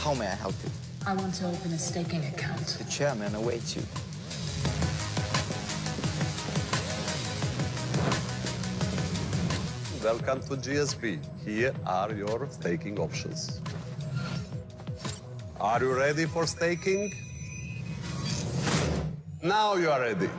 How may I help you? I want to open a staking account. The chairman awaits you. Welcome to GSP. Here are your staking options. Are you ready for staking? Now you are ready.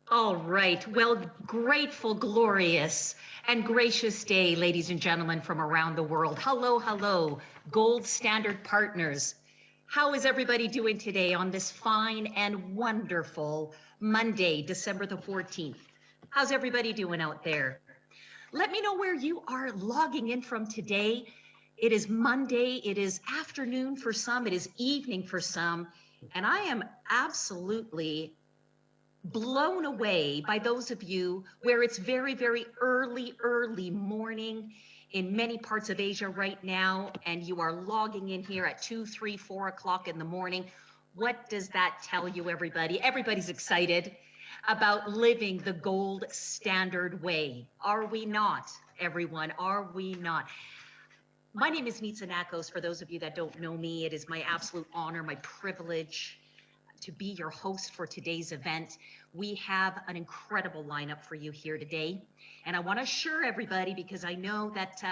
All right. Well, grateful, glorious, and gracious day, ladies and gentlemen from around the world. Hello, hello, Gold Standard partners. How is everybody doing today on this fine and wonderful Monday, December the 14th? How's everybody doing out there? Let me know where you are logging in from today. It is Monday. It is afternoon for some. It is evening for some. And I am absolutely blown away by those of you where it's very, very early morning in many parts of Asia right now, and you are logging in here at 2, 3, 4 o'clock in the morning. What does that tell you, everybody? Everybody's excited about living the gold standard way. Are we not, everyone? Are we not? My name is Nitsa Nakos. For those of you that don't know me, it is my absolute honor, my privilege to be your host for today's event. We have an incredible lineup for you here today. And I want to assure everybody, because I know that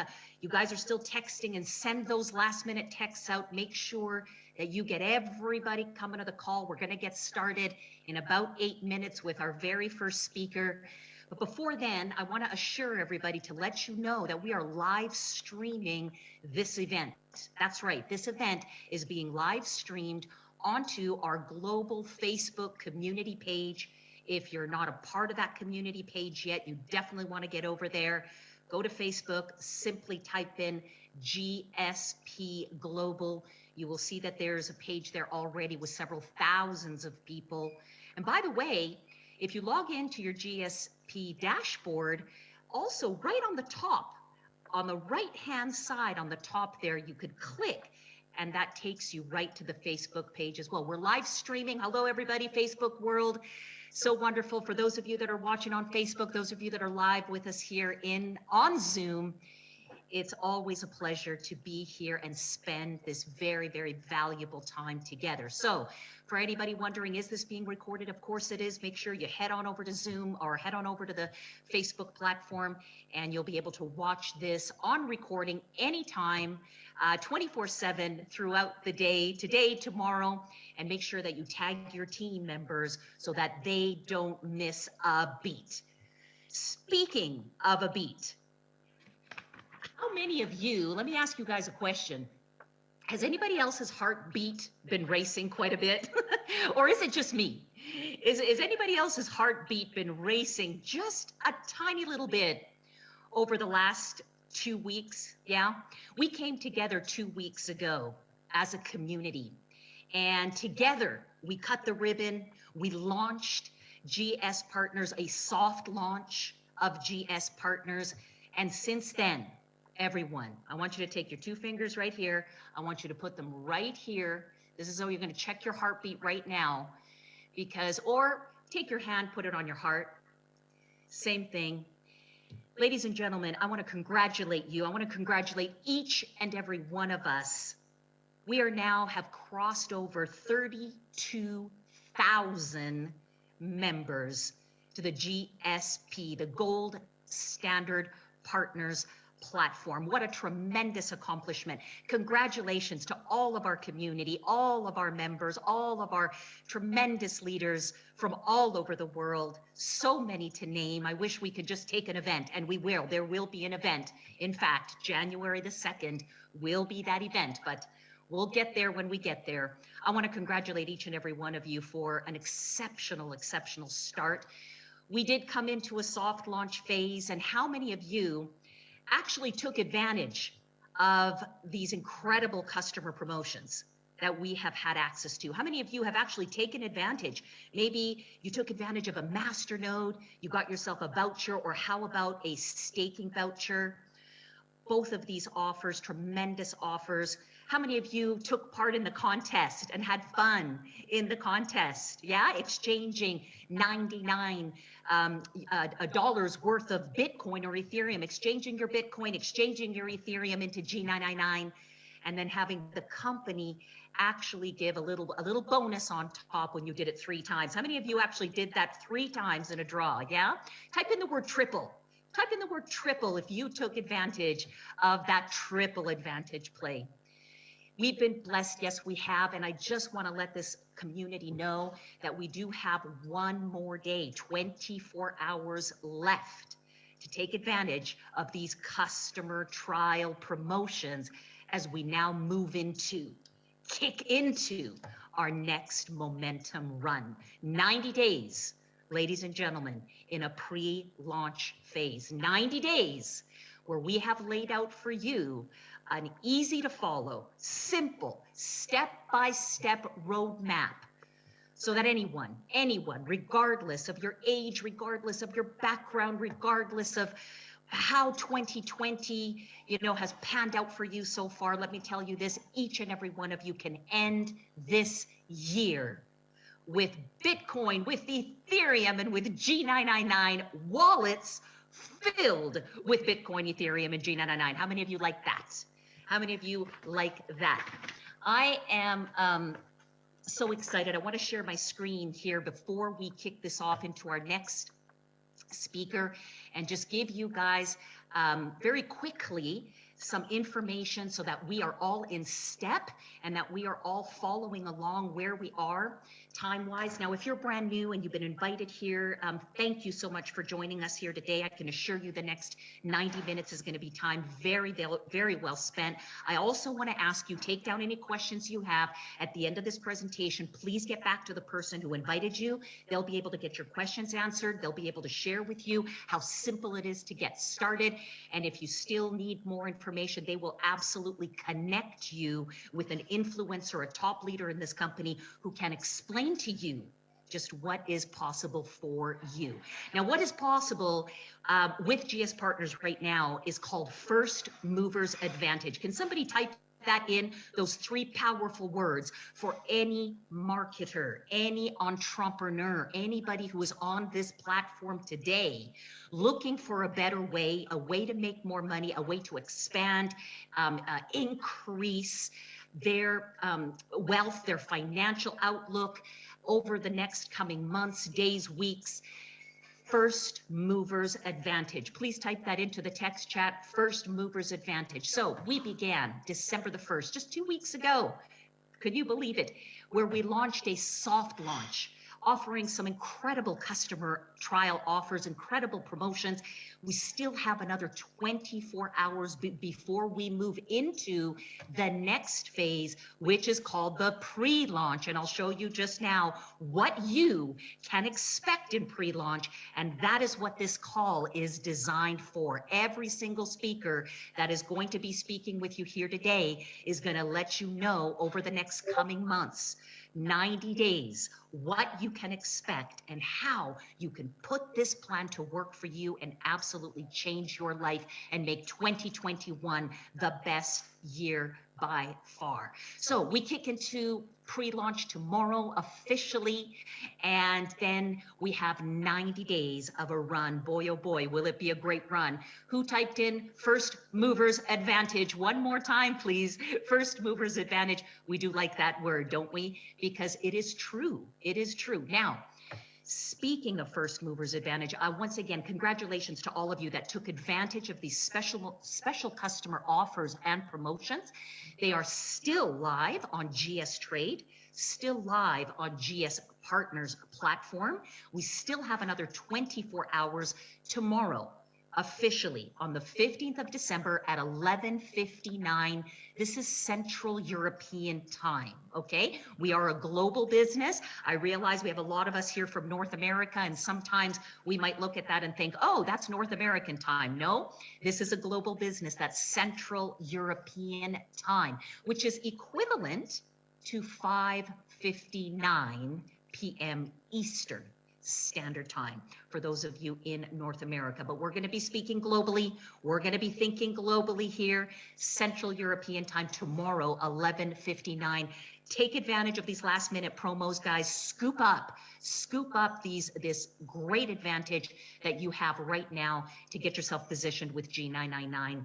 you guys are still texting, and send those last minute texts out. Make sure that you get everybody coming to the call. We're going to get started in about 8 minutes with our very first speaker. But before then, I want to assure everybody to let you know that we are live streaming this event. That's right. This event is being live streamed onto our global Facebook community page. If you're not a part of that community page yet, you definitely want to get over there. Go to Facebook, simply type in GSP Global. You will see that there's a page there already with several thousands of people. And by the way, if you log into your GSP dashboard, also right on the top, on the right-hand side on the top there, you could click, and that takes you right to the Facebook page as well. We're live streaming. Hello, everybody, Facebook world. So wonderful. For those of you that are watching on Facebook, those of you that are live with us here on Zoom, it's always a pleasure to be here and spend this very, very valuable time together. So for anybody wondering, is this being recorded? Of course it is. Make sure you head on over to Zoom or head on over to the Facebook platform, and you'll be able to watch this on recording anytime, 24/7 throughout the day, today, tomorrow, and make sure that you tag your team members so that they don't miss a beat. Speaking of a beat, how many of you, let me ask you guys a question. Has anybody else's heartbeat been racing quite a bit? Or is it just me? Is anybody else's heartbeat been racing just a tiny little bit over the last 2 weeks? Yeah, we came together 2 weeks ago as a community, and together we cut the ribbon. We launched GS Partners, a soft launch of GS Partners. And since then, everyone, I want you to take your 2 fingers right here. I want you to put them right here. This is how you're going to check your heartbeat right now, because, or take your hand, put it on your heart. Same thing. Ladies and gentlemen, I want to congratulate you. I want to congratulate each and every one of us. We are now have crossed over 32,000 members to the GSP, the Gold Standard Partners platform. What a tremendous accomplishment. Congratulations to all of our community, all of our members, all of our tremendous leaders from all over the world. So many to name. I wish we could just take an event, and we will. There will be an event. In fact, January the 2nd will be that event, but we'll get there when we get there. I want to congratulate each and every one of you for an exceptional start. We did come into a soft launch phase, and how many of you actually took advantage of these incredible customer promotions that we have had access to? How many of you have actually taken advantage? Maybe you took advantage of a master node, you got yourself a voucher, or how about a staking voucher? Both of these offers, tremendous offers. How many of you took part in the contest and had fun in the contest? Yeah, exchanging 99 dollars worth of Bitcoin or Ethereum, exchanging your Bitcoin, exchanging your Ethereum into G999, and then having the company actually give a little bonus on top when you did it 3 times. How many of you actually did that 3 times in a draw? Yeah? Type in the word triple. Type in the word triple if you took advantage of that triple advantage play. We've been blessed, yes, we have, and I just want to let this community know that we do have one more day, 24 hours left to take advantage of these customer trial promotions as we now kick into our next momentum run. 90 days, ladies and gentlemen, in a pre-launch phase. 90 days where we have laid out for you an easy to follow, simple, step-by-step roadmap so that anyone, regardless of your age, regardless of your background, regardless of how 2020, has panned out for you so far, let me tell you this, each and every one of you can end this year with Bitcoin, with Ethereum, and with G999 wallets filled with Bitcoin, Ethereum, and G999. How many of you like that? How many of you like that? I am so excited. I want to share my screen here before we kick this off into our next speaker and just give you guys very quickly some information so that we are all in step and that we are all following along where we are time-wise. Now, if you're brand new and you've been invited here, thank you so much for joining us here today. I can assure you the next 90 minutes is going to be time very well spent. I also want to ask you, take down any questions you have at the end of this presentation. Please get back to the person who invited you. They'll be able to get your questions answered. They'll be able to share with you how simple it is to get started. And if you still need more information, they will absolutely connect you with an influencer, a top leader in this company who can explain to you just what is possible for you. Now, what is possible with GS Partners right now is called First Movers Advantage. Can somebody type that in, those 3 powerful words, for any marketer, any entrepreneur, anybody who is on this platform today looking for a better way, a way to make more money, a way to expand, increase their wealth, their financial outlook over the next coming months, days, weeks. First Movers Advantage. Please type that into the text chat, First Movers Advantage. So we began December the 1st, just 2 weeks ago. Could you believe it? Where we launched a soft launch, offering some incredible customer trial offers, incredible promotions. We still have another 24 hours before we move into the next phase, which is called the pre-launch. And I'll show you just now what you can expect in pre-launch. And that is what this call is designed for. Every single speaker that is going to be speaking with you here today is going to let you know over the next coming months, 90 days, what you can expect and how you can put this plan to work for you and absolutely change your life and make 2021 the best year by far. So we kick into pre-launch tomorrow officially, and then we have 90 days of a run. Boy, oh boy, will it be a great run. Who typed in First Movers Advantage? One more time, please. First Movers Advantage. We do like that word, don't we? Because it is true. It is true. Now, speaking of First Movers Advantage, once again, congratulations to all of you that took advantage of these special customer offers and promotions. They are still live on GS Trade, still live on GS Partners platform. We still have another 24 hours tomorrow, officially on the 15th of December at 11:59. This is Central European time, okay? We are a global business. I realize we have a lot of us here from North America, and sometimes we might look at that and think, oh, that's North American time. No, this is a global business. That's Central European time, which is equivalent to 5:59 p.m. Eastern Standard Time for those of you in North America. But we're going to be speaking globally. We're going to be thinking globally here. Central European Time tomorrow, 11:59. Take advantage of these last minute promos, guys. Scoop up this great advantage that you have right now to get yourself positioned with G999,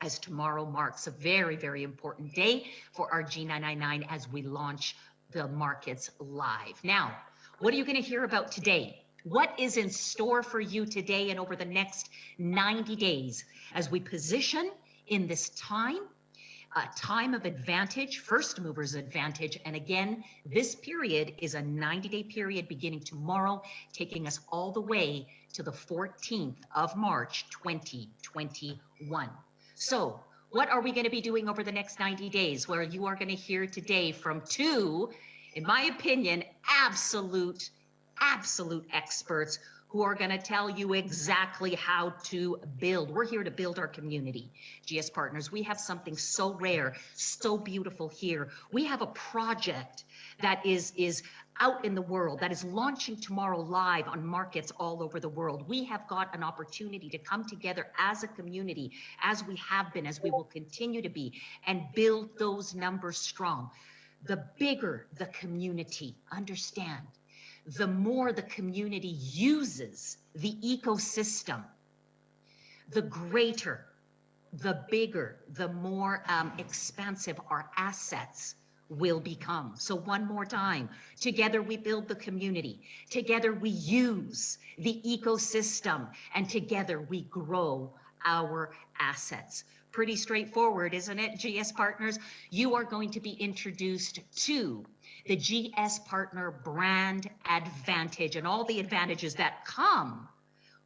as tomorrow marks a very, very important day for our G999 as we launch the markets live. Now, what are you going to hear about today? What is in store for you today and over the next 90 days as we position in this time? A time of advantage, first movers advantage. And again, this period is a 90-day period beginning tomorrow, taking us all the way to the 14th of March, 2021. So what are we going to be doing over the next 90 days? Where you are going to hear today from two, in my opinion, absolute experts who are going to tell you exactly how to build. We're here to build our community. GS Partners, we have something so rare, so beautiful here. We have a project that is out in the world, that is launching tomorrow live on markets all over the world. We have got an opportunity to come together as a community, as we have been, as we will continue to be, and build those numbers strong. The bigger the community, understand, the more the community uses the ecosystem, the greater, the bigger, the more expansive our assets will become. So one more time, together we build the community, together we use the ecosystem, and together we grow our assets. Pretty straightforward, isn't it, GS Partners? You are going to be introduced to the GS Partner brand advantage and all the advantages that come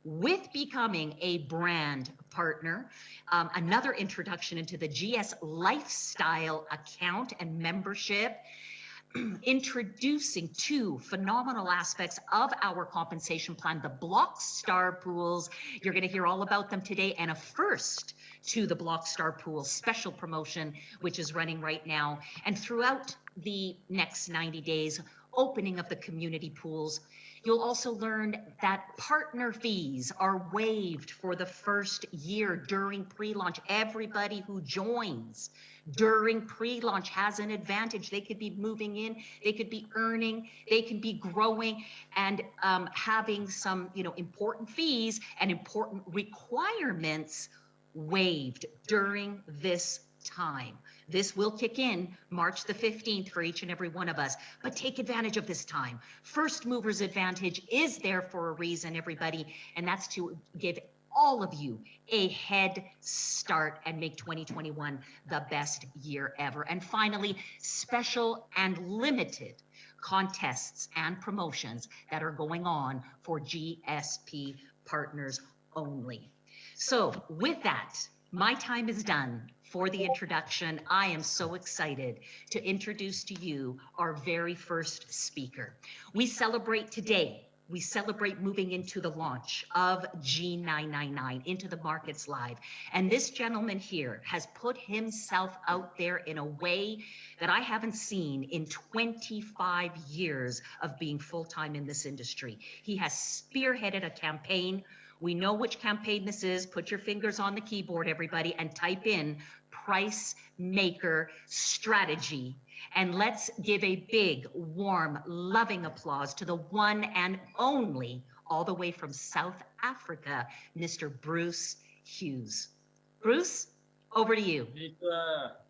with becoming a brand partner. Another introduction into the GS Lifestyle account and membership. Introducing two phenomenal aspects of our compensation plan, the Block Star pools. You're going to hear all about them today, and a first to the Block Star pool special promotion, which is running right now. And throughout the next 90 days, opening of the community pools. You'll also learn that partner fees are waived for the first year during pre-launch. Everybody who joins during pre-launch has an advantage. They could be moving in, they could be earning, they can be growing, and having some, important fees and important requirements waived during this time. This will kick in March the 15th for each and every one of us, but take advantage of this time. First movers advantage is there for a reason, everybody, and that's to give all of you a head start and make 2021 the best year ever. And finally, special and limited contests and promotions that are going on for GSP partners only. So with that, my time is done for the introduction. I am so excited to introduce to you our very first speaker. We celebrate today. We celebrate moving into the launch of G999, into the markets live. And this gentleman here has put himself out there in a way that I haven't seen in 25 years of being full-time in this industry. He has spearheaded a campaign. We know which campaign this is. Put your fingers on the keyboard, everybody, and type in Price Maker Strategy. And let's give a big, warm, loving applause to the one and only, all the way from South Africa, Mr. Bruce Hughes. Bruce, over to you.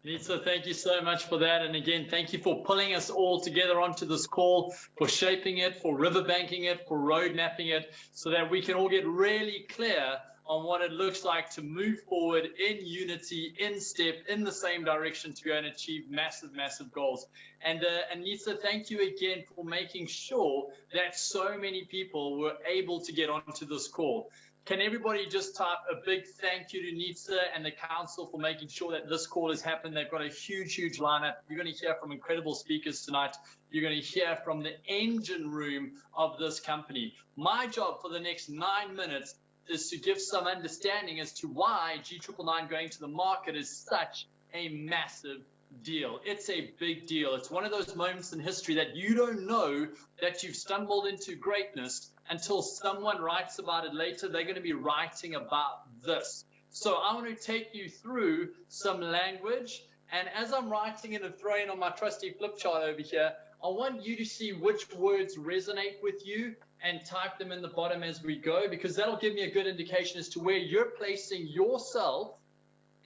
Nitsa, thank you so much for that. And again, thank you for pulling us all together onto this call, for shaping it, for riverbanking it, for road mapping it, so that we can all get really clear on what it looks like to move forward in unity, in step, in the same direction to go and achieve massive, massive goals. And Nitsa, thank you again for making sure that so many people were able to get onto this call. Can everybody just type a big thank you to Nitsa and the council for making sure that this call has happened? They've got a huge, huge lineup. You're going to hear from incredible speakers tonight. You're going to hear from the engine room of this company. My job for the next 9 minutes is to give some understanding as to why G999 going to the market is such a massive deal. It's a big deal. It's one of those moments in history that you don't know that you've stumbled into greatness until someone writes about it later. They're going to be writing about this. So I want to take you through some language. And as I'm writing it and throwing on my trusty flip chart over here, I want you to see which words resonate with you and type them in the bottom as we go, because that'll give me a good indication as to where you're placing yourself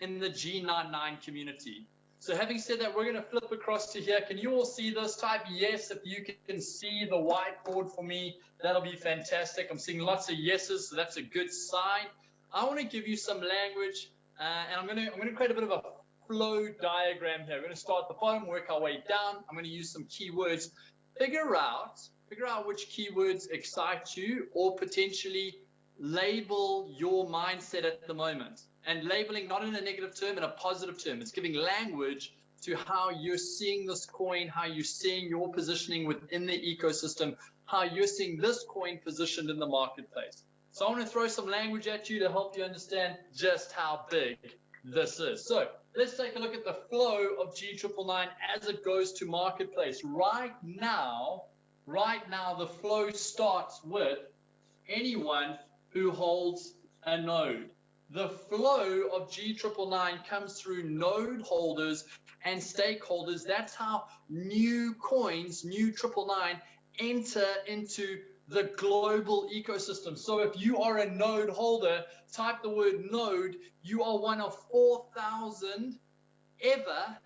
in the G99 community. So having said that, we're going to flip across to here. Can you all see this? Type yes if you can see the whiteboard for me. That'll be fantastic. I'm seeing lots of yeses, so that's a good sign. I want to give you some language, and I'm going to create a bit of a flow diagram here. We're going to start at the bottom, work our way down. I'm going to use some keywords. Figure out which keywords excite you, or potentially label your mindset at the moment. And labeling not in a negative term, in a positive term. It's giving language to how you're seeing this coin, how you're seeing your positioning within the ecosystem, how you're seeing this coin positioned in the marketplace. So I want to throw some language at you to help you understand just how big this is. So let's take a look at the flow of G999 as it goes to marketplace. Right now, the flow starts with anyone who holds a node. The flow of G999 comes through node holders and stakeholders. That's how new coins, new 999, enter into the global ecosystem. So if you are a node holder, type the word node. You are one of 4,000 ever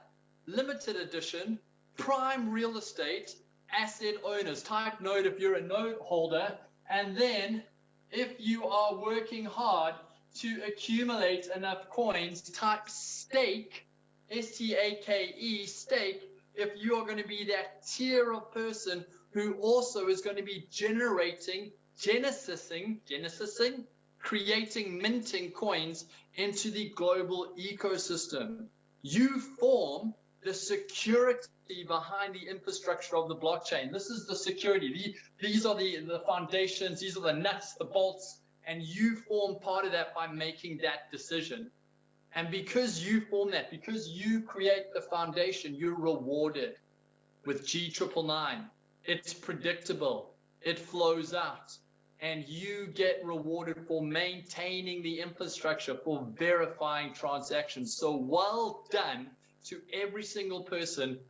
limited edition prime real estate asset owners. Type node if you're a node holder. And then if you are working hard to accumulate enough coins, type stake, S-T-A-K-E, stake, if you are going to be that tier of person who also is going to be genesis, creating, minting coins into the global ecosystem. You form the security behind the infrastructure of the blockchain. This is the security. These are the foundations. These are the nuts, the bolts. And you form part of that by making that decision. And because you form that, because you create the foundation, you're rewarded with G999. It's predictable. It flows out. And you get rewarded for maintaining the infrastructure, for verifying transactions. So well done to every single person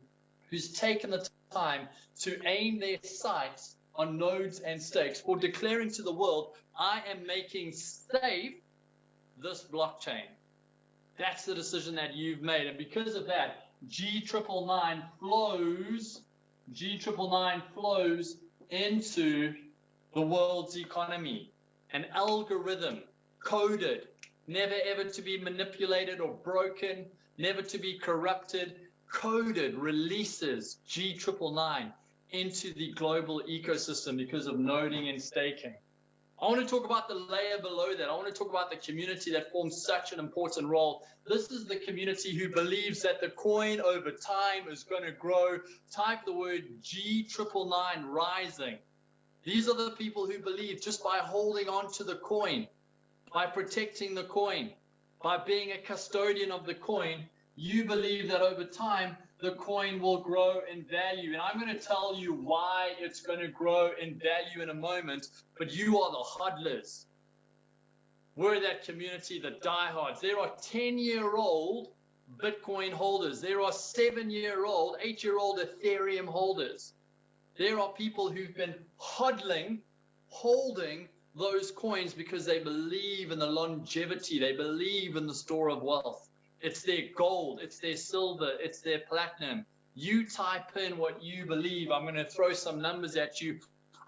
who's taken the time to aim their sights on nodes and stakes, for declaring to the world, I am making safe this blockchain. That's the decision that you've made. And because of that, G999 flows into the world's economy. An algorithm, coded, never ever to be manipulated or broken, never to be corrupted, coded, releases G999 into the global ecosystem because of noding and staking. I want to talk about the layer below that. I want to talk about the community that forms such an important role. This is the community who believes that the coin over time is going to grow. Type the word G999 rising. These are the people who believe just by holding on to the coin, by protecting the coin, by being a custodian of the coin, you believe that over time, the coin will grow in value. And I'm going to tell you why it's going to grow in value in a moment, but you are the hodlers. We're that community, the diehards. There are 10-year-old Bitcoin holders. There are 7-year-old, 8-year-old Ethereum holders. There are people who've been hodling, holding those coins because they believe in the longevity. They believe in the store of wealth. It's their gold, it's their silver, it's their platinum. You type in what you believe. I'm going to throw some numbers at you.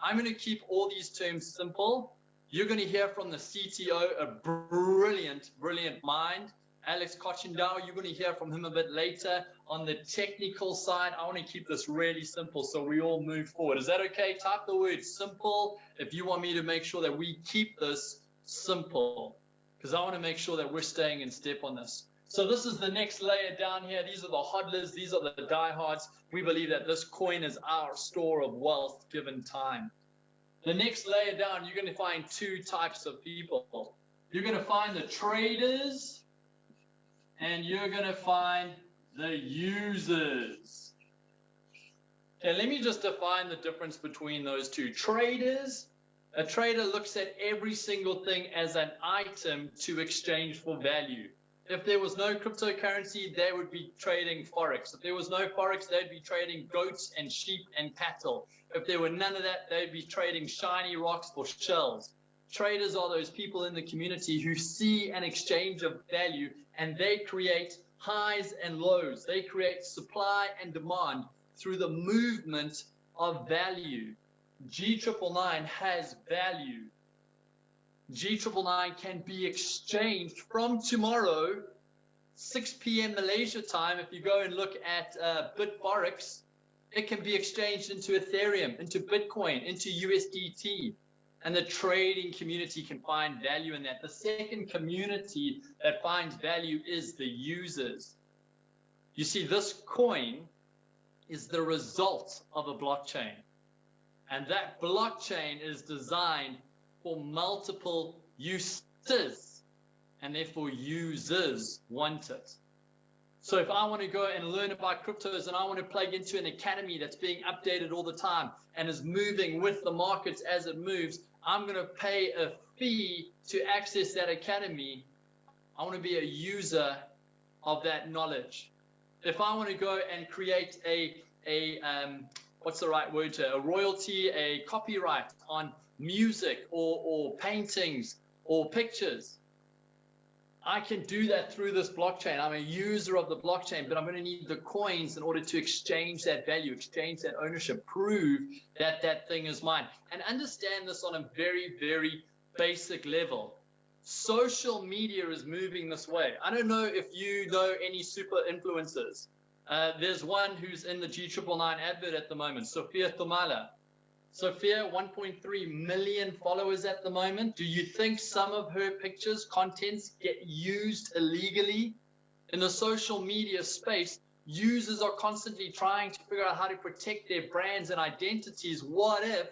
I'm going to keep all these terms simple. You're going to hear from the CTO, a brilliant, brilliant mind. Alex Cochindow, you're going to hear from him a bit later. On the technical side, I want to keep this really simple so we all move forward. Is that okay? Type the word simple if you want me to make sure that we keep this simple, because I want to make sure that we're staying in step on this. So this is the next layer down here. These are the hodlers. These are the diehards. We believe that this coin is our store of wealth given time. The next layer down, you're going to find two types of people. You're going to find the traders, and you're going to find The users. Okay, let me just define the difference between those two. Traders, a trader looks at every single thing as an item to exchange for value. If there was no cryptocurrency, they would be trading Forex. If there was no Forex, they'd be trading goats and sheep and cattle. If there were none of that, they'd be trading shiny rocks for shells. Traders are those people in the community who see an exchange of value, and they create highs and lows. They create supply and demand through the movement of value. G999 has value. G999 can be exchanged from tomorrow, 6 p.m. Malaysia time. If you go and look at BitForex, it can be exchanged into Ethereum, into Bitcoin, into USDT. And the trading community can find value in that. The second community that finds value is the users. You see, this coin is the result of a blockchain. And that blockchain is designed for multiple uses, and therefore users want it. So if I want to go and learn about cryptos and I want to plug into an academy that's being updated all the time and is moving with the markets as it moves, I'm going to pay a fee to access that academy. I want to be a user of that knowledge. If I want to go and create what's the right word to, a royalty, a copyright on music or paintings or pictures, I can do that through this blockchain. I'm a user of the blockchain, but I'm going to need the coins in order to exchange that value, exchange that ownership, prove that that thing is mine. And understand this on a very, very basic level. Social media is moving this way. I don't know if you know any super influencers. There's one who's in the G999 advert at the moment, Sophia Thomala. Sophia, 1.3 million followers at the moment. Do you think some of her pictures, contents get used illegally? In the social media space, users are constantly trying to figure out how to protect their brands and identities. What if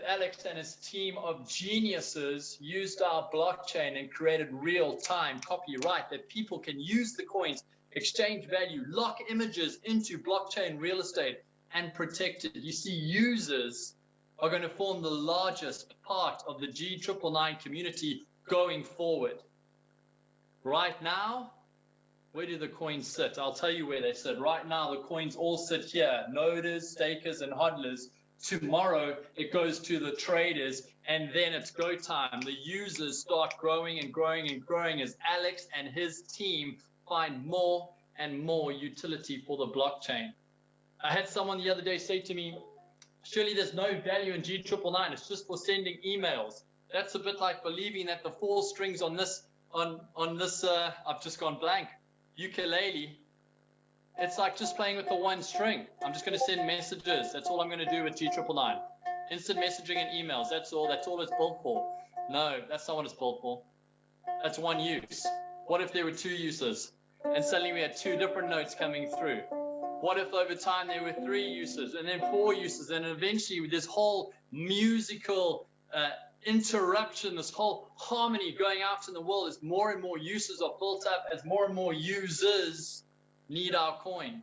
Alex and his team of geniuses used our blockchain and created real-time copyright that people can use the coins, exchange value, lock images into blockchain real estate, and protect it? You see, users are going to form the largest part of the G999 community going forward. Right now, where do the coins sit? I'll tell you where they sit. Right now, the coins all sit here, noders, stakers, and hodlers. Tomorrow, it goes to the traders, and then it's go time. The users start growing and growing and growing as Alex and his team find more and more utility for the blockchain. I had someone the other day say to me, surely there's no value in G999, it's just for sending emails. That's a bit like believing that the 4 strings on this, I've just gone blank, ukulele, it's like just playing with the 1 string. I'm just going to send messages. That's all I'm going to do with G999. Instant messaging and emails, that's all it's built for. No, that's not what it's built for. That's 1 use. What if there were 2 uses? And suddenly we had 2 different notes coming through? What if over time there were 3 uses and then 4 uses, and eventually this whole musical interruption, this whole harmony going out in the world as more and more uses are built up, as more and more users need our coin.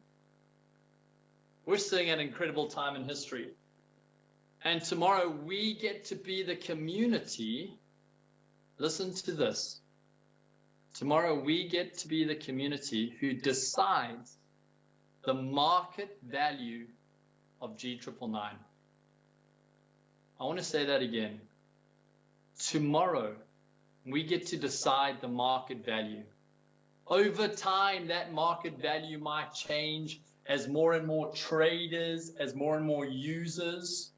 We're seeing an incredible time in history. And tomorrow we get to be the community. Listen to this. Tomorrow we get to be the community who decides the market value of G999. I want to say that again. Tomorrow, we get to decide the market value. Over time, that market value might change as more and more traders, as more and more users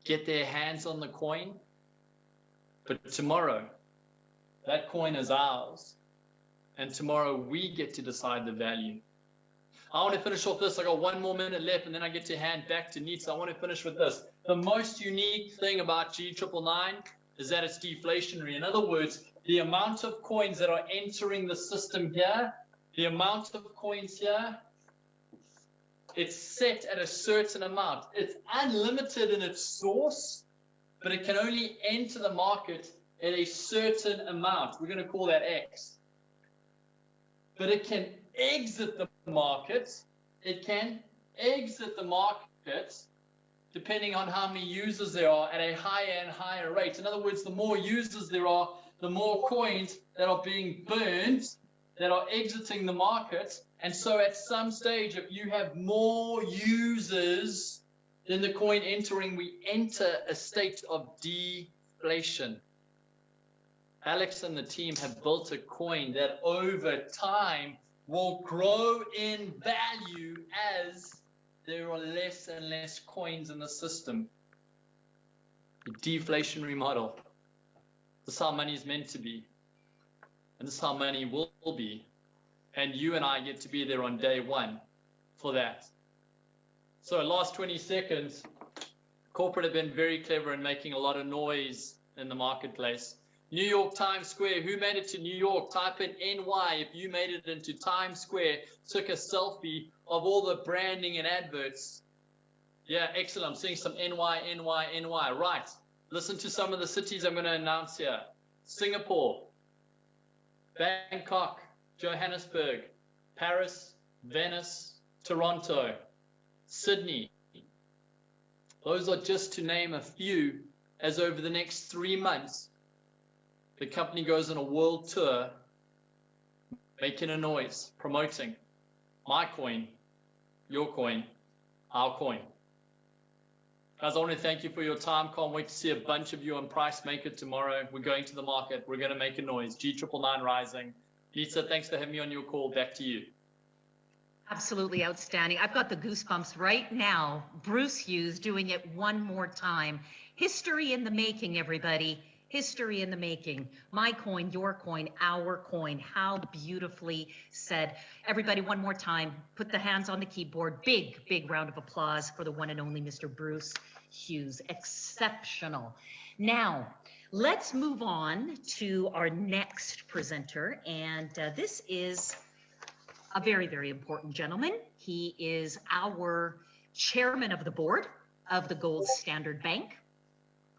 get their hands on the coin. But tomorrow, that coin is ours. And tomorrow, we get to decide the value. I want to finish off this. I got 1 more minute left, and then I get to hand back to Neat. So I want to finish with this. The most unique thing about G999 is that it's deflationary. In other words, the amount of coins that are entering the system here, the amount of coins here, it's set at a certain amount. It's unlimited in its source, but it can only enter the market at a certain amount. We're going to call that X. But it can exit the market. It can exit the market depending on how many users there are at a higher and higher rate. In other words, the more users there are, the more coins that are being burned, that are exiting the market. And so at some stage, if you have more users than the coin entering, we enter a state of deflation. Alex and the team have built a coin that over time will grow in value as there are less and less coins in the system. The deflationary model. This is how money is meant to be. And this is how money will be. And you and I get to be there on day one for that. So last 20 seconds, corporate have been very clever in making a lot of noise in the marketplace. New York Times Square, who made it to New York? Type in NY if you made it into Times Square, took a selfie of all the branding and adverts. Yeah, excellent. I'm seeing some NY. Right. Listen to some of the cities I'm going to announce here. Singapore, Bangkok, Johannesburg, Paris, Venice, Toronto, Sydney. Those are just to name a few, as over the next 3 months, the company goes on a world tour, making a noise, promoting my coin, your coin, our coin. Guys, I want to thank you for your time. Can't wait to see a bunch of you on Price Maker tomorrow. We're going to the market. We're going to make a noise. G999 rising. Lisa, thanks for having me on your call. Back to you. Absolutely outstanding. I've got the goosebumps right now. Bruce Hughes doing it one more time. History in the making, everybody. History in the making. My coin, your coin, our coin. How beautifully said. Everybody, one more time, put the hands on the keyboard. Big, big round of applause for the one and only Mr. Bruce Hughes. Exceptional. Now, let's move on to our next presenter. And this is a very, very important gentleman. He is our chairman of the board of the Gold Standard Bank.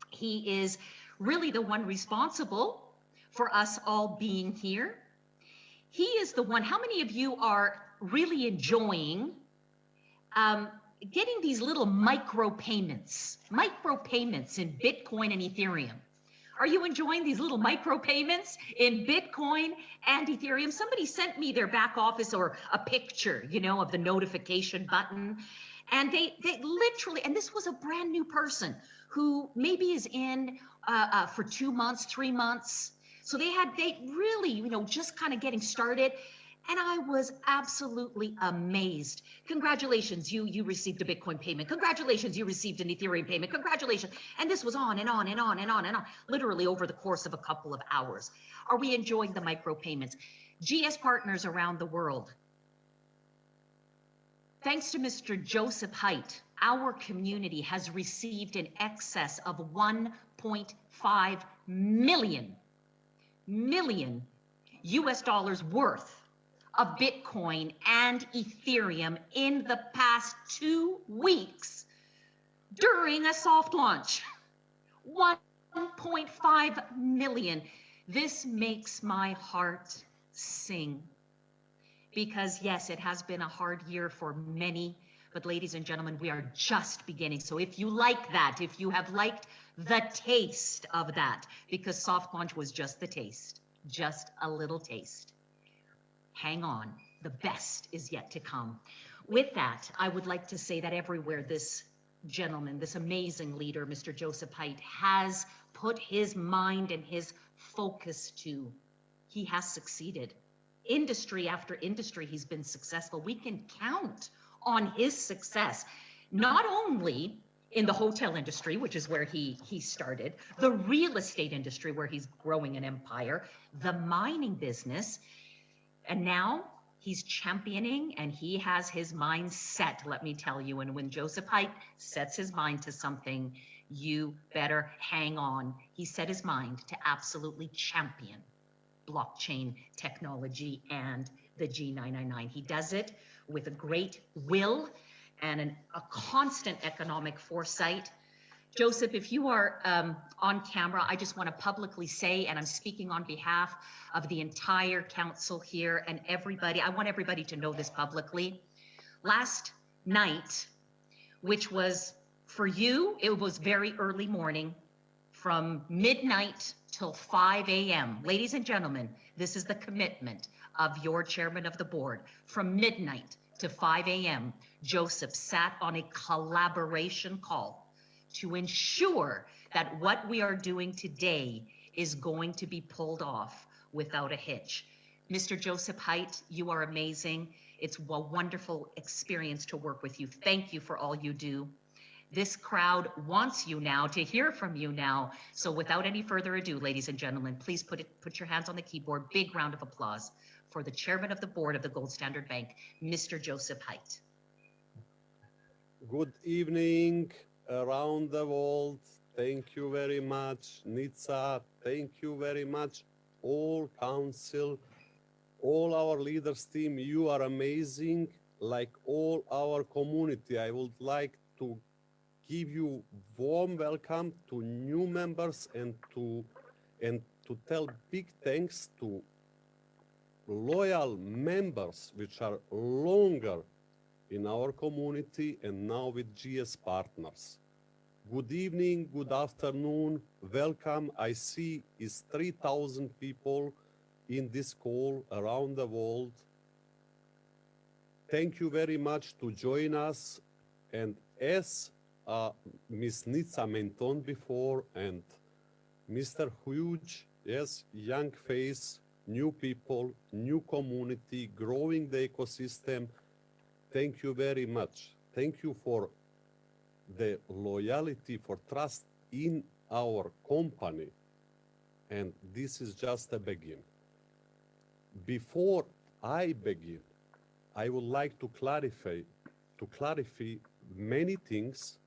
He is really the one responsible for us all being here. He is the one. How many of you are really enjoying getting these little micro payments in Bitcoin and Ethereum? Are you enjoying these little micro payments in Bitcoin and Ethereum? Somebody sent me their back office or a picture, you know, of the notification button. And they literally, and this was a brand new person who maybe is in for 2 months, 3 months. So they really, you know, just kind of getting started. And I was absolutely amazed. Congratulations, you received a Bitcoin payment. Congratulations, you received an Ethereum payment. Congratulations. And this was on and on and on and on and on, literally over the course of a couple of hours. Are we enjoying the micro payments? GS partners around the world. Thanks to Mr. Joseph Haidt, our community has received in excess of 1.5 million US dollars worth of Bitcoin and Ethereum in the past 2 weeks during a soft launch. 1.5 million. This makes my heart sing. Because yes, it has been a hard year for many, but ladies and gentlemen, we are just beginning. So if you like that, if you have liked the taste of that, because soft launch was just the taste, just a little taste, hang on, the best is yet to come. With that, I would like to say that everywhere this gentleman, this amazing leader, Mr. Joseph Haidt, has put his mind and his focus to, he has succeeded. Industry after industry, he's been successful. We can count on his success, not only in the hotel industry, which is where he started, the real estate industry, where he's growing an empire, the mining business, and now he's championing and he has his mind set, let me tell you. And when Joseph Haidt sets his mind to something, you better hang on. He set his mind to absolutely champion blockchain technology and the G999. He does it with a great will and a constant economic foresight. Joseph, if you are on camera, I just want to publicly say, and I'm speaking on behalf of the entire council here and everybody, I want everybody to know this publicly. Last night, which was for you, it was very early morning, from midnight till 5 a.m. Ladies and gentlemen, this is the commitment of your chairman of the board. From midnight to 5 a.m., Joseph sat on a collaboration call to ensure that what we are doing today is going to be pulled off without a hitch. Mr. Joseph Haidt, you are amazing. It's a wonderful experience to work with you. Thank you for all you do. This crowd wants you now, to hear from you now. So without any further ado, ladies and gentlemen, please put your hands on the keyboard. Big round of applause for the chairman of the board of the Gold Standard Bank, Mr. Joseph Haidt. Good evening around the world. Thank you very much, Nitsa. Thank you very much, all council, all our leaders team. You are amazing, like all our community. I would like to give you warm welcome to new members and to tell big thanks to loyal members which are longer in our community and now with GS partners. Good evening, good afternoon, welcome. I see is 3,000 people in this call around the world. Thank you very much to join us. And as Ms. Nitsa mentioned before, and Mr. Huge, yes, young face, new people, new community, growing the ecosystem. Thank you very much. Thank you for the loyalty, for trust in our company. And this is just a begin. Before I begin, I would like to clarify many things.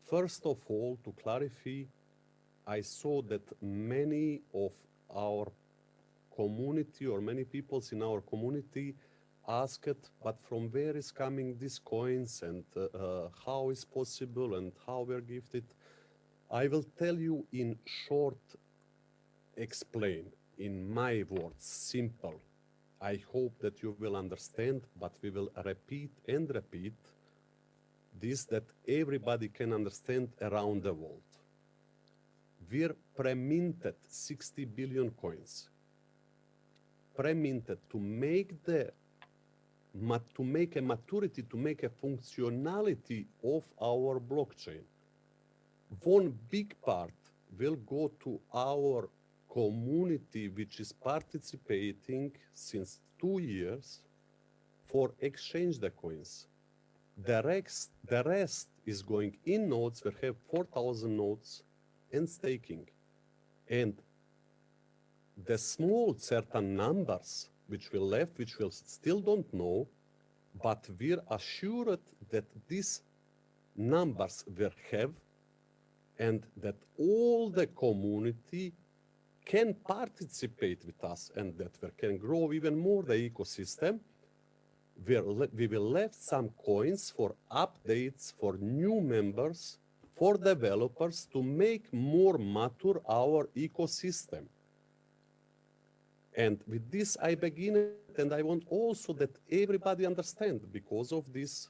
First of all, to clarify, I saw that many of our community or many peoples in our community asked, but from where is coming these coins and how is possible and how we're gifted? I will tell you in short, explain in my words, simple. I hope that you will understand, but we will repeat and repeat this that everybody can understand around the world. We're pre-minted 60 billion coins. Pre-minted to make a maturity, to make a functionality of our blockchain. One big part will go to our community, which is participating since 2 years for exchange the coins. The rest is going in nodes. We have 4,000 nodes and staking. And the small certain numbers which will left, which we still don't know, but we're assured that these numbers will have and that all the community can participate with us and that we can grow even more the ecosystem. We will left some coins for updates, for new members, for developers to make more mature our ecosystem. And with this, I begin, and I want also that everybody understand, because of this,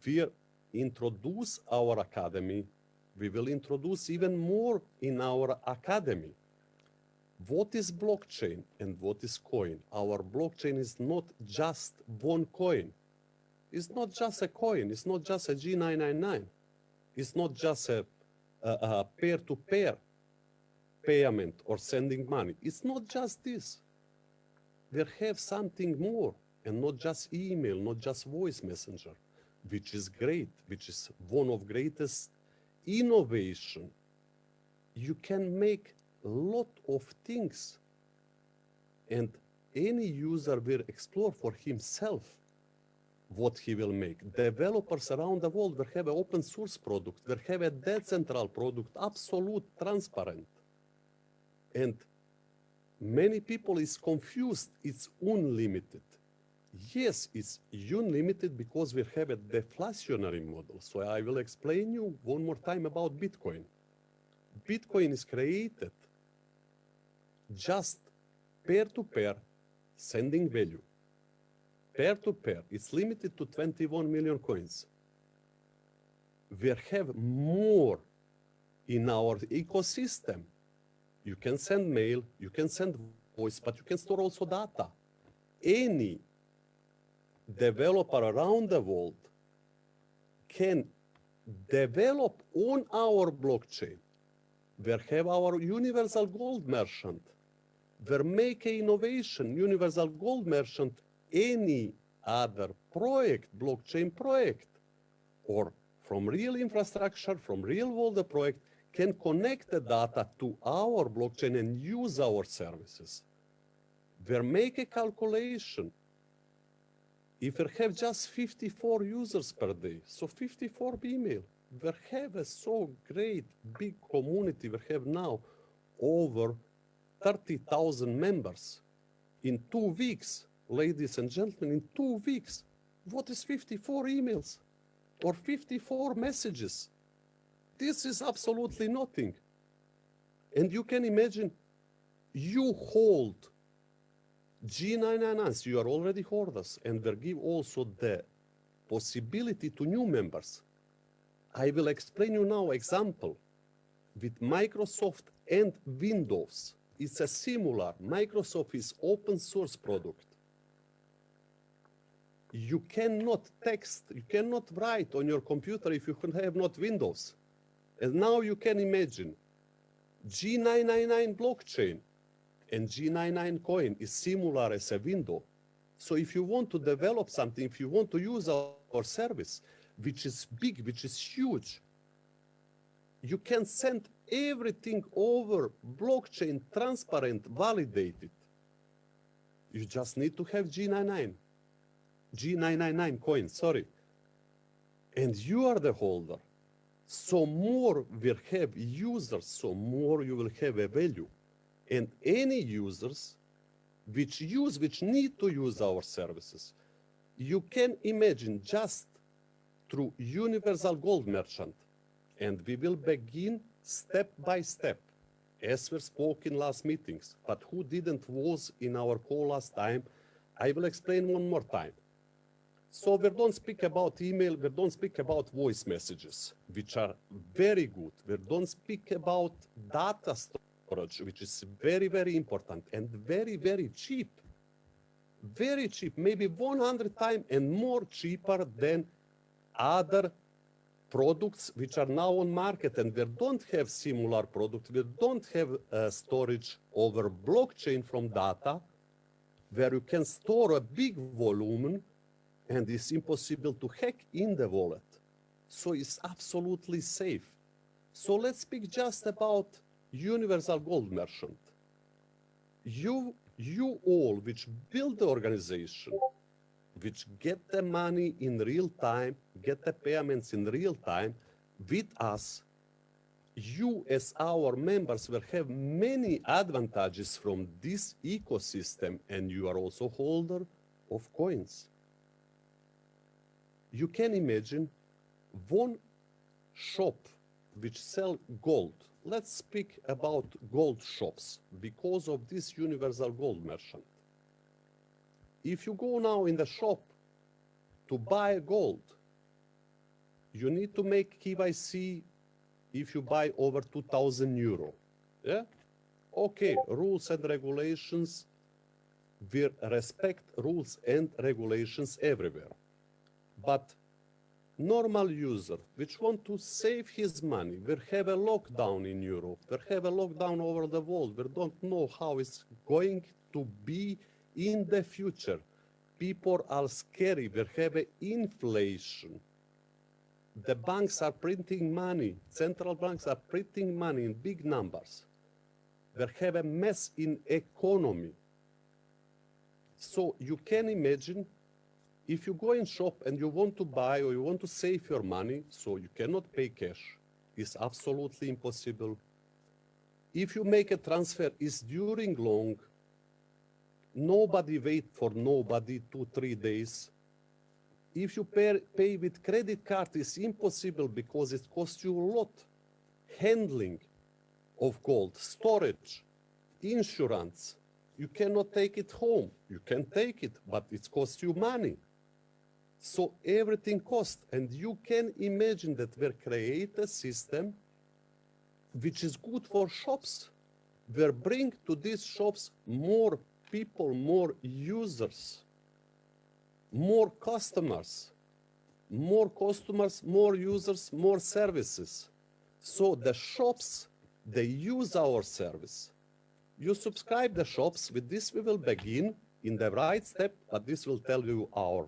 we'll introduce our academy. We will introduce even more in our academy. What is blockchain and what is coin? Our blockchain is not just one coin. It's not just a coin. It's not just a G999. It's not just a peer-to-peer payment or sending money. It's not just this. We have something more, and not just email, not just voice messenger, which is great, which is one of greatest innovation. You can make a lot of things, and any user will explore for himself what he will make. Developers around the world will have an open source product, will have a decentralized product, absolute transparent. And many people is confused, it's unlimited. Yes, it's unlimited because we have a deflationary model. So I will explain you one more time about Bitcoin. Bitcoin is created just peer-to-peer sending value. Peer-to-peer, it's limited to 21 million coins. We have more in our ecosystem. You can send mail, you can send voice, but you can store also data. Any developer around the world can develop on our blockchain. We have our universal gold merchant. We make an innovation, universal gold merchant, any other project, blockchain project, or from real infrastructure, from real world project, can connect the data to our blockchain and use our services. We make a calculation. If we have just 54 users per day, so 54 email, we have a so great big community. We have now over 30,000 members. In 2 weeks, ladies and gentlemen, in 2 weeks, what is 54 emails or 54 messages? This is absolutely nothing. And you can imagine, you hold G999s, you are already holders, and they give also the possibility to new members. I will explain you now example with Microsoft and Windows. It's a similar. Microsoft is open source product. You cannot text, you cannot write on your computer if you have not Windows. And now you can imagine G999 blockchain and G99 coin is similar as a window. So if you want to develop something, if you want to use our service, which is big, which is huge, you can send everything over blockchain, transparent, validated. You just need to have G999 coin, sorry. And you are the holder. So more we have users, so more you will have a value. And any users which need to use our services, you can imagine just through universal gold merchant. And we will begin step by step, as we spoke in last meetings. But who didn't was in our call last time, I will explain one more time. So we don't speak about email, we don't speak about voice messages, which are very good. We don't speak about data storage, which is very, very important and very, very cheap. Very cheap, maybe 100 times and more cheaper than other products which are now on market, and we don't have similar products. We don't have storage over blockchain from data where you can store a big volume and it's impossible to hack in the wallet. So it's absolutely safe. So let's speak just about universal gold merchant. You all which build the organization, which get the money in real time, get the payments in real time with us, you as our members will have many advantages from this ecosystem, and you are also holder of coins. You can imagine one shop which sell gold. Let's speak about gold shops because of this universal gold merchant. If you go now in the shop to buy gold, you need to make KYC if you buy over 2,000 euro. Yeah? Okay, rules and regulations, we respect rules and regulations everywhere. But normal user which want to save his money, we have a lockdown in Europe, we have a lockdown over the world, we don't know how it's going to be in the future. People are scary, we have an inflation. The banks are printing money, central banks are printing money in big numbers. We have a mess in economy. So you can imagine if you go in shop and you want to buy or you want to save your money, so you cannot pay cash, it's absolutely impossible. If you make a transfer, it's during long. Nobody wait for nobody 2-3 days. If you pay with credit card, it's impossible because it costs you a lot. Handling of gold, storage, insurance. You cannot take it home. You can take it, but it costs you money. So everything costs. And you can imagine that we create a system which is good for shops. We bring to these shops more people, more users, more customers, more users, more services. So the shops, they use our service. You subscribe the shops. With this, we will begin in the right step, but this will tell you our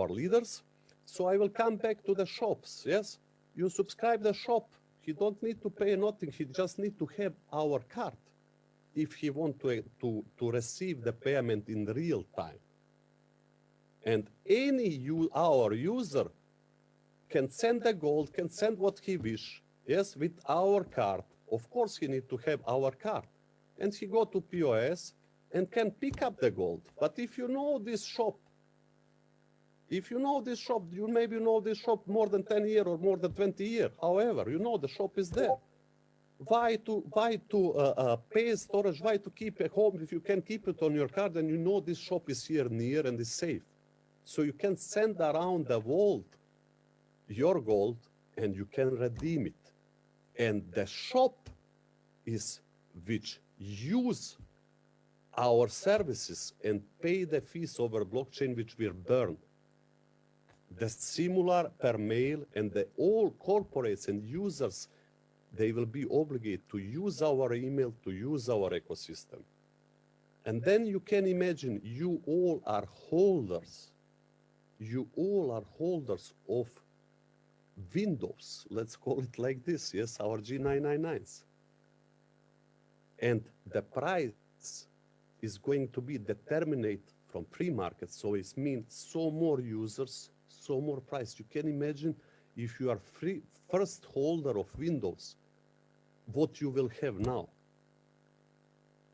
leaders. So I will come back to the shops. Yes, you subscribe the shop. He don't need to pay nothing. He just need to have our card if he want to receive the payment in real time. And our user can send the gold, can send what he wish, yes, with our card. Of course, he need to have our card. And he go to POS and can pick up the gold. But if you know this shop, you maybe know this shop more than 10 years or more than 20 years. However, you know the shop is there. Why to pay storage? Why to keep at home if you can keep it on your card and you know this shop is here near and is safe? So you can send around the world your gold and you can redeem it. And the shop is which use our services and pay the fees over blockchain which we burn. The similar per mail and all corporates and users, they will be obligated to use our email, to use our ecosystem. And then you can imagine you all are holders. You all are holders of Windows, let's call it like this, yes, our G999s. And the price is going to be determined from free market, so it means so more users, so more price. You can imagine if you are first holder of Windows, what you will have now.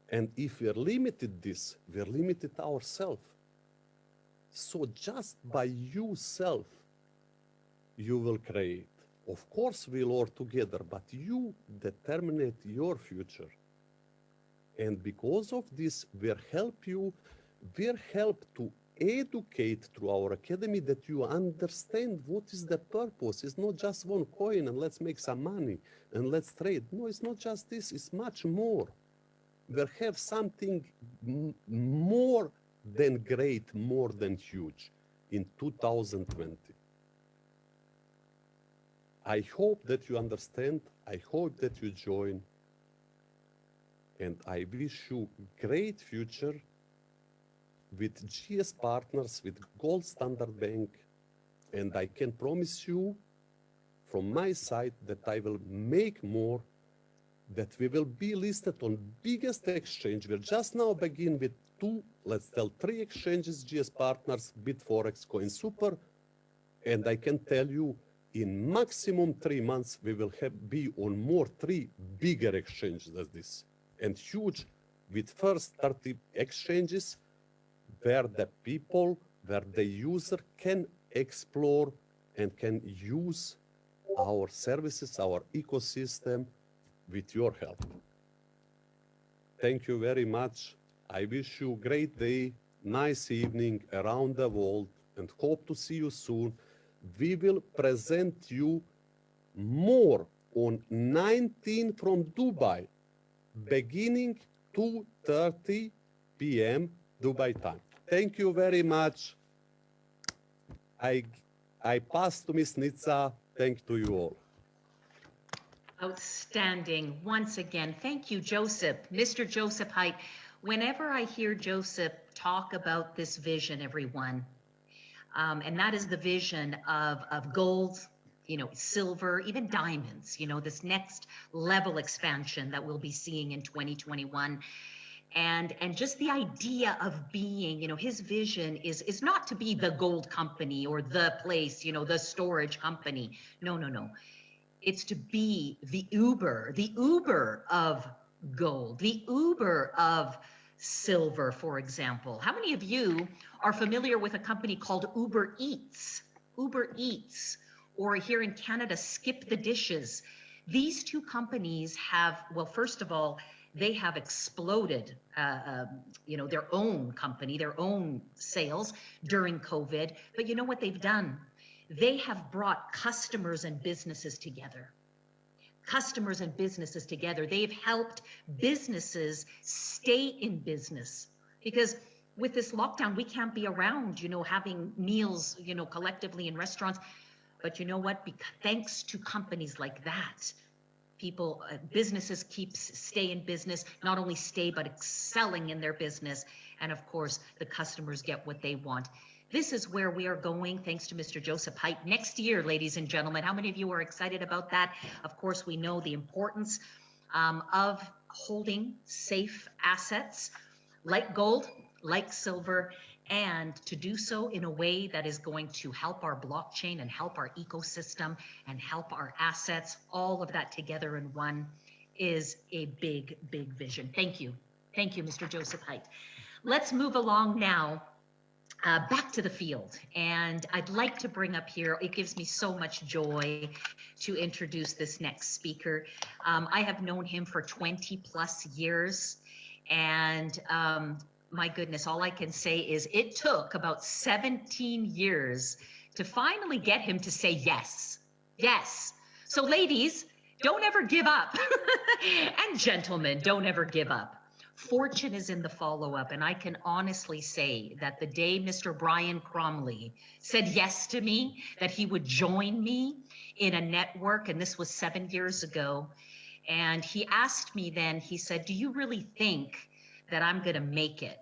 And if we are limited this, we are limited ourselves. So just by yourself, you will create. Of course, we'll all together, but you determine your future. And because of this, we're help to educate through our academy that you understand what is the purpose. It's not just one coin and let's make some money and let's trade. No, it's not just this, it's much more. We have something more than great, more than huge in 2020. I hope that you understand. I hope that you join. And I wish you great future with GS partners, with Gold Standard Bank. And I can promise you from my side that I will make more, that we will be listed on biggest exchange. We'll just now begin with 3 exchanges, GS partners, BitForex, CoinSuper. And I can tell you, in maximum 3 months, we will be on more 3 bigger exchanges than this. And huge, with first 30 exchanges, where the people, where the user can explore and can use our services, our ecosystem, with your help. Thank you very much. I wish you a great day, nice evening around the world, and hope to see you soon. We will present you more on 19 from Dubai, beginning 2:30 p.m. Dubai time. Thank you very much. I pass to Ms. Nitsa. Thank to you all. Outstanding. Once again, thank you, Joseph. Mr. Joseph Haidt. Whenever I hear Joseph talk about this vision, everyone, and that is the vision of gold, silver, even diamonds, this next level expansion that we'll be seeing in 2021. And just the idea of being, his vision is not to be the gold company or the place, the storage company. No. It's to be the Uber of gold, the Uber of silver, for example. How many of you are familiar with a company called Uber Eats? Uber Eats, or here in Canada, Skip the Dishes. These two companies have, well, first of all, they have exploded, their own company, their own sales during COVID. But you know what they've done? They have brought customers and businesses together. Customers and businesses together. They've helped businesses stay in business, because with this lockdown, we can't be around, having meals, collectively in restaurants. But you know what? Thanks to companies like that, businesses stay in business, not only stay, but excelling in their business. And of course, the customers get what they want. This is where we are going, thanks to Mr. Joseph Hite. Next year, ladies and gentlemen, how many of you are excited about that? Of course, we know the importance of holding safe assets like gold, like silver, and to do so in a way that is going to help our blockchain and help our ecosystem and help our assets. All of that together in one is a big, big vision. Thank you. Thank you, Mr. Joseph Hite. Let's move along now. Back to the field, and I'd like to bring up here, it gives me so much joy to introduce this next speaker. I have known him for 20 plus years, and my goodness, all I can say is it took about 17 years to finally get him to say yes. Yes. So ladies, don't ever give up. And gentlemen, don't ever give up. Fortune is in the follow-up, and I can honestly say that the day Mr. Brian Cromley said yes to me, that he would join me in a network, and this was 7 years ago, and he asked me then, he said, do you really think that I'm going to make it?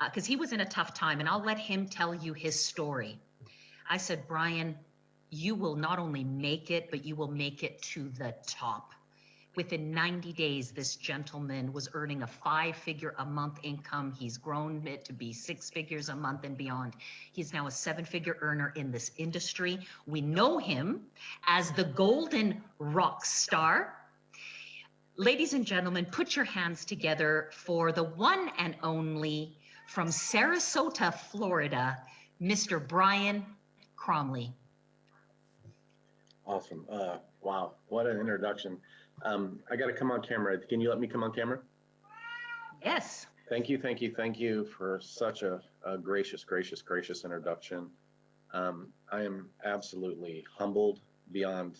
Because he was in a tough time, and I'll let him tell you his story. I said, Brian, you will not only make it, but you will make it to the top. Within 90 days, this gentleman was earning a 5-figure-a-month income. He's grown it to be 6 figures a month and beyond. He's now a 7-figure earner in this industry. We know him as the golden rock star. Ladies and gentlemen, put your hands together for the one and only, from Sarasota, Florida, Mr. Brian Cromley. Awesome. Wow, what an introduction. I got to come on camera. Can you let me come on camera? Yes. Thank you for such a gracious introduction. I am absolutely humbled beyond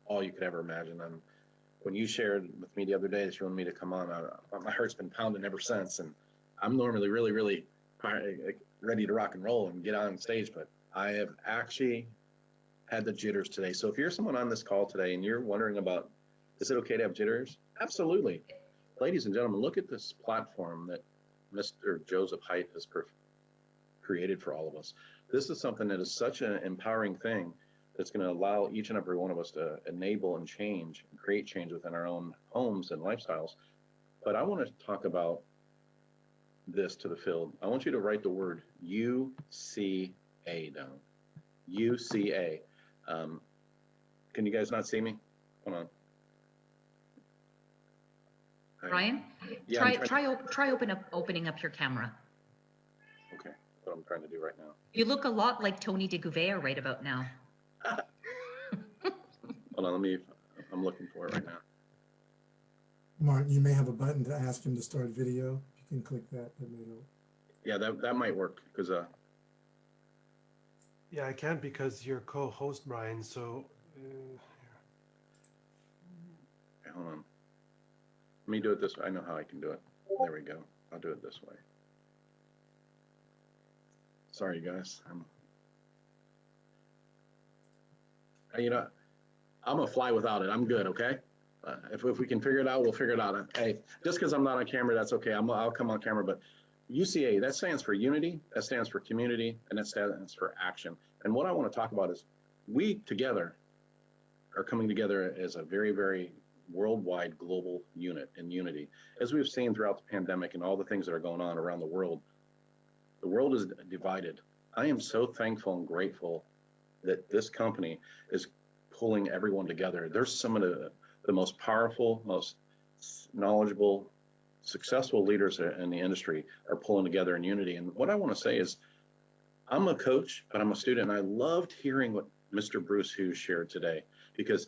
all you could ever imagine. When you shared with me the other day that you wanted me to come on, my heart's been pounding ever since, and I'm normally really ready to rock and roll and get on stage, but I have actually had the jitters today. So if you're someone on this call today and you're wondering about, is it okay to have jitters? Absolutely. Ladies and gentlemen, look at this platform that Mr. Joseph Hite has created for all of us. This is something that is such an empowering thing that's going to allow each and every one of us to enable and change and create change within our own homes and lifestyles. But I want to talk about this to the field. I want you to write the word UCA down. UCA. Can you guys not see me? Hold on. Brian, Yeah, try opening up your camera. Okay, that's what I'm trying to do right now. You look a lot like Tony de Gouveia right about now. Hold on, I'm looking for it right now. Martin, you may have a button to ask him to start video. You can click that. That may help. Yeah, that might work because yeah, I can't because you're co-host, Brian. So hold on. Let me do it this way. I know how I can do it. There we go. I'll do it this way. Sorry, guys. I'm a fly without it. I'm good, okay? If we can figure it out, we'll figure it out. Hey, just because I'm not on camera, that's okay. I'll come on camera. But UCA, that stands for unity, that stands for community, and that stands for action. And what I want to talk about is we together are coming together as a very, very worldwide global unit and unity. As we've seen throughout the pandemic and all the things that are going on around the world is divided. I am so thankful and grateful that this company is pulling everyone together. There's some of the most powerful, most knowledgeable successful leaders in the industry are pulling together in unity. And what I want to say is, I'm a coach, but I'm a student. And I loved hearing what Mr. Bruce Hughes shared today, because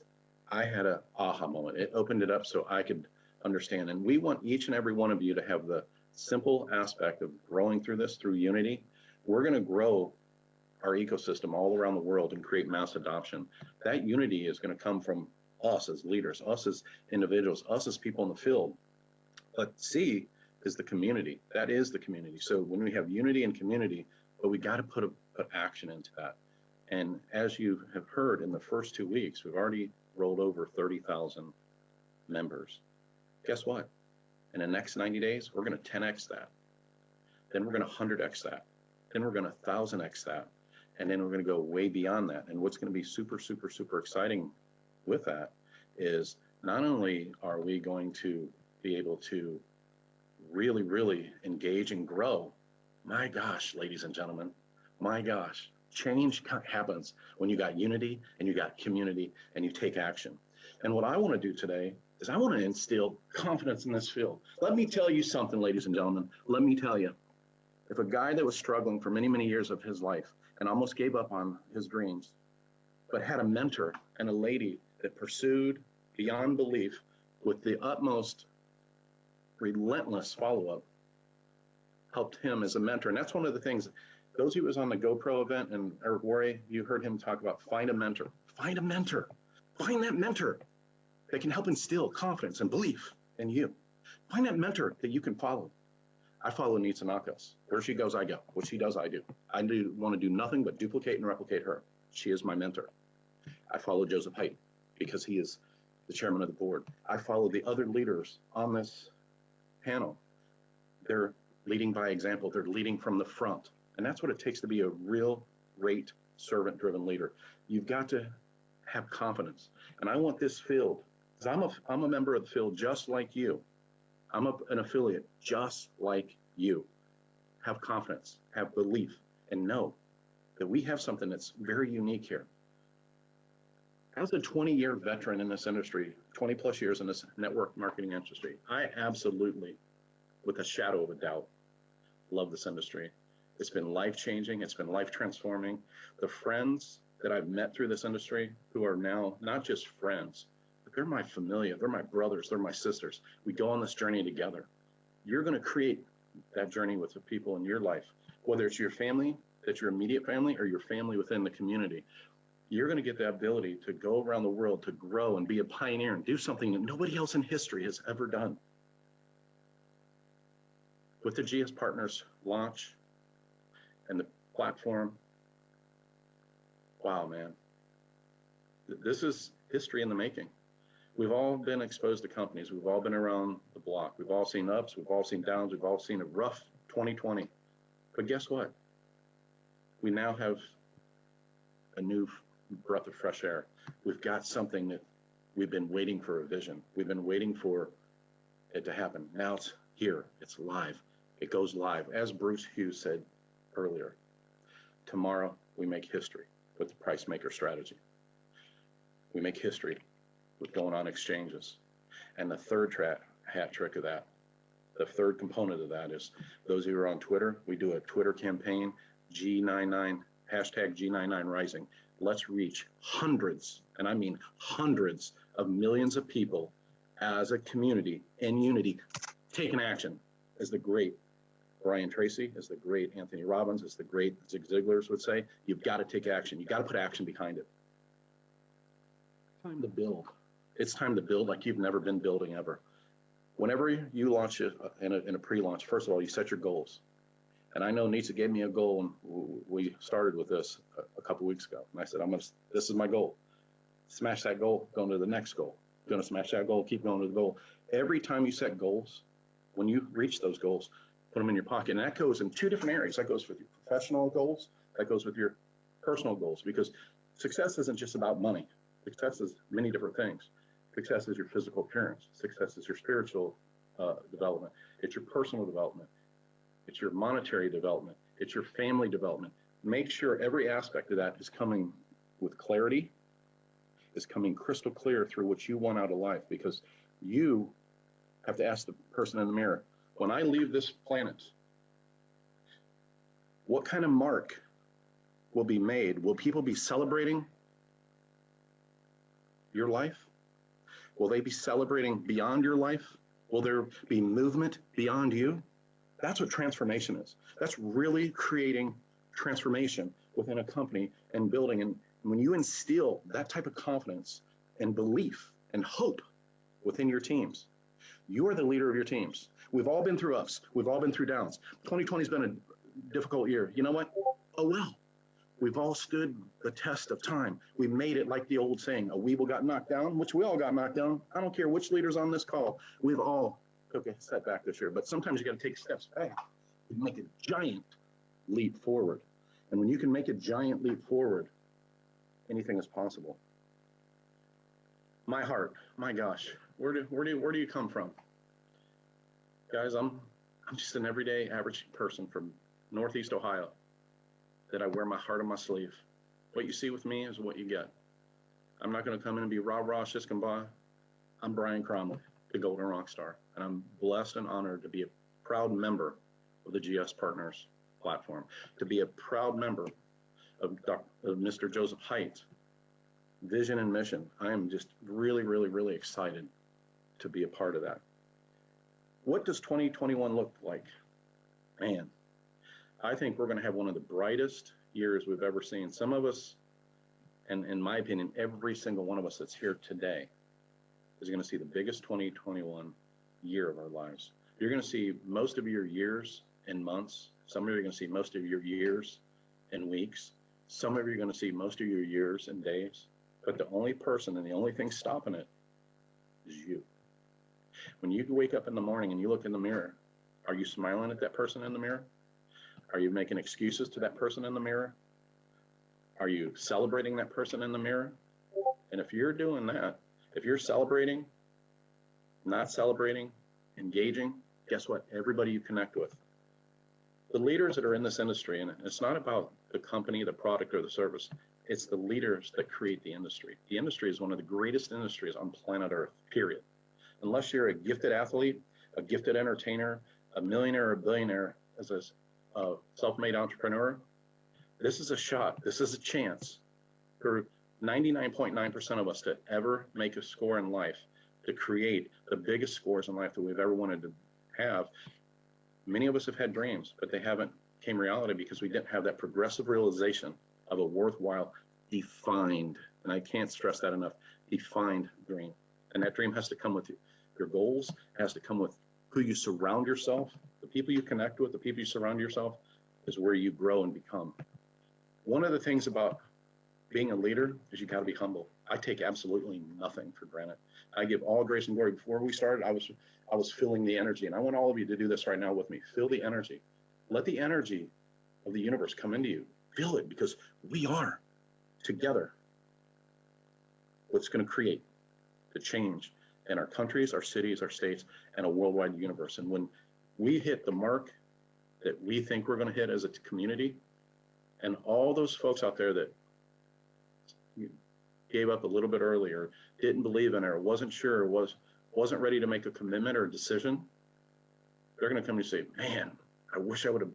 I had a aha moment. It opened it up so I could understand. And we want each and every one of you to have the simple aspect of growing through this, through unity. We're going to grow our ecosystem all around the world and create mass adoption. That unity is going to come from us as leaders, us as individuals, us as people in the field. But C is the community. That is the community. So when we have unity and community, but we got to put action into that. And as you have heard, in the first 2 weeks, we've already rolled over 30,000 members. Guess what? In the next 90 days, we're going to 10x that. Then we're going to 100x that. Then we're going to 1,000x that. And then we're going to go way beyond that. And what's going to be super, super, super exciting with that is not only are we going to be able to really, really engage and grow, my gosh, ladies and gentlemen, my gosh, change happens when you got unity and you got community and you take action. And what I want to do today is I want to instill confidence in this field. Let me tell you something, ladies and gentlemen. Let me tell you, if a guy that was struggling for many, many years of his life and almost gave up on his dreams, but had a mentor and a lady that pursued beyond belief with the utmost relentless follow-up, helped him as a mentor. And that's one of the things, those who was on the GoPro event, and Eric Worre, you heard him talk about find a mentor. Find a mentor. Find that mentor that can help instill confidence and belief in you. Find that mentor that you can follow. I follow Nitsa Nakas. Where she goes, I go. What she does, I do. I want to do nothing but duplicate and replicate her. She is my mentor. I follow Joseph Haidt because he is the chairman of the board. I follow the other leaders on this panel. They're leading by example. They're leading from the front. And that's what it takes to be a real, great, servant-driven leader. You've got to have confidence. And I want this field, because I'm a member of the field just like you. I'm an affiliate just like you. Have confidence, have belief, and know that we have something that's very unique here. As a 20-year veteran in this industry, 20 plus years in this network marketing industry, I absolutely, with a shadow of a doubt, love this industry. It's been life-changing. It's been life-transforming. The friends that I've met through this industry who are now not just friends, but they're my familia, they're my brothers, they're my sisters. We go on this journey together. You're going to create that journey with the people in your life, whether it's your family, that's your immediate family, or your family within the community. You're going to get the ability to go around the world, to grow and be a pioneer and do something that nobody else in history has ever done. With the GS Partners launch and the platform, wow, man, this is history in the making. We've all been exposed to companies. We've all been around the block. We've all seen ups. We've all seen downs. We've all seen a rough 2020. But guess what? We now have a new breath of fresh air. We've got something that we've been waiting for, a vision. We've been waiting for it to happen. Now it's here. It's live. It goes live. As Bruce Hughes said earlier, tomorrow we make history with the price maker strategy. We make history with going on exchanges. And the third hat trick of that, the third component of that is those who are on Twitter, we do a Twitter campaign, G99, hashtag G999 Rising. Let's reach hundreds, and I mean hundreds of millions of people as a community in unity, taking action. As the great Brian Tracy, as the great Anthony Robbins, as the great Zig Ziglar's would say, you've got to take action. You've got to put action behind it. Time to build. It's time to build like you've never been building ever. Whenever you launch in a pre-launch, first of all, you set your goals. And I know Nitsa gave me a goal, and we started with this a couple weeks ago. And I said, this is my goal. Smash that goal, go into the next goal. Going to smash that goal, keep going to the goal. Every time you set goals, when you reach those goals, put them in your pocket. And that goes in two different areas. That goes with your professional goals. That goes with your personal goals, because success isn't just about money. Success is many different things. Success is your physical appearance. Success is your spiritual development. It's your personal development. It's your monetary development. It's your family development. Make sure every aspect of that is coming with clarity, is coming crystal clear through what you want out of life, because you have to ask the person in the mirror, when I leave this planet, what kind of mark will be made? Will people be celebrating your life? Will they be celebrating beyond your life? Will there be movement beyond you? That's what transformation is. That's really creating transformation within a company and building. And when you instill that type of confidence and belief and hope within your teams, you are the leader of your teams. We've all been through ups. We've all been through downs. 2020 has been a difficult year. You know what? Oh, well. We've all stood the test of time. We made it, like the old saying, a weeble got knocked down, which we all got knocked down. I don't care which leader's on this call. We've all took a step back this year, but sometimes you got to take steps back and make a giant leap forward. And when you can make a giant leap forward, anything is possible. My heart, my gosh, where do you come from? Guys, I'm just an everyday average person from Northeast Ohio that I wear my heart on my sleeve. What you see with me is what you get. I'm not going to come in and be rah-rah, shish and bah. I'm Brian Cromley, the Golden Rock Star, and I'm blessed and honored to be a proud member of the GS Partners platform, to be a proud member of Mr. Joseph Haidt's vision and mission. I am just really, really, really excited to be a part of that. What does 2021 look like? Man, I think we're going to have one of the brightest years we've ever seen. Some of us, and in my opinion, every single one of us that's here today is going to see the biggest 2021 year of our lives. You're going to see most of your years in months. Some of you are going to see most of your years in weeks. Some of you are going to see most of your years in days. But the only person and the only thing stopping it is you. When you wake up in the morning and you look in the mirror, are you smiling at that person in the mirror? Are you making excuses to that person in the mirror? Are you celebrating that person in the mirror? And if you're doing that, if you're celebrating, not celebrating, engaging, guess what? Everybody you connect with. The leaders that are in this industry, and it's not about the company, the product, or the service, it's the leaders that create the industry. The industry is one of the greatest industries on planet Earth, period. Unless you're a gifted athlete, a gifted entertainer, a millionaire or a billionaire as a self-made entrepreneur, this is a shot, this is a chance for 99.9% of us to ever make a score in life, to create the biggest scores in life that we've ever wanted to have. Many of us have had dreams, but they haven't came reality because we didn't have that progressive realization of a worthwhile, defined, and I can't stress that enough, defined dream. And that dream has to come with your goals, has to come with who you surround yourself, the people you connect with, the people you surround yourself, is where you grow and become. One of the things about being a leader is you got to be humble. I take absolutely nothing for granted. I give all grace and glory. Before we started, I was feeling the energy, and I want all of you to do this right now with me. Feel the energy. Let the energy of the universe come into you. Feel it, because we are together what's going to create the change in our countries, our cities, our states, and a worldwide universe. And when we hit the mark that we think we're going to hit as a community, and all those folks out there that gave up a little bit earlier, didn't believe in it, or wasn't sure, wasn't ready to make a commitment or a decision, they're going to come and say, man, I wish I would have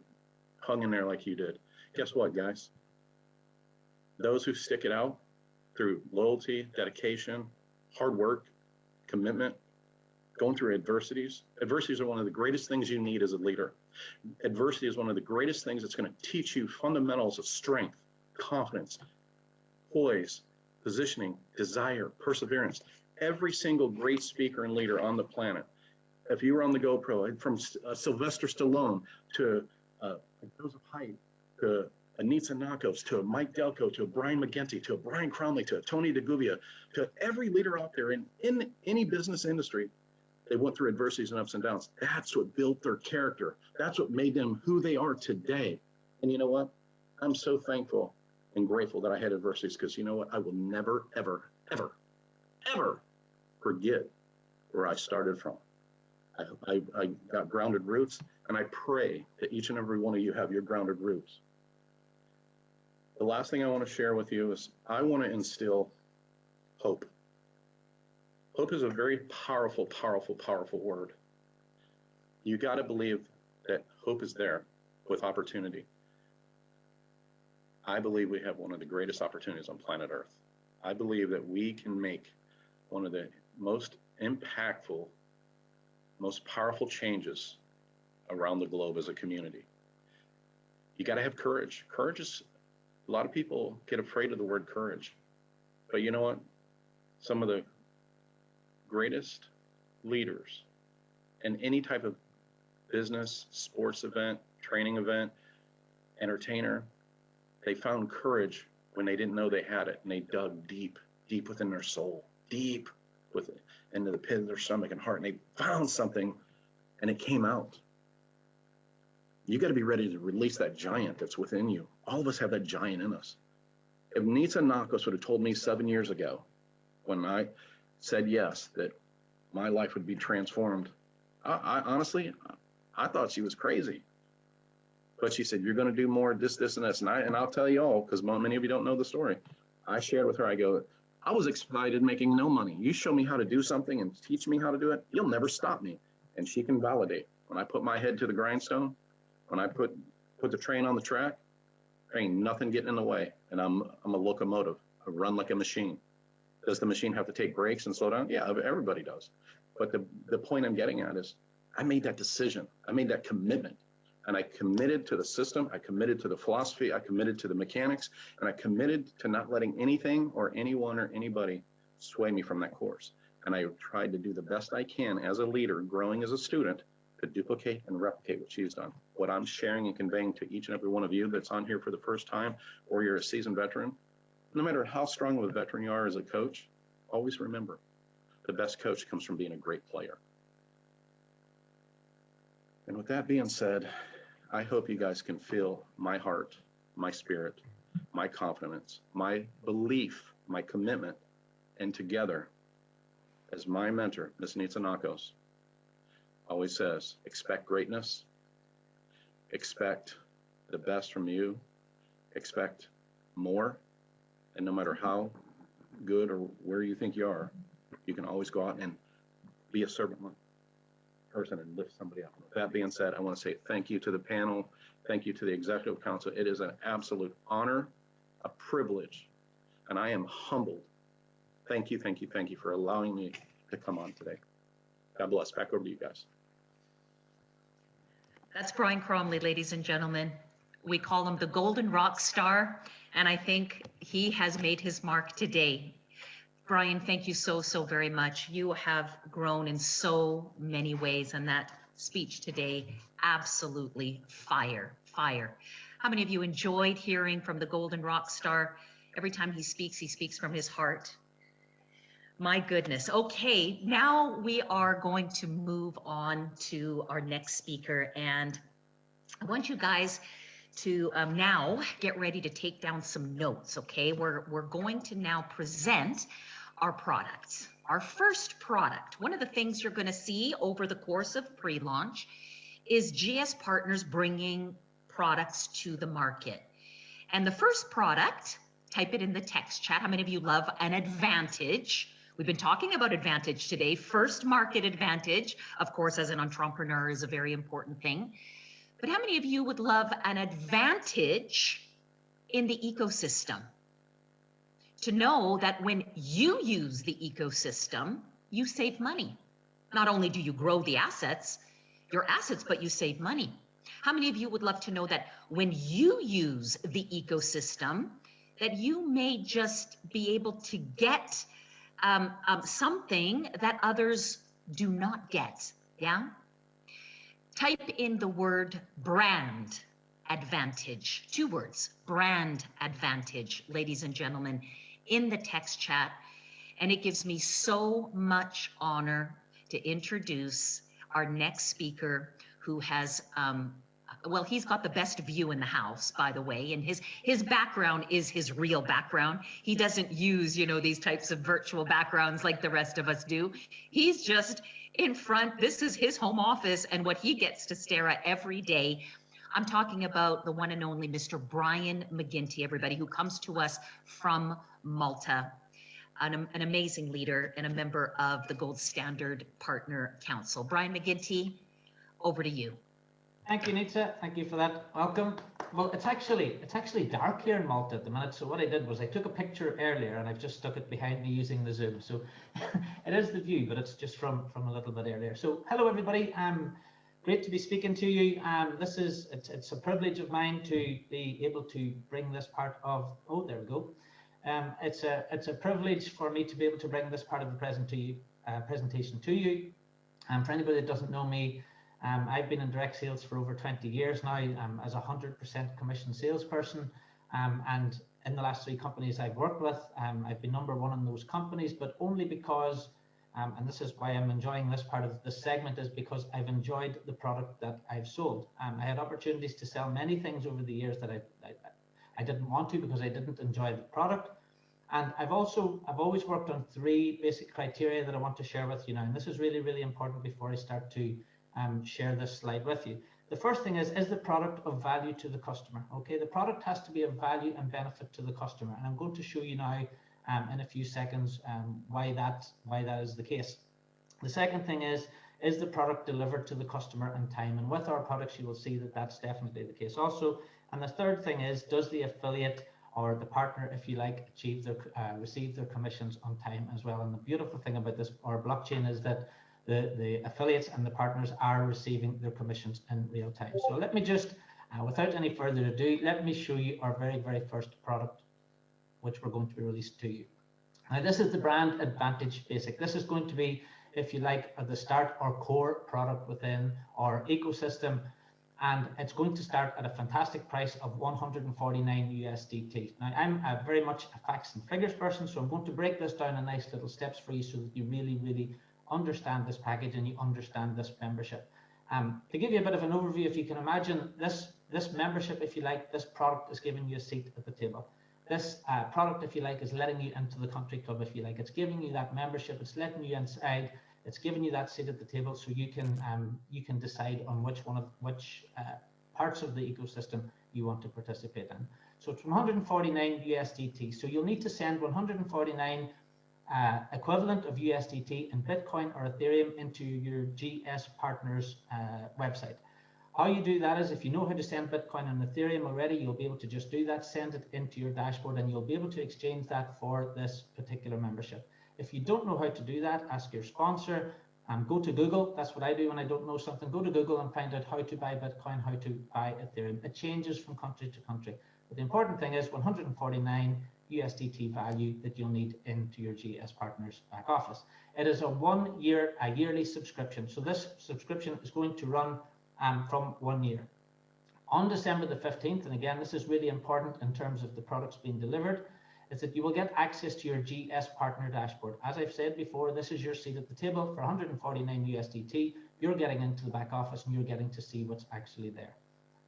hung in there like you did. Guess what, guys? Those who stick it out through loyalty, dedication, hard work, commitment, going through adversities. Adversities are one of the greatest things you need as a leader. Adversity is one of the greatest things that's going to teach you fundamentals of strength, confidence, poise, positioning, desire, perseverance. Every single great speaker and leader on the planet, if you were on the GoPro, from Sylvester Stallone to Joseph Haidt, to Anita Nakos, to Mike Delco, to Brian McGinty, to Brian Cromley, to Tony DeGuvia, to every leader out there in any business industry, they went through adversities and ups and downs. That's what built their character. That's what made them who they are today. And you know what? I'm so thankful and grateful that I had adversities, because you know what? I will never, ever, ever, ever forget where I started from. I got grounded roots, and I pray that each and every one of you have your grounded roots. The last thing I want to share with you is I want to instill hope. Hope is a very powerful, powerful, powerful word. You got to believe that hope is there with opportunity. I believe we have one of the greatest opportunities on planet Earth. I believe that we can make one of the most impactful, most powerful changes around the globe as a community. You got to have courage. Courage is, a lot of people get afraid of the word courage. But you know what? Some of the greatest leaders in any type of business, sports event, training event, entertainer, they found courage when they didn't know they had it, and they dug deep, deep within their soul, deep into the pit of their stomach and heart, and they found something, and it came out. You got to be ready to release that giant that's within you. All of us have that giant in us. If Nitsa Nakos would have told me 7 years ago, when I said yes, that my life would be transformed, I honestly, I thought she was crazy. But she said, you're going to do more this, and this. And I'll tell you all, because many of you don't know the story. I shared with her, I was excited making no money. You show me how to do something and teach me how to do it, you'll never stop me. And she can validate. When I put my head to the grindstone, when I put the train on the track, there ain't nothing getting in the way. And I'm a locomotive. I run like a machine. Does the machine have to take breaks and slow down? Yeah, everybody does. But the point I'm getting at is I made that decision. I made that commitment. And I committed to the system. I committed to the philosophy. I committed to the mechanics. And I committed to not letting anything or anyone or anybody sway me from that course. And I tried to do the best I can as a leader, growing as a student, to duplicate and replicate what she's done. What I'm sharing and conveying to each and every one of you that's on here for the first time, or you're a seasoned veteran, no matter how strong of a veteran you are as a coach, always remember, the best coach comes from being a great player. And with that being said, I hope you guys can feel my heart, my spirit, my confidence, my belief, my commitment, and together, as my mentor, Ms. Nitsa Nakos, always says, expect greatness, expect the best from you, expect more, and no matter how good or where you think you are, you can always go out and be a servant person and lift somebody up. With that being said, I want to say thank you to the panel, thank you to the Executive Council. It is an absolute honor, a privilege, and I am humbled. Thank you, thank you, thank you for allowing me to come on today. God bless. Back over to you guys. That's Brian Cromley, ladies and gentlemen. We call him the Golden Rock Star, and I think he has made his mark today. Brian, thank you so, so very much. You have grown in so many ways, and that speech today, absolutely fire, fire. How many of you enjoyed hearing from the Golden Rock Star? Every time he speaks from his heart. My goodness. Okay, now we are going to move on to our next speaker, and I want you guys to now get ready to take down some notes, okay? We're going to now present our products. Our first product, one of the things you're going to see over the course of pre-launch is GS Partners bringing products to the market. And the first product, type it in the text chat. How many of you love an advantage? We've been talking about advantage today. First market advantage, of course, as an entrepreneur is a very important thing. But how many of you would love an advantage in the ecosystem? To know that when you use the ecosystem, you save money. Not only do you grow the assets, your assets, but you save money. How many of you would love to know that when you use the ecosystem, that you may just be able to get something that others do not get, yeah? Type in the word brand advantage, 2 words, brand advantage, ladies and gentlemen, in the text chat. And it gives me so much honor to introduce our next speaker, who has, well, he's got the best view in the house, by the way, and his background is his real background. He doesn't use, you know, these types of virtual backgrounds like the rest of us do. He's just in front. This is his home office and what he gets to stare at every day. I'm talking about the one and only Mr. Brian McGinty, everybody, who comes to us from Malta. an amazing leader and a member of the Gold Standard Partner Council. Brian McGinty, over to you. Thank you, Nita. Thank you for that. Welcome. Well, it's actually dark here in Malta at the minute. So what I did was I took a picture earlier and I've just stuck it behind me using the Zoom. So it is the view, but it's just from a little bit earlier. So hello, everybody. Great to be speaking to you. It's a privilege of mine to be able to bring this part of. Oh, there we go. It's a privilege for me to be able to bring this part of the presentation to you. For anybody that doesn't know me, I've been in direct sales for over 20 years now as a 100% commission salesperson. And in the last 3 companies I've worked with, I've been #1 in those companies, but only because, and this is why I'm enjoying this part of the segment, is because I've enjoyed the product that I've sold. I had opportunities to sell many things over the years that I didn't want to because I didn't enjoy the product. And I've always worked on 3 basic criteria that I want to share with you now. And this is really, really important before I start to share this slide with you. The first thing is the product of value to the customer? Okay, the product has to be of value and benefit to the customer. And I'm going to show you now in a few seconds why that is the case. The second thing is the product delivered to the customer in time? And with our products, you will see that that's definitely the case also. And the third thing is, does the affiliate or the partner, if you like, receive their commissions on time as well? And the beautiful thing about this, our blockchain, is that the affiliates and the partners are receiving their commissions in real time. So let me just, without any further ado, let me show you our very, very first product, which we're going to be released to you. Now, this is the Brand Advantage Basic. This is going to be, if you like, at the start, our core product within our ecosystem. And it's going to start at a fantastic price of 149 USDT. Now, I'm very much a facts and figures person, so I'm going to break this down in nice little steps for you so that you really, really understand this package and you understand this membership. To give you a bit of an overview, if you can imagine this membership, if you like, this product is giving you a seat at the table. This product, if you like, is letting you into the country club, if you like. It's giving you that membership, it's letting you inside, it's giving you that seat at the table so you can decide on which parts of the ecosystem you want to participate in. So it's 149 USDT. So you'll need to send 149 equivalent of USDT in Bitcoin or Ethereum into your GS Partners website. How you do that is, if you know how to send Bitcoin and Ethereum already, you'll be able to just do that, send it into your dashboard, and you'll be able to exchange that for this particular membership. If you don't know how to do that, ask your sponsor. Go to Google. That's what I do when I don't know something. Go to Google and find out how to buy Bitcoin, how to buy Ethereum. It changes from country to country. But the important thing is 149 USDT value that you'll need into your GS Partners back office. It is a yearly subscription. So this subscription is going to run from 1 year. On December the 15th, and again, this is really important in terms of the products being delivered, is that you will get access to your GS Partner dashboard. As I've said before, this is your seat at the table. For 149 USDT, you're getting into the back office and you're getting to see what's actually there.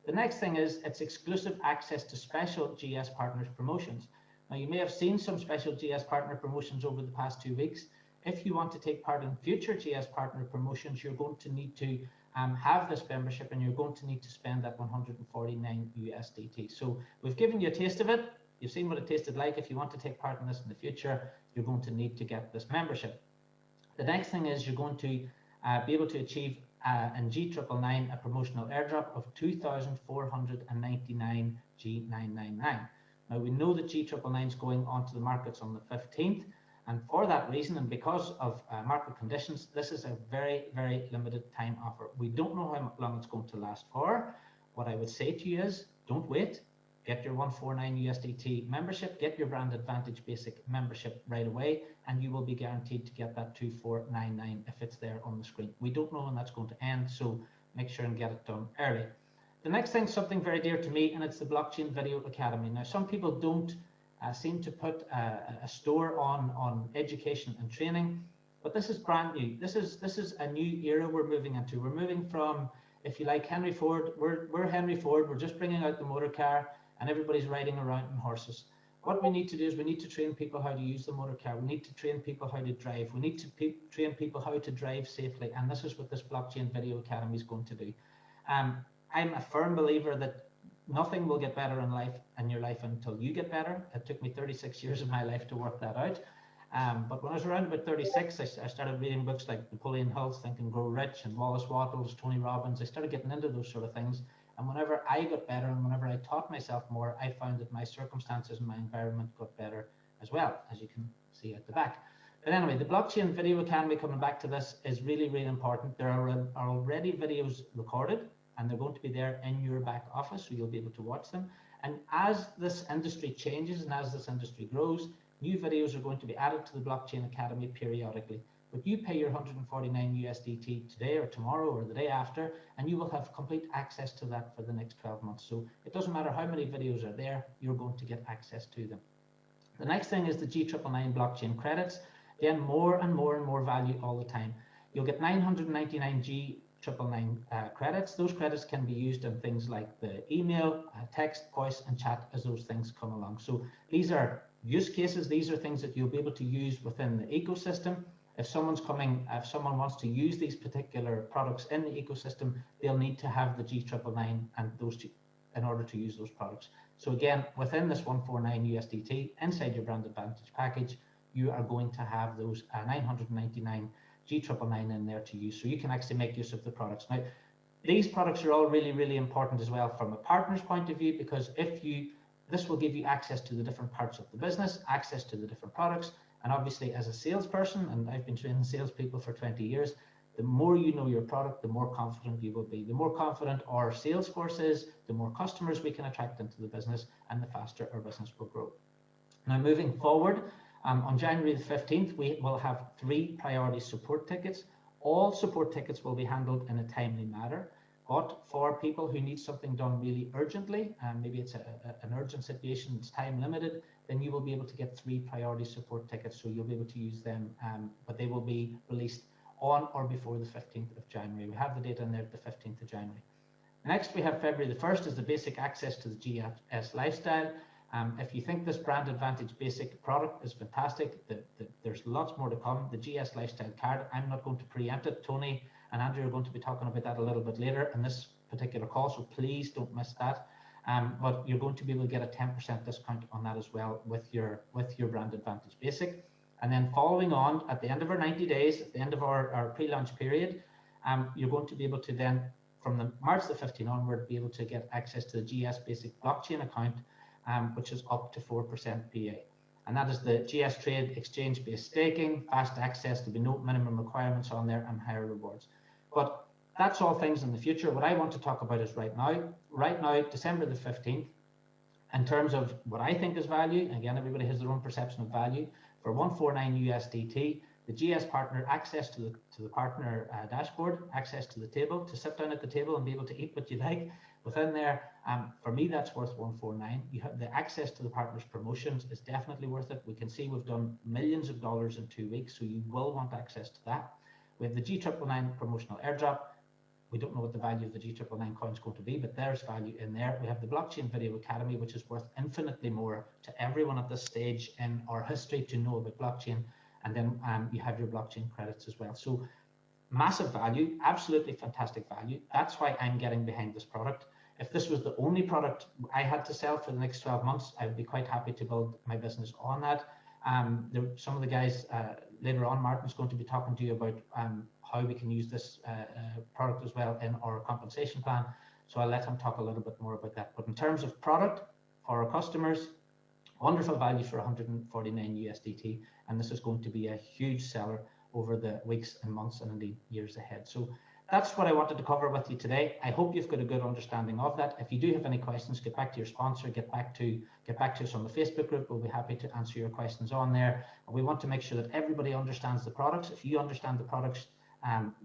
The next thing is it's exclusive access to special GS Partners promotions. Now, you may have seen some special GS Partner promotions over the past 2 weeks. If you want to take part in future GS Partner promotions, you're going to need to have this membership and you're going to need to spend that 149 USDT. So we've given you a taste of it. You've seen what it tasted like. If you want to take part in this in the future, you're going to need to get this membership. The next thing is you're going to be able to achieve in G999 a promotional airdrop of 2,499 G999. Now, we know that G999 is going onto the markets on the 15th. And for that reason, and because of market conditions, this is a very, very limited time offer. We don't know how long it's going to last for. What I would say to you is, don't wait. Get your 149 USDT membership, get your Brand Advantage Basic membership right away, and you will be guaranteed to get that 2,499 if it's there on the screen. We don't know when that's going to end, so make sure and get it done early. The next thing is something very dear to me, and it's the Blockchain Video Academy. Now, some people don't seem to put a store on education and training, but this is brand new. This is a new era we're moving into. We're moving from, if you like, Henry Ford. We're Henry Ford. We're just bringing out the motor car, and everybody's riding around on horses. What we need to do is we need to train people how to use the motor car. We need to train people how to drive. We need to train people how to drive safely, and this is what this Blockchain Video Academy is going to do. I'm a firm believer that nothing will get better in your life until you get better. It took me 36 years of my life to work that out. But when I was around about 36, I started reading books like Napoleon Hill's Think and Grow Rich and Wallace Wattles, Tony Robbins. I started getting into those sort of things. And whenever I got better and whenever I taught myself more, I found that my circumstances and my environment got better as well, as you can see at the back. But anyway, the Blockchain Video Academy, coming back to this, is really, really important. There are already videos recorded, and they're going to be there in your back office, so you'll be able to watch them. And as this industry changes and as this industry grows, new videos are going to be added to the Blockchain Academy periodically. But you pay your 149 USDT today or tomorrow or the day after, and you will have complete access to that for the next 12 months. So it doesn't matter how many videos are there, you're going to get access to them. The next thing is the G999 blockchain credits. Again, more and more and more value all the time. You'll get 999 G999 credits. Those credits can be used in things like the email, text, voice, and chat as those things come along. So these are use cases. These are things that you'll be able to use within the ecosystem. If someone wants to use these particular products in the ecosystem, they'll need to have the G999 and those two in order to use those products. So again, within this 149 USDT, inside your brand advantage package, you are going to have those 999 G999 in there to use. So you can actually make use of the products. Now, these products are all really, really important as well from a partner's point of view, because this will give you access to the different parts of the business, access to the different products. And obviously as a salesperson, and I've been training salespeople for 20 years, the more you know your product, the more confident you will be. The more confident our sales force is, the more customers we can attract into the business, and the faster our business will grow. Now, moving forward, on January the 15th, we will have 3 priority support tickets. All support tickets will be handled in a timely manner, but for people who need something done really urgently, and maybe it's an urgent situation, it's time limited, then you will be able to get 3 priority support tickets. So you'll be able to use them, but they will be released on or before the 15th of January. We have the data in there at the 15th of January. Next, we have February the 1st is the basic access to the GS lifestyle. If you think this brand advantage basic product is fantastic, there's lots more to come. The GS lifestyle card, I'm not going to preempt it. Tony and Andrew are going to be talking about that a little bit later in this particular call, so please don't miss that. But you're going to be able to get a 10% discount on that as well with your brand advantage basic. And then following on at the end of our 90 days, at the end of our pre-launch period, you're going to be able to then, from the March the 15th onward, be able to get access to the GS basic blockchain account, which is up to 4% PA. And that is the GS Trade exchange-based staking, fast access, there'll be no minimum requirements on there, and higher rewards. But that's all things in the future. What I want to talk about is right now. Right now, December the 15th, in terms of what I think is value, again, everybody has their own perception of value. For 149 USDT, the GS partner access to the partner dashboard, access to the table, to sit down at the table and be able to eat what you like within there. For me, that's worth 149. You have the access to the partners promotions is definitely worth it. We can see we've done millions of dollars in 2 weeks, so you will want access to that. We have the G999 promotional airdrop. We don't know what the value of the G999 coin is going to be, but there's value in there. We have the Blockchain Video Academy, which is worth infinitely more to everyone at this stage in our history to know about blockchain. And then you have your blockchain credits as well. So massive value, absolutely fantastic value. That's why I'm getting behind this product. If this was the only product I had to sell for the next 12 months, I would be quite happy to build my business on that. Some of the guys later on, Martin's going to be talking to you about how we can use this product as well in our compensation plan. So I'll let him talk a little bit more about that. But in terms of product for our customers, wonderful value for 149 USDT. And this is going to be a huge seller over the weeks and months and indeed years ahead. So that's what I wanted to cover with you today. I hope you've got a good understanding of that. If you do have any questions, get back to your sponsor, get back to us on the Facebook group. We'll be happy to answer your questions on there. And we want to make sure that everybody understands the products. If you understand the products,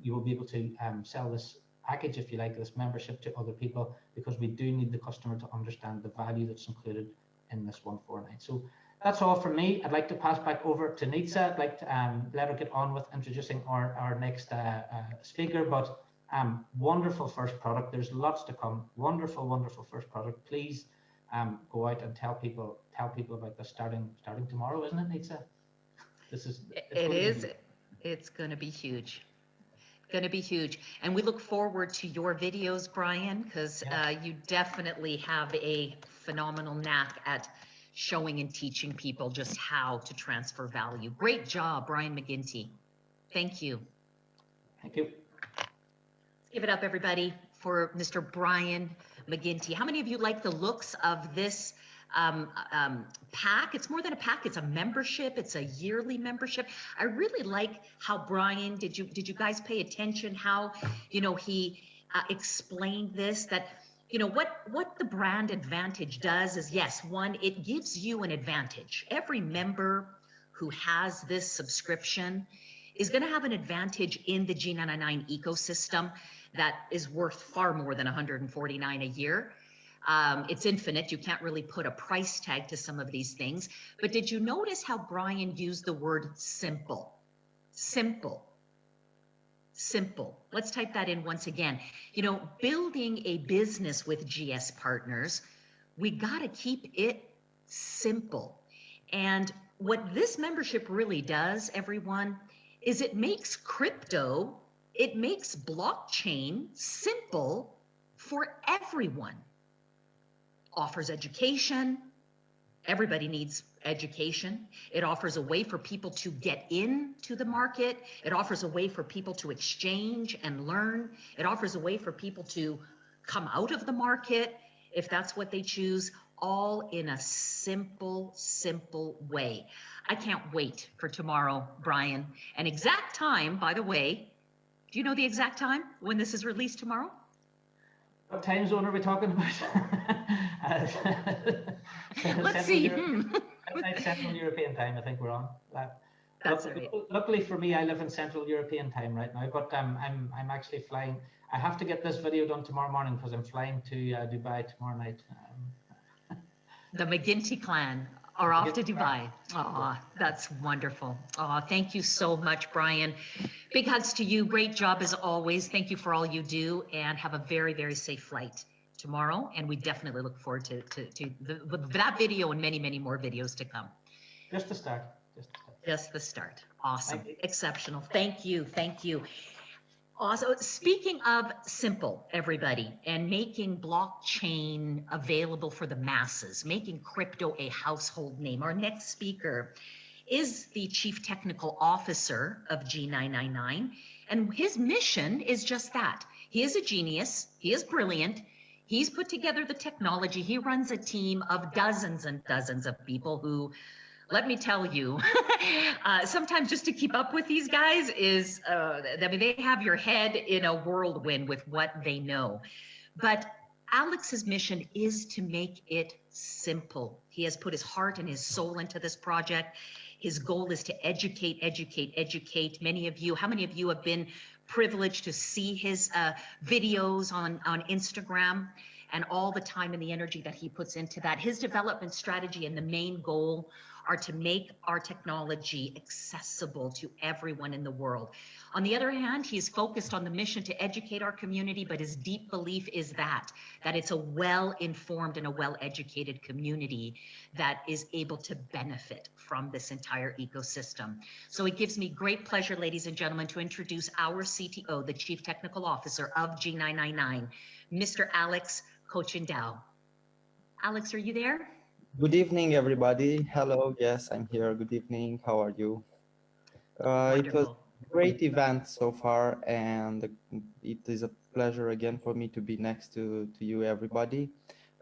you will be able to sell this package, if you like, this membership to other people, because we do need the customer to understand the value that's included in this 149. So that's all from me. I'd like to pass back over to Nitsa. I'd like to let her get on with introducing our next speaker, but wonderful first product. There's lots to come. Wonderful, wonderful first product. Please go out and tell people about this starting tomorrow, isn't it, Nitsa? It's going to be huge. Going to be huge. And we look forward to your videos, Brian, because you definitely have a phenomenal knack at showing and teaching people just how to transfer value. Great job, Brian McGinty. Thank you. Thank you. Let's give it up, everybody, for Mr. Brian McGinty. How many of you like the looks of this pack? It's more than a pack, it's a membership. It's a yearly membership. I really like how Brian, did you guys pay attention how, he explained this, that, what the brand advantage does is, yes, one, it gives you an advantage. Every member who has this subscription is going to have an advantage in the G999 ecosystem that is worth far more than $149 a year. It's infinite. You can't really put a price tag to some of these things. But did you notice how Brian used the word simple? Simple. Simple. Let's type that in once again. Building a business with GS partners, we got to keep it simple. And what this membership really does, everyone, is it makes crypto, it makes blockchain simple for everyone. Offers education. Everybody needs education. It offers a way for people to get into the market. It offers a way for people to exchange and learn. It offers a way for people to come out of the market if that's what they choose, all in a simple, simple way. I can't wait for tomorrow, Brian. An exact time, by the way. Do you know the exact time when this is released tomorrow? What time zone are we talking about? Let's see. Central European time, I think we're on. That's right. Luckily for me, I live in Central European time right now, but I'm actually flying. I have to get this video done tomorrow morning because I'm flying to Dubai tomorrow night. The McGinty clan are off to Dubai. Oh, that's wonderful. Oh, thank you so much, Brian. Big hugs to you. Great job as always. Thank you for all you do, and have a very, very safe flight tomorrow. And we definitely look forward to that video and many, many more videos to come. Just the start. Just the start. Awesome. Exceptional. Thank you. Thank you. Also, speaking of simple, everybody, and making blockchain available for the masses, making crypto a household name, our next speaker is the Chief Technical Officer of G999, and his mission is just that. He is a genius. He is brilliant. He's put together the technology. He runs a team of dozens and dozens of people who, let me tell you, sometimes just to keep up with these guys is, they have your head in a whirlwind with what they know. But Alex's mission is to make it simple. He has put his heart and his soul into this project. His goal is to educate, educate, educate. How many of you have been privileged to see his videos on Instagram? And all the time and the energy that he puts into that. His development strategy and the main goal are to make our technology accessible to everyone in the world. On the other hand, he's focused on the mission to educate our community, but his deep belief is that it's a well-informed and a well-educated community that is able to benefit from this entire ecosystem. So it gives me great pleasure, ladies and gentlemen, to introduce our CTO, the Chief Technical Officer of G999, Mr. Alex Cochin-Dao. Alex, are you there? Good evening, everybody. Hello. Yes, I'm here. Good evening. How are you? It was a great event so far, and it is a pleasure again for me to be next to you, everybody.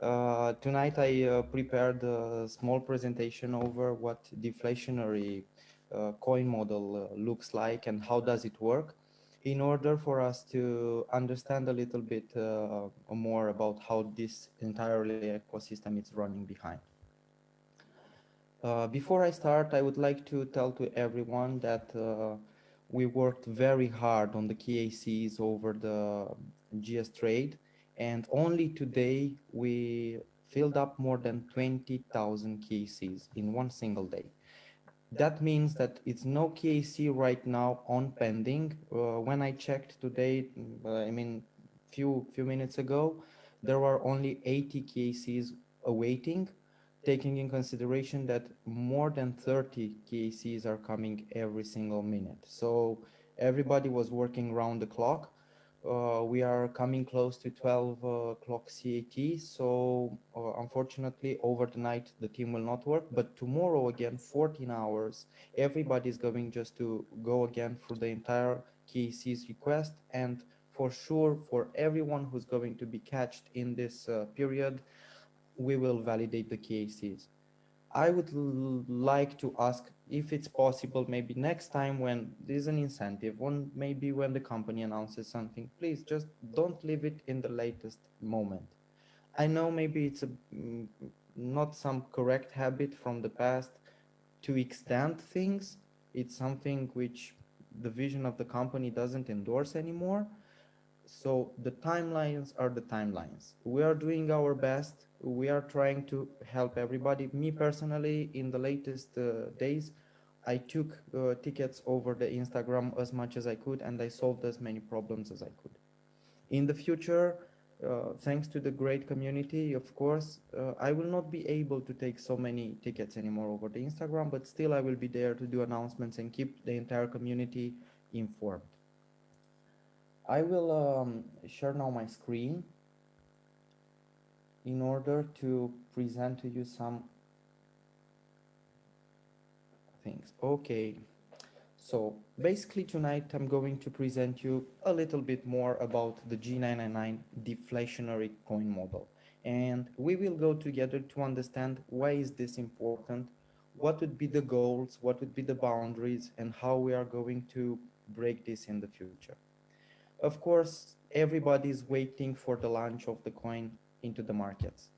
Tonight, I prepared a small presentation over what deflationary coin model looks like and how does it work, in order for us to understand a little bit more about how this entire ecosystem is running behind. Before I start, I would like to tell to everyone that we worked very hard on the KACs over the GS trade, and only today we filled up more than 20,000 KACs in one single day. That means that it's no KAC right now on pending. When I checked today, few minutes ago, there were only 80 KACs awaiting, taking in consideration that more than 30 KACs are coming every single minute. So everybody was working round the clock We are coming close to 12 o'clock CAT, so unfortunately over the night the team will not work, but tomorrow again 14 hours, everybody's going just to go again through the entire KC's request, and for sure for everyone who's going to be catched in this period, we will validate the KCs. I would like to ask if it's possible, maybe next time when there's an incentive, when maybe when the company announces something, please just don't leave it in the latest moment. I know maybe it's not some correct habit from the past to extend things. It's something which the vision of the company doesn't endorse anymore. So the timelines are the timelines. We are doing our best. We are trying to help everybody. Me personally, in the latest days, I took tickets over the Instagram as much as I could, and I solved as many problems as I could. In the future, thanks to the great community, of course, I will not be able to take so many tickets anymore over the Instagram, but still I will be there to do announcements and keep the entire community informed. I will share now my screen in order to present to you some things. Okay, so basically tonight I'm going to present you a little bit more about the G999 deflationary coin model. And we will go together to understand why is this important, what would be the goals, what would be the boundaries, and how we are going to break this in the future. Of course, everybody is waiting for the launch of the coin into the markets.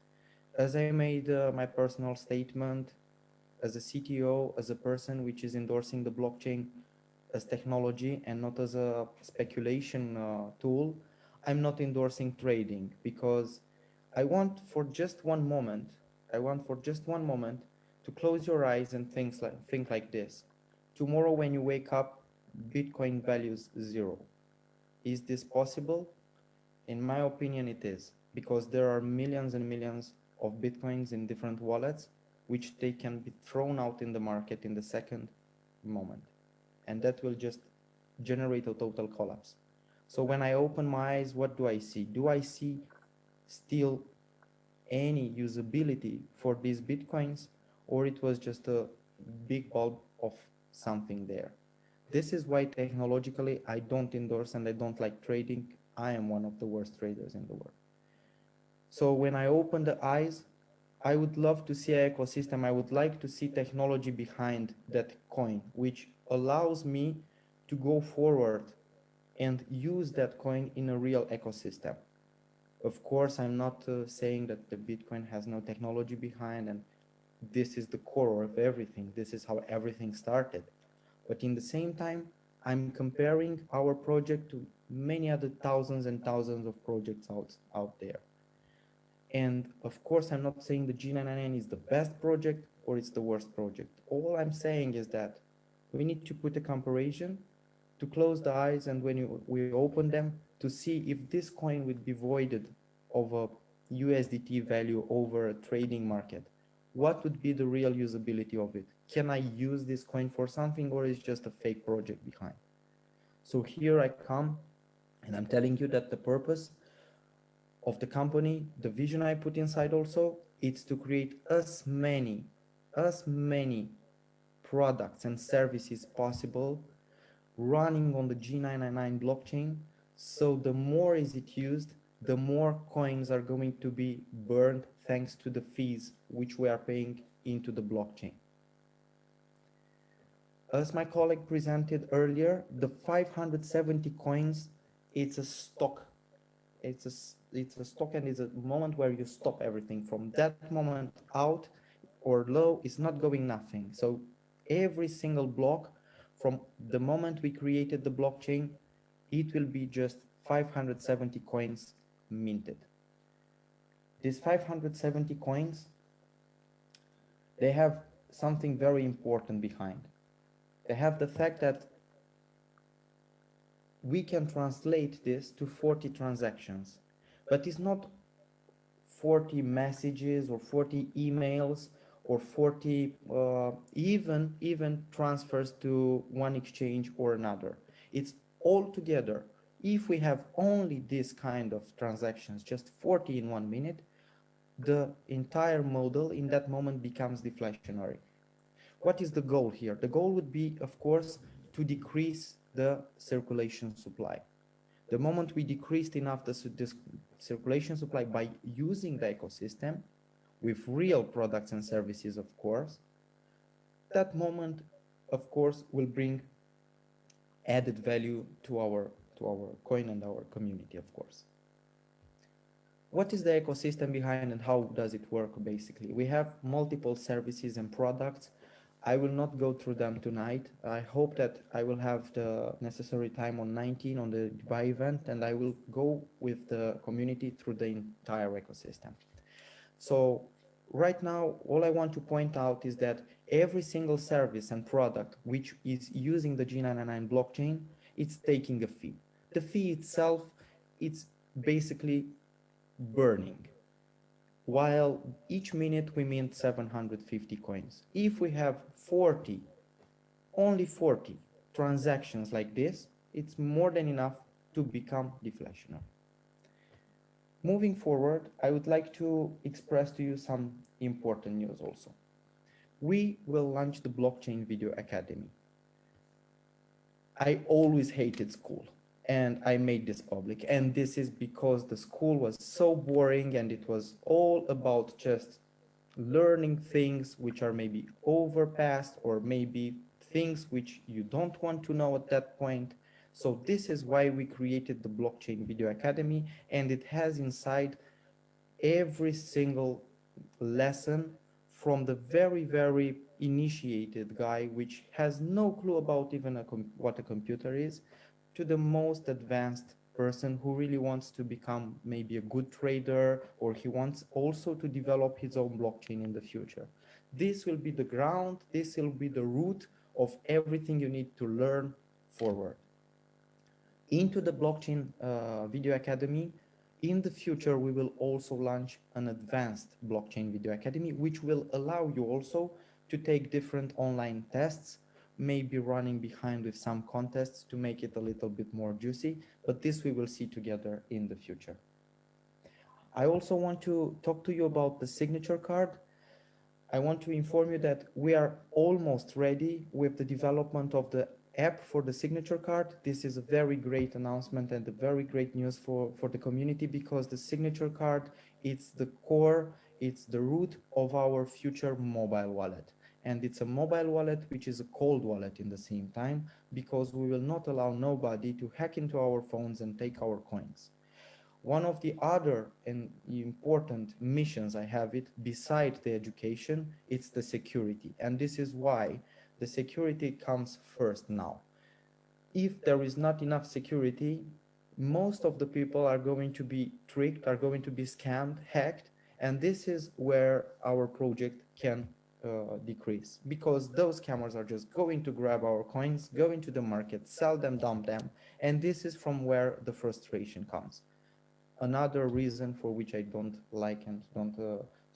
As I made my personal statement, as a CTO, as a person which is endorsing the blockchain as technology and not as a speculation tool, I'm not endorsing trading, because I want for just one moment to close your eyes and think like this. Tomorrow when you wake up, Bitcoin values 0. Is this possible? In my opinion, it is, because there are millions and millions of Bitcoins in different wallets, which they can be thrown out in the market in the second moment. And that will just generate a total collapse. So when I open my eyes, what do I see? Do I see still any usability for these Bitcoins, or it was just a big bulb of something there? This is why technologically I don't endorse and I don't like trading. I am one of the worst traders in the world. So when I open the eyes, I would love to see an ecosystem. I would like to see technology behind that coin, which allows me to go forward and use that coin in a real ecosystem. Of course, I'm not saying that the Bitcoin has no technology behind and this is the core of everything. This is how everything started. But in the same time, I'm comparing our project to many other thousands and thousands of projects out there. And of course, I'm not saying the G999 is the best project or it's the worst project. All I'm saying is that we need to put a comparison, to close the eyes, and when we open them, to see if this coin would be voided of a USDT value over a trading market. What would be the real usability of it? Can I use this coin for something, or is it just a fake project behind? So here I come, and I'm telling you that the purpose of the company, the vision I put inside also, it's to create as many products and services possible running on the G999 blockchain. So the more is it used, the more coins are going to be burned thanks to the fees which we are paying into the blockchain. As my colleague presented earlier, the 570 coins, it's a stock. It's a stock, and it's a moment where you stop everything. From that moment out or low, it's not going nothing. So every single block, from the moment we created the blockchain, it will be just 570 coins minted. These 570 coins, they have something very important behind. They have the fact that we can translate this to 40 transactions, but it's not 40 messages or 40 emails or 40 even transfers to one exchange or another. It's all together. If we have only this kind of transactions, just 40 in 1 minute, the entire model in that moment becomes deflationary. What is the goal here? The goal would be, of course, to decrease the circulation supply. The moment we decreased enough this circulation supply by using the ecosystem with real products and services, of course, that moment, of course, will bring added value to our coin and our community, of course. What is the ecosystem behind and how does it work basically? We have multiple services and products. I will not go through them tonight. I hope that I will have the necessary time on 19 on the Dubai event, and I will go with the community through the entire ecosystem. So right now, all I want to point out is that every single service and product which is using the G999 blockchain, it's taking a fee. The fee itself, it's basically burning. While each minute we mint 750 coins. If we have 40, only 40 transactions like this, it's more than enough to become deflationary. Moving forward, I would like to express to you some important news also. We will launch the Blockchain Video Academy. I always hated school, and I made this public, and this is because the school was so boring and it was all about just learning things which are maybe overpassed or maybe things which you don't want to know at that point. So this is why we created the Blockchain Video Academy, and it has inside every single lesson from the very initiated guy which has no clue about even what a computer is, to the most advanced person who really wants to become maybe a good trader, or he wants also to develop his own blockchain in the future. This will be the ground, this will be the root of everything you need to learn forward. Into the Blockchain Video Academy, in the future we will also launch an advanced Blockchain Video Academy, which will allow you also to take different online tests, maybe running behind with some contests to make it a little bit more juicy, but this we will see together in the future. I also want to talk to you about the signature card. I want to inform you that we are almost ready with the development of the app for the signature card. This is a very great announcement and a very great news for the community, because the signature card, it's the core, it's the root of our future mobile wallet. And it's a mobile wallet which is a cold wallet in the same time, because we will not allow nobody to hack into our phones and take our coins. One of the other and important missions I have it, beside the education, it's the security. And this is why the security comes first now. If there is not enough security, most of the people are going to be tricked, are going to be scammed, hacked, and this is where our project can decrease, because those scammers are just going to grab our coins, go into the market, sell them, dump them, and this is from where the frustration comes. Another reason for which I don't like and don't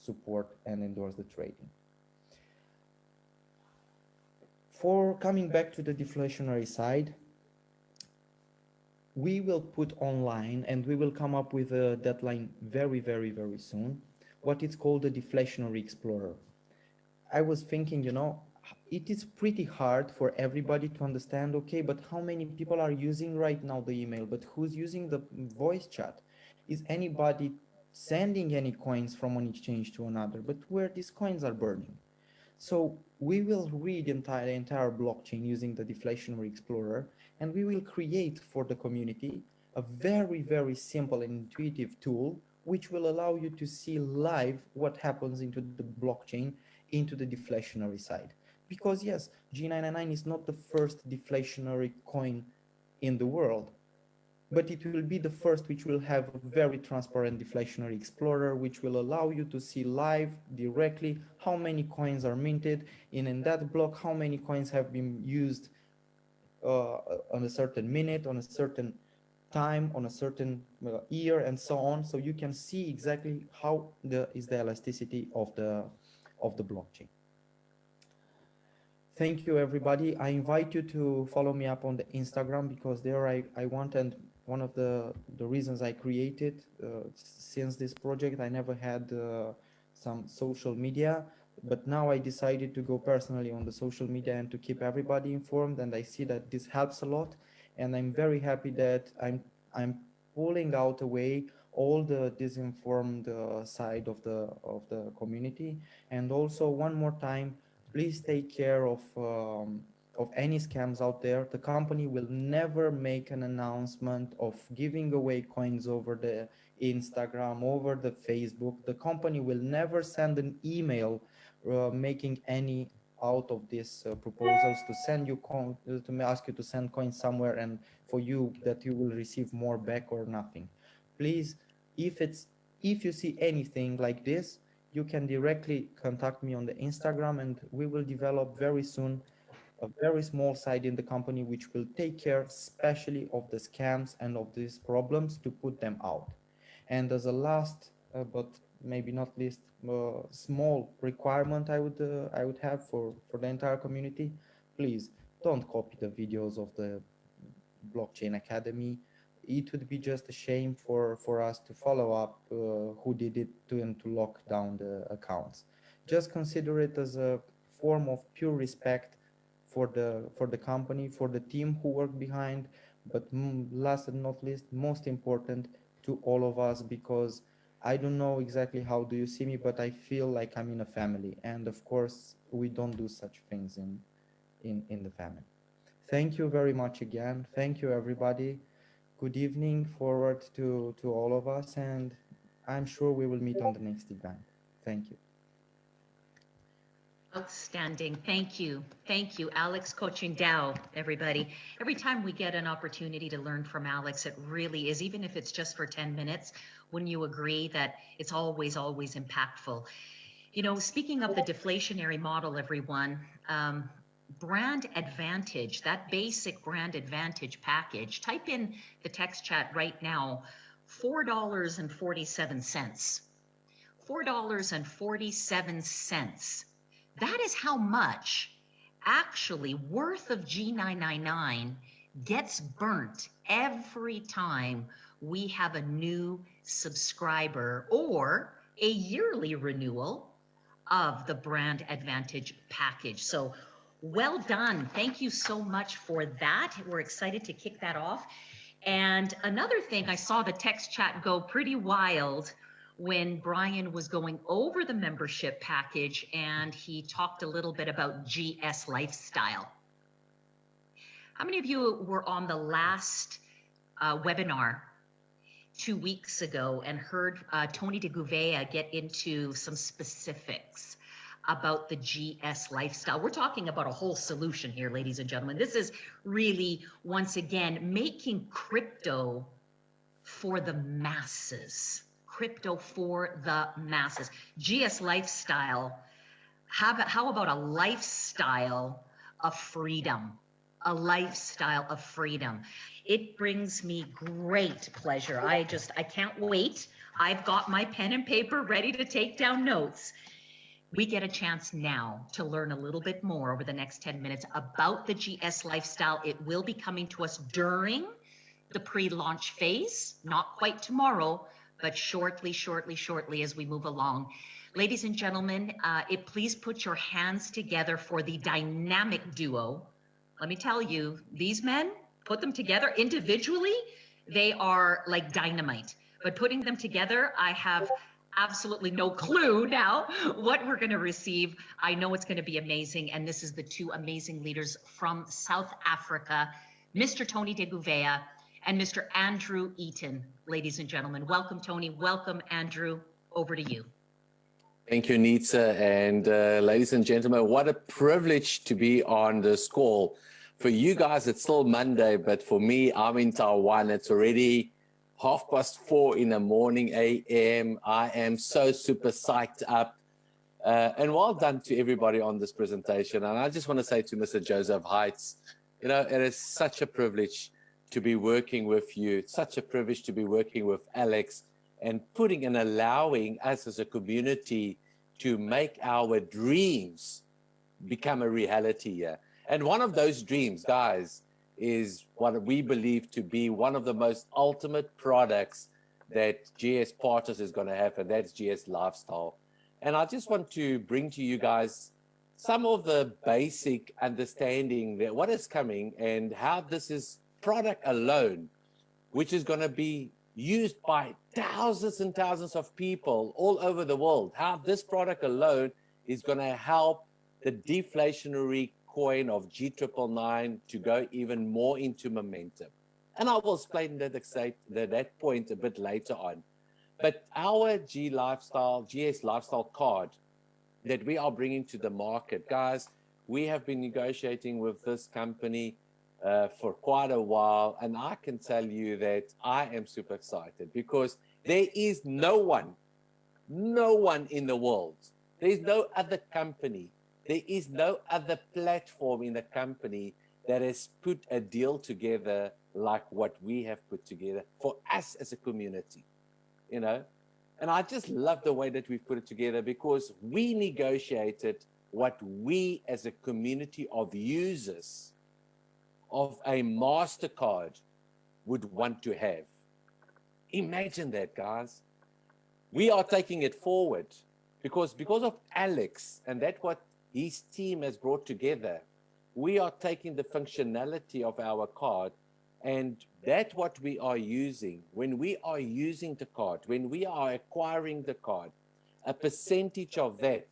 support and endorse the trading. For coming back to the deflationary side, we will put online, and we will come up with a deadline very soon, what is called the Deflationary Explorer. I was thinking, you know, it is pretty hard for everybody to understand, okay, but how many people are using right now the email, but who's using the voice chat? Is anybody sending any coins from one exchange to another, but where these coins are burning? So we will read the entire blockchain using the Deflationary Explorer, and we will create for the community a very simple and intuitive tool which will allow you to see live what happens into the blockchain, into the deflationary side. Because yes, G999 is not the first deflationary coin in the world, but it will be the first which will have a very transparent deflationary explorer, which will allow you to see live directly how many coins are minted, and in that block how many coins have been used on a certain minute, on a certain time, on a certain year, and so on. So you can see exactly how is the elasticity of the blockchain. Thank you, everybody. I invite you to follow me up on the Instagram, because there I want and one of the reasons I created since this project. I never had some social media, but now I decided to go personally on the social media and to keep everybody informed, and I see that this helps a lot, and I'm very happy that I'm pulling out away all the disinformed side of the community. And also, one more time, please take care of any scams out there. The company will never make an announcement of giving away coins over the Instagram, over the Facebook. The company will never send an email making any out of these proposals to send you to ask you to send coins somewhere, and for you that you will receive more back or nothing. Please, if you see anything like this, you can directly contact me on the Instagram, and we will develop very soon a very small side in the company which will take care especially of the scams and of these problems to put them out. And as a last but maybe not least small requirement I would have for the entire community, please don't copy the videos of the Blockchain Academy. It would be just a shame for us to follow up who did it and to lock down the accounts. Just consider it as a form of pure respect for the company, for the team who worked behind, but last and not least, most important, to all of us, because I don't know exactly how do you see me, but I feel like I'm in a family, and of course we don't do such things in the family. Thank you very much again. Thank you, everybody. Good evening forward to all of us, and I'm sure we will meet on the next event. Thank you. Outstanding. Thank you. Thank you, Alex Coaching Dow, everybody. Every time we get an opportunity to learn from Alex, it really is, even if it's just for 10 minutes, wouldn't you agree that it's always, always impactful? You know, speaking of the deflationary model, everyone, brand advantage, that basic brand advantage package, type in the text chat right now, $4.47. $4.47. That is how much actually worth of G999 gets burnt every time we have a new subscriber or a yearly renewal of the brand advantage package. So well done. Thank you so much for that. We're excited to kick that off. And another thing, I saw the text chat go pretty wild when Brian was going over the membership package, and he talked a little bit about GS Lifestyle. How many of you were on the last webinar 2 weeks ago and heard Tony de Gouveia get into some specifics about the GS Lifestyle? We're talking about a whole solution here, ladies and gentlemen. This is really, once again, making crypto for the masses. Crypto for the masses. GS Lifestyle. How about a lifestyle of freedom? A lifestyle of freedom. It brings me great pleasure. I can't wait. I've got my pen and paper ready to take down notes. We get a chance now to learn a little bit more over the next 10 minutes about the GS Lifestyle. It will be coming to us during the pre-launch phase, not quite tomorrow, but shortly as we move along. Ladies and gentlemen, please put your hands together for the dynamic duo. Let me tell you, these men, put them together individually, they are like dynamite. But putting them together, I have absolutely no clue now what we're going to receive. I know it's going to be amazing. And this is the two amazing leaders from South Africa, Mr. Tony de Gouveia and Mr. Andrew Eaton. Ladies and gentlemen, welcome, Tony. Welcome, Andrew. Over to you. Thank you, Nita. And ladies and gentlemen, what a privilege to be on this call. For you guys, it's still Monday, but for me, I'm in Taiwan. It's already 4:30 in the morning a.m. I am so super psyched up. And well done to everybody on this presentation. And I just want to say to Mr. Joseph Heights, you know, it is such a privilege to be working with you. It's such a privilege to be working with Alex and putting and allowing us as a community to make our dreams become a reality here. And one of those dreams, guys, is what we believe to be one of the most ultimate products that GS Partners is going to have, and that's GS Lifestyle. And I just want to bring to you guys some of the basic understanding that what is coming and how this is product alone, which is going to be used by thousands and thousands of people all over the world, how this product alone is going to help the deflationary coin of G999 to go even more into momentum. And I will explain that point a bit later on. But our GS Lifestyle card that we are bringing to the market, guys, we have been negotiating with this company for quite a while, and I can tell you that I am super excited because there is no one in the world, there is no other company, there is no other platform in the company that has put a deal together like what we have put together for us as a community, you know. And I just love the way that we've put it together because we negotiated what we as a community of users of a MasterCard would want to have. Imagine that, guys. We are taking it forward because of Alex and that what his team has brought together. We are taking the functionality of our card, and that's what we are using. When we are using the card, when we are acquiring the card, a percentage of that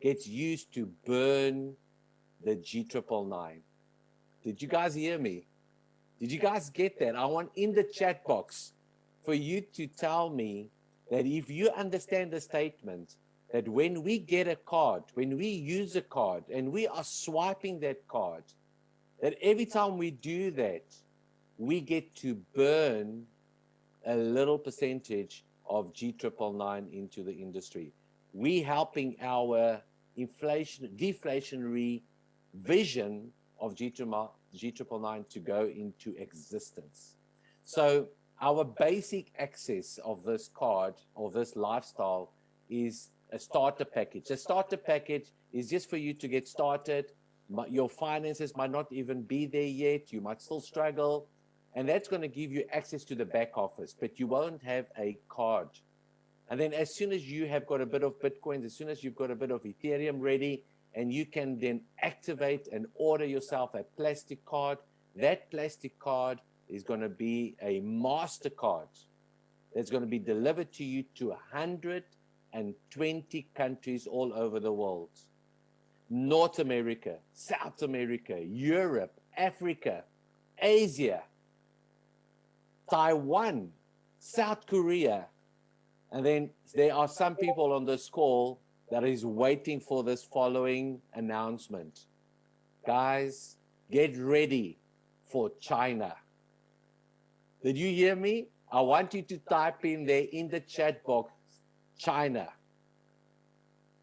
gets used to burn the G999. Did you guys hear me? Did you guys get that? I want in the chat box for you to tell me that if you understand the statement that when we get a card, when we use a card and we are swiping that card, that every time we do that, we get to burn a little percentage of G999 into the industry. We helping our deflationary vision of G999 to go into existence. So our basic access of this card or this lifestyle is a starter package. A starter package is just for you to get started. Your finances might not even be there yet. You might still struggle. And that's going to give you access to the back office, but you won't have a card. And then as soon as you have got a bit of Bitcoins, as soon as you've got a bit of Ethereum ready, and you can then activate and order yourself a plastic card, that plastic card is going to be a MasterCard that's going to be delivered to you to 120 countries all over the world. North America, South America, Europe, Africa, Asia, Taiwan, South Korea. And then there are some people on this call that is waiting for this following announcement. Guys, get ready for China. Did you hear me? I want you to type in there in the chat box, China.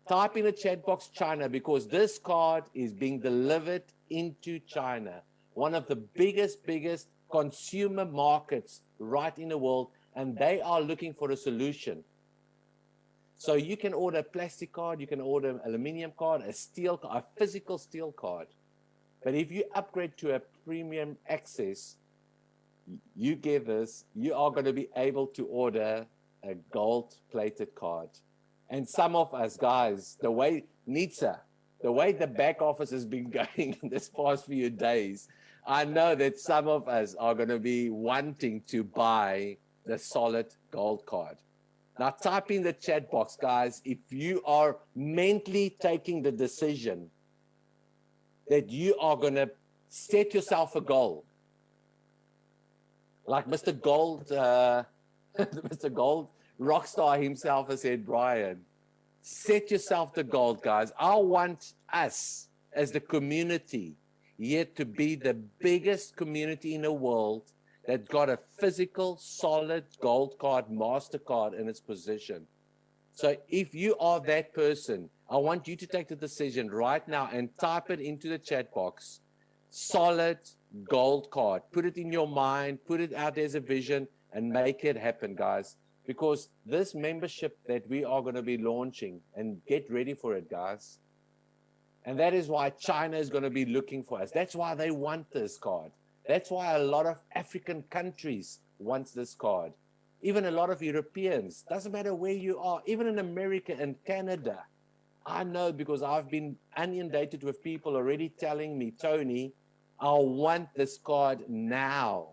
Type in the chat box, China, because this card is being delivered into China, one of the biggest consumer markets right in the world, and they are looking for a solution. So you can order a plastic card, you can order an aluminum card, a steel card, a physical steel card. But if you upgrade to a premium access, you get this, you are going to be able to order a gold-plated card. And some of us, guys, the way the back office has been going in this past few days, I know that some of us are going to be wanting to buy the solid gold card. Now type in the chat box, guys, if you are mentally taking the decision that you are going to set yourself a goal. Like Mr. Gold, Mr. Gold, Rockstar himself has said, Brian, set yourself the goal, guys. I want us as the community here to be the biggest community in the world that got a physical, solid gold card, MasterCard in its position. So if you are that person, I want you to take the decision right now and type it into the chat box. Solid gold card. Put it in your mind, put it out as a vision, and make it happen, guys. Because this membership that we are going to be launching, and get ready for it, guys. And that is why China is going to be looking for us. That's why they want this card. That's why a lot of African countries want this card. Even a lot of Europeans, doesn't matter where you are, even in America and Canada. I know because I've been inundated with people already telling me, Tony, I want this card now.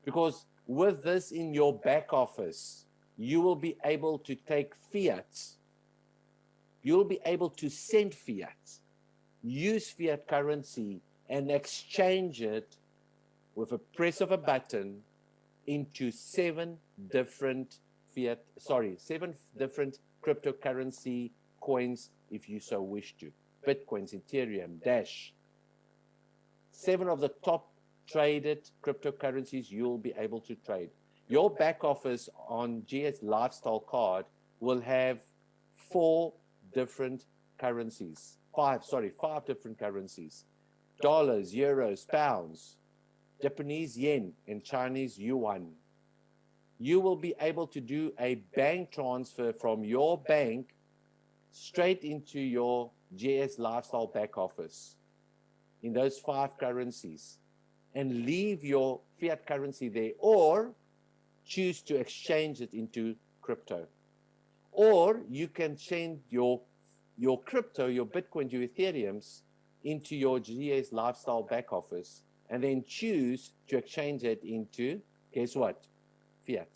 Because with this in your back office, you will be able to take fiat. You'll be able to send fiat, use fiat currency, and exchange it with a press of a button into seven different cryptocurrency coins if you so wish to. Bitcoins, Ethereum, Dash. 7 of the top traded cryptocurrencies you'll be able to trade. Your back office on GS Lifestyle card will have 5 different currencies. 5 different currencies. Dollars, euros, pounds, Japanese yen, and Chinese yuan. You will be able to do a bank transfer from your bank straight into your GS Lifestyle back office in those 5 currencies and leave your fiat currency there, or choose to exchange it into crypto. Or you can send your crypto, your Bitcoin, your Ethereums into your GS Lifestyle back office and then choose to exchange it into, guess what? Fiat.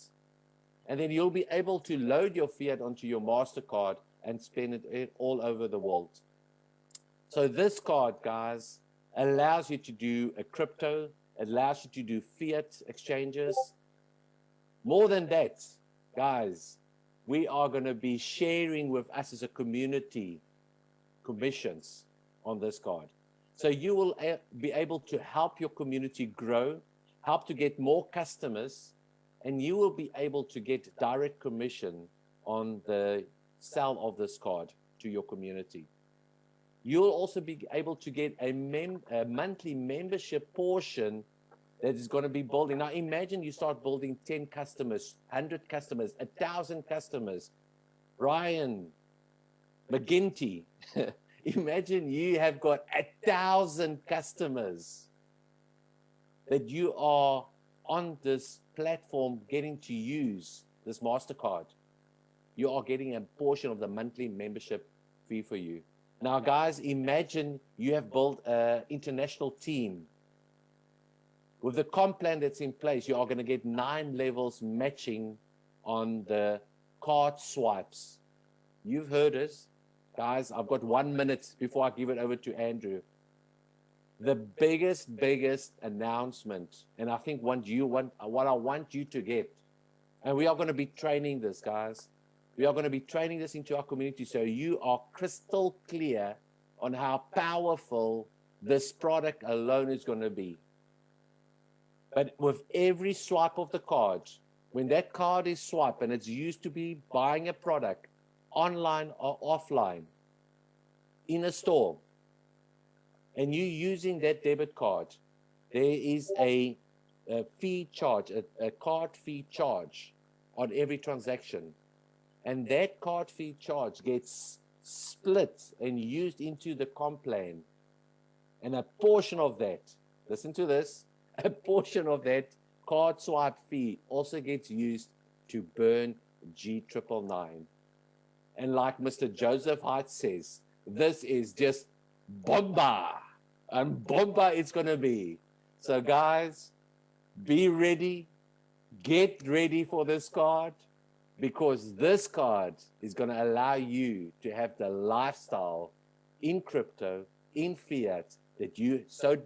And then you'll be able to load your fiat onto your MasterCard and spend it all over the world. So this card, guys, allows you to do a crypto, allows you to do fiat exchanges. More than that, guys, we are going to be sharing with us as a community commissions on this card. So you will be able to help your community grow, help to get more customers, and you will be able to get direct commission on the sale of this card to your community. You'll also be able to get a monthly membership portion that is going to be building. Now imagine you start building 10 customers, 100 customers, 1,000 customers. Ryan McGinty, imagine you have got 1,000 customers that you are on this platform getting to use this MasterCard. You are getting a portion of the monthly membership fee for you. Now, guys, imagine you have built an international team. With the comp plan that's in place, you are going to get 9 levels matching on the card swipes. You've heard us. Guys, I've got 1 minute before I give it over to Andrew. The biggest announcement, and I think what I want you to get, and we are going to be training this, guys. We are going to be training this into our community so you are crystal clear on how powerful this product alone is going to be. But with every swipe of the card, when that card is swiped and it's used to be buying a product online or offline in a store, and you using that debit card, there is a fee charge, a card fee charge on every transaction. And that card fee charge gets split and used into the comp plan. And a portion of that, listen to this, a portion of that card swipe fee also gets used to burn G999. And like Mr. Joseph Hart says, this is just bomba. And bomba it's going to be. So guys, be ready. Get ready for this card, because this card is going to allow you to have the lifestyle in crypto, in fiat, that you so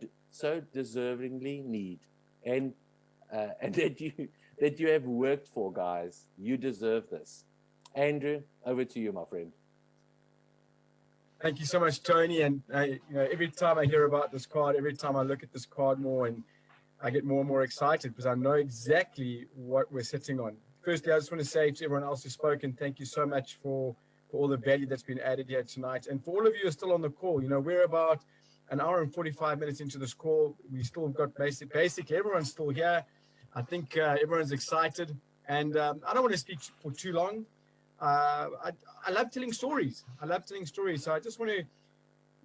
deservingly need, and that you have worked for, guys. You deserve this. Andrew, over to you, my friend. Thank you so much, Tony. And every time I hear about this card, every time I look at this card more, and I get more and more excited because I know exactly what we're sitting on. Firstly, I just want to say to everyone else who's spoken, thank you so much for all the value that's been added here tonight. And for all of you who are still on the call, we're about an hour and 45 minutes into this call. We still got basically everyone's still here. I think everyone's excited. And I don't want to speak for too long. I love telling stories. So I just want to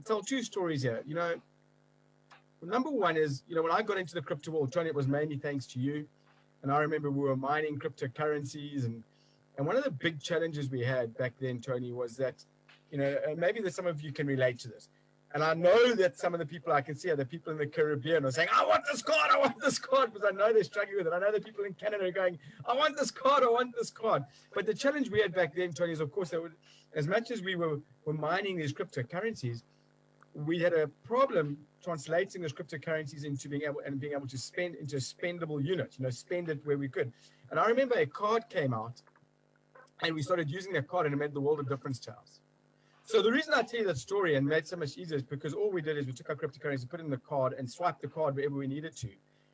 tell 2 stories here. Number one is, when I got into the crypto world, Tony, it was mainly thanks to you. And I remember we were mining cryptocurrencies, and one of the big challenges we had back then, Tony, was that, maybe that some of you can relate to this. And I know that some of the people I can see are the people in the Caribbean are saying, I want this card, because I know they're struggling with it. I know the people in Canada are going, I want this card. But the challenge we had back then, Tony, is of course, as much as we were mining these cryptocurrencies, we had a problem translating those cryptocurrencies into being able to spend into a spendable unit, spend it where we could. And I remember a card came out, and we started using that card, and it made the world of difference to us. So the reason I tell you that story and made it so much easier is because all we did is we took our cryptocurrency, put it in the card, and swiped the card wherever we needed to.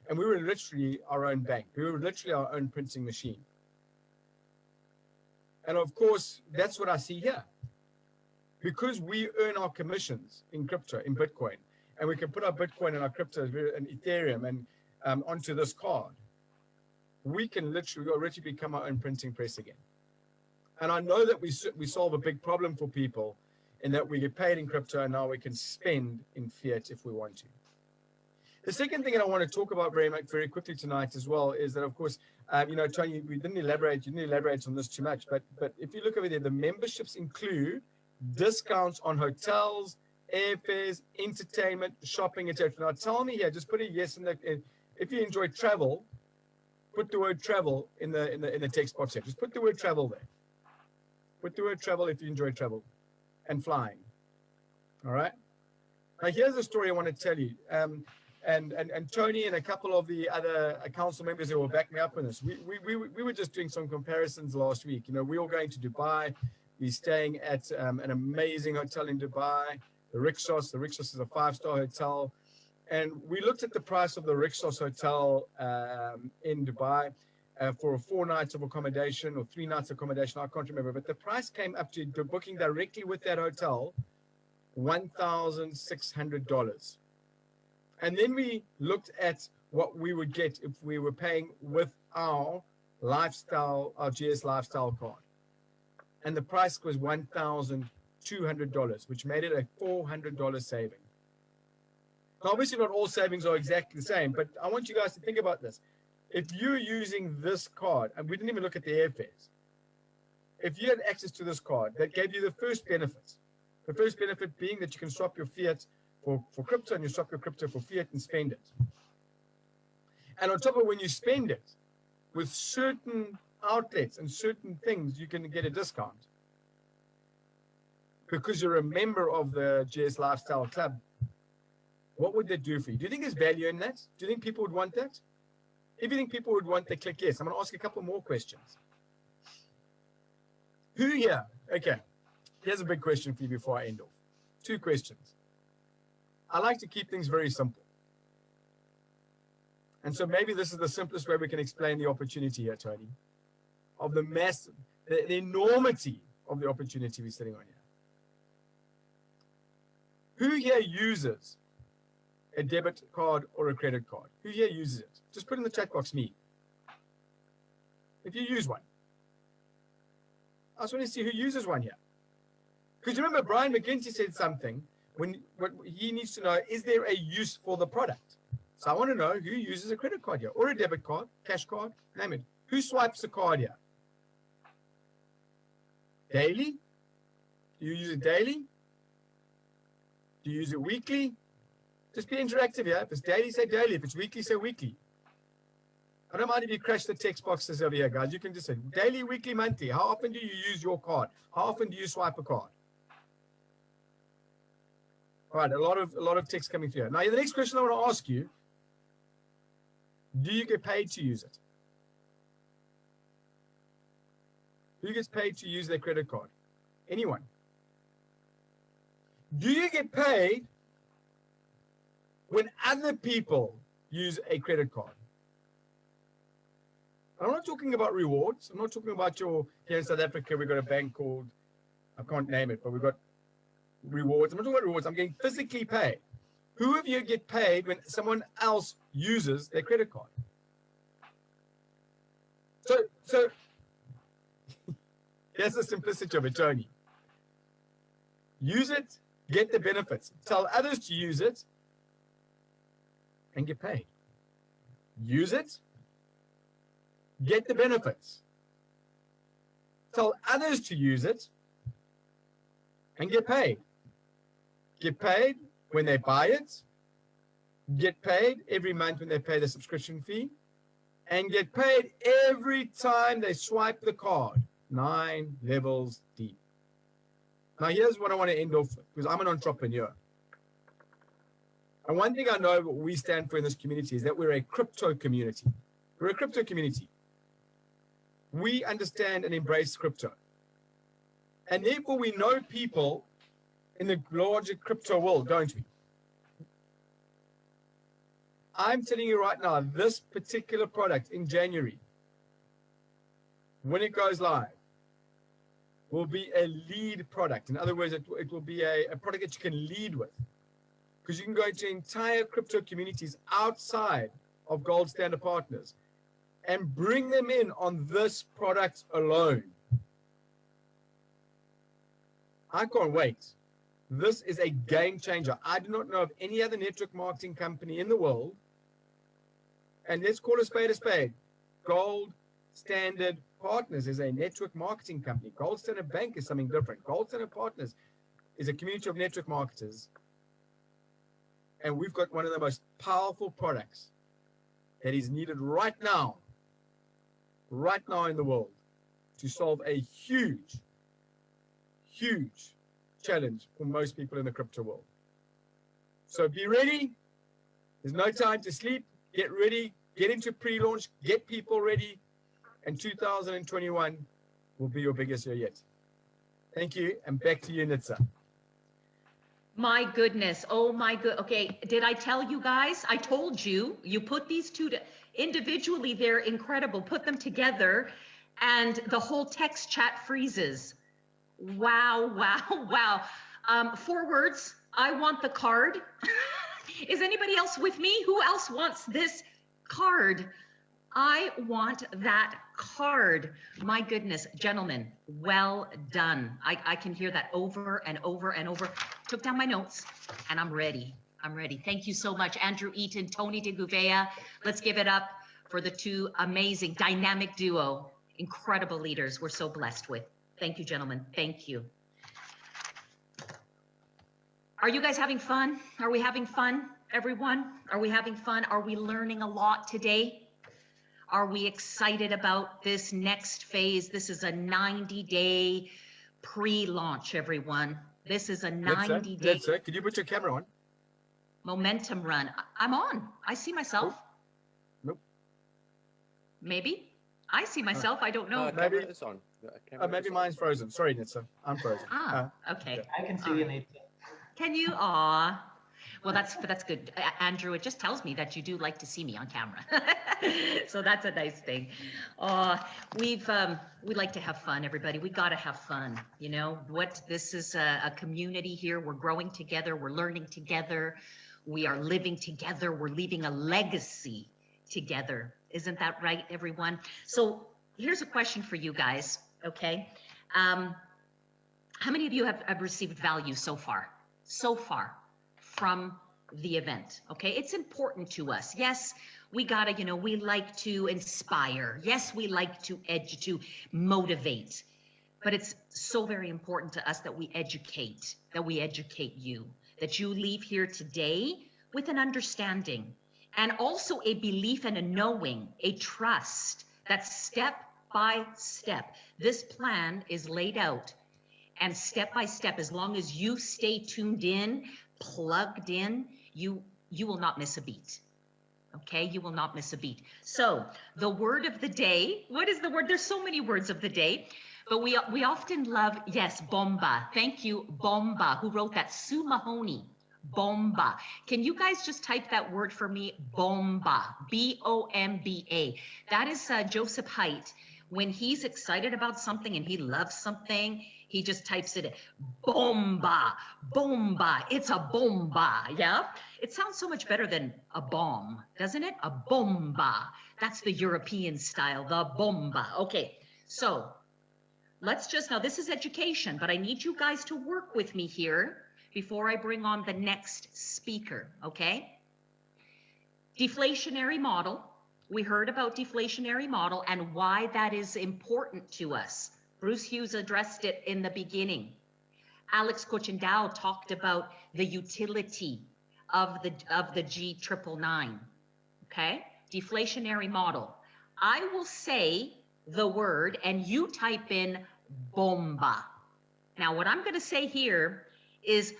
And we were literally our own bank. We were literally our own printing machine. And of course, that's what I see here. Because we earn our commissions in crypto, in Bitcoin, and we can put our Bitcoin and our crypto and Ethereum and onto this card, we can literally become our own printing press again. And I know that we solve a big problem for people in that we get paid in crypto, and now we can spend in fiat if we want to. The second thing that I want to talk about very quickly tonight as well is that, of course, Tony, you didn't elaborate on this too much, but if you look over there, the memberships include discounts on hotels, airfares, entertainment, shopping, etc. Now tell me here, just put a yes in the, if you enjoy travel, put the word travel in the text box here. Just put the word travel there. Put the word travel if you enjoy travel and flying. All right. Now here's a story I want to tell you. And Tony and a couple of the other council members who will back me up on this. We were just doing some comparisons last week. We were going to Dubai. We're staying at an amazing hotel in Dubai, the Rixos. The Rixos is a 5-star hotel. And we looked at the price of the Rixos hotel in Dubai for 4 nights of accommodation or 3 nights accommodation. I can't remember. But the price came up to booking directly with that hotel, $1,600. And then we looked at what we would get if we were paying with our GS lifestyle card. And the price was $1,200, which made it a $400 saving. Now, obviously, not all savings are exactly the same, but I want you guys to think about this. If you're using this card, and we didn't even look at the airfares, if you had access to this card, that gave you the first benefits. The first benefit being that you can swap your fiat for crypto, and you swap your crypto for fiat and spend it. And on top of when you spend it, with certain outlets and certain things, you can get a discount. Because you're a member of the GS Lifestyle Club. What would that do for you? Do you think there's value in that? Do you think people would want that? If you think people would want that, click yes. I'm going to ask a couple more questions. Who here? Okay. Here's a big question for you before I end off. 2 questions. I like to keep things very simple. And so maybe this is the simplest way we can explain the opportunity here, Tony, of the massive, the enormity of the opportunity we're sitting on here. Who here uses a debit card or a credit card? Who here uses it? Just put in the chat box, me. If you use one. I just want to see who uses one here. Because remember, Brian McGinty said something. What he needs to know, is there a use for the product? So I want to know who uses a credit card here, or a debit card, cash card, name it. Who swipes a card here? Daily? Do you use it daily? Do you use it weekly? Just be interactive here. If it's daily, say daily. If it's weekly, say weekly. I don't mind if you crash the text boxes over here, guys. You can just say daily, weekly, monthly. How often do you use your card? How often do you swipe a card? All right, a lot of text coming through. Now, the next question I want to ask you, do you get paid to use it? Who gets paid to use their credit card? Anyone? Do you get paid when other people use a credit card? I'm not talking about rewards. I'm not talking about here in South Africa, we've got a bank called, I can't name it, but we've got rewards. I'm not talking about rewards. I'm getting physically paid. Who of you get paid when someone else uses their credit card? So here's the simplicity of it, Tony. Use it, get the benefits. Tell others to use it, and get paid. Use it, get the benefits. Tell others to use it and get paid. Get paid when they buy it, get paid every month when they pay the subscription fee, and get paid every time they swipe the card, 9 levels deep. Now, here's what I want to end off with, because I'm an entrepreneur. And one thing I know what we stand for in this community is that we're a crypto community. We're a crypto community. We understand and embrace crypto. And therefore, we know people in the larger crypto world, don't we? I'm telling you right now, this particular product in January, when it goes live, will be a lead product. In other words, it will be a product that you can lead with. Because you can go into entire crypto communities outside of Gold Standard Partners and bring them in on this product alone. I can't wait. This is a game changer. I do not know of any other network marketing company in the world, and let's call a spade, Gold Standard Partners is a network marketing company. Gold Standard Bank is something different. Gold Standard Partners is a community of network marketers, and we've got one of the most powerful products that is needed right now in the world to solve a huge challenge for most people in the crypto world. So be ready. There's no time to sleep. Get ready. Get into pre-launch. Get people ready. And 2021 will be your biggest year yet. Thank you. And back to you, Nitsa. My goodness. Oh my good. Okay. Did I tell you guys? I told you. You put these two individually. They're incredible. Put them together, and the whole text chat freezes. Wow, wow, wow. 4 words. I want the card. Is anybody else with me? Who else wants this card? I want that card. My goodness, gentlemen, well done. I can hear that over and over and over. Took down my notes, and I'm ready. I'm ready. Thank you so much, Andrew Eaton, Tony de Gouveia. Let's give it up for the two amazing, dynamic duo, incredible leaders we're so blessed with. Thank you, gentlemen. Thank you. Are you guys having fun? Are we having fun, everyone? Are we having fun? Are we learning a lot today? Are we excited about this next phase? This is a 90-day pre-launch, everyone. This is a 90-day. Could you put your camera on? Momentum run. I'm on. I see myself. Nope. Maybe. I see myself. I don't know. Maybe It's on. maybe mine's frozen. Sorry, Nitsa. I'm frozen. Okay. I can see you, Nitsa. Can you? Aw. Well, that's good. Andrew, it just tells me that you do like to see me on camera. So that's a nice thing. We like to have fun, everybody. We got to have fun. You know what? This is a community here. We're growing together. We're learning together. We are living together. We're leaving a legacy together. Isn't that right, everyone? So here's a question for you guys, okay? How many of you have received value so far? From the event, okay? It's important to us. Yes, we gotta, we like to inspire. Yes, we like to motivate. But it's so very important to us that we educate you, that you leave here today with an understanding and also a belief and a knowing, a trust that step by step, this plan is laid out, and step by step, as long as you stay tuned in, plugged in, you will not miss a beat. Okay, you will not miss a beat. So the word of the day, what is the word? There's so many words of the day, but we often love, yes, bomba. Thank you, bomba. Who wrote that? Sue Mahoney. Bomba. Can you guys just type that word for me? Bomba. B-O-M-B-A. That is Joseph Haidt. When he's excited about something and he loves something, he just types it in. Bomba. Bomba. It's a bomba. Yeah? It sounds so much better than a bomb, doesn't it? A bomba. That's the European style, the bomba. Okay. So let's just, now this is education, but I need you guys to work with me here before I bring on the next speaker, okay? Deflationary model. We heard about deflationary model and why that is important to us. Bruce Hughes addressed it in the beginning. Alex Cochendao talked about the utility of the G999. Okay, deflationary model. I will say the word and you type in bomba. Now, what I'm going to say here is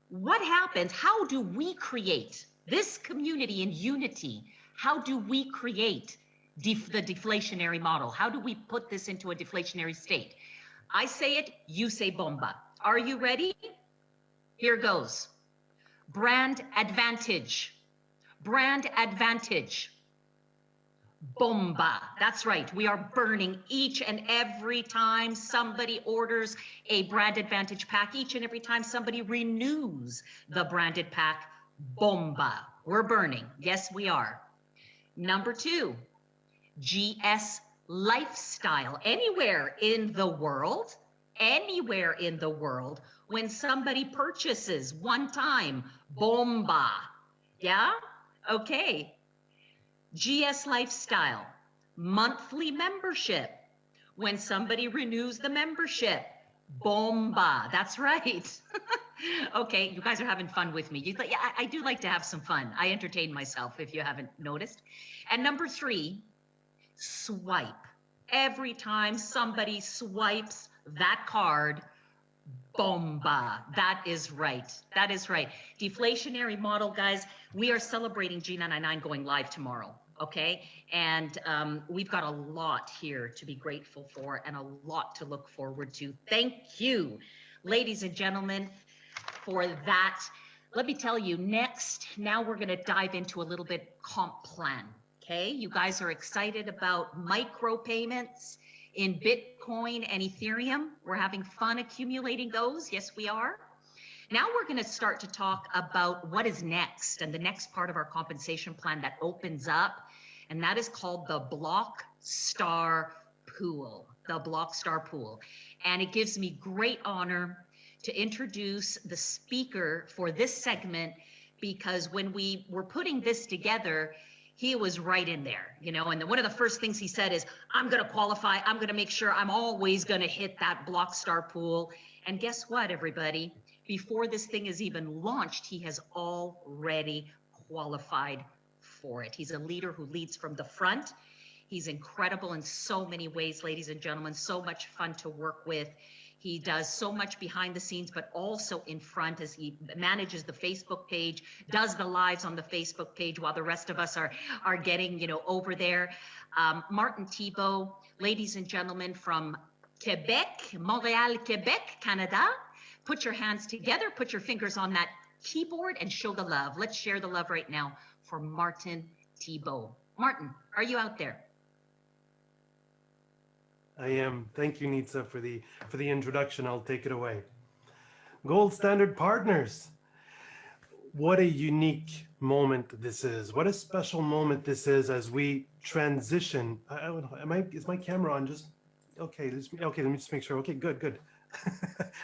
what happens, how do we create this community in unity? How do we create the deflationary model? How do we put this into a deflationary state? I say it, you say bomba. Are you ready? Here goes. Brand advantage. Brand advantage. Bomba. That's right. We are burning each and every time somebody orders a brand advantage pack, each and every time somebody renews the branded pack, bomba. We're burning. Yes, we are. Number 2, GS lifestyle. Anywhere in the world, when somebody purchases one time, bomba. Yeah? Okay. GS lifestyle, monthly membership. When somebody renews the membership, bomba. That's right. Okay, you guys are having fun with me. Yeah, I do like to have some fun. I entertain myself, if you haven't noticed. And number 3, swipe. Every time somebody swipes that card, bomba. That is right. That is right. Deflationary model, guys. We are celebrating G999 going live tomorrow. Okay. And we've got a lot here to be grateful for and a lot to look forward to. Thank you, ladies and gentlemen, for that. Let me tell you next, now we're going to dive into a little bit comp plan. Okay. You guys are excited about micro payments in Bitcoin and Ethereum. We're having fun accumulating those. Yes, we are. Now we're going to start to talk about what is next and the next part of our compensation plan that opens up, and that is called the Block Star Pool, the Block Star Pool. And it gives me great honor to introduce the speaker for this segment, because when we were putting this together, he was right in there, you know, and one of the first things he said is, I'm going to qualify. I'm going to make sure I'm always going to hit that Block Star Pool. And guess what, everybody? Before this thing is even launched, he has already qualified for it. He's a leader who leads from the front. He's incredible in so many ways, ladies and gentlemen, so much fun to work with. He does so much behind the scenes, but also in front as he manages the Facebook page, does the lives on the Facebook page while the rest of us are getting, you know, over there. Martin Thibault, ladies and gentlemen, from Quebec, Montreal, Quebec, Canada. Put your hands together, put your fingers on that keyboard and show the love. Let's share the love right now for Martin Thibault. Martin, are you out there? I am. Thank you, Nitsa, for the introduction. I'll take it away. Gold Standard Partners. What a unique moment this is. What a special moment this is as we transition. Is my camera on? Just okay. Let me just make sure. Okay, good.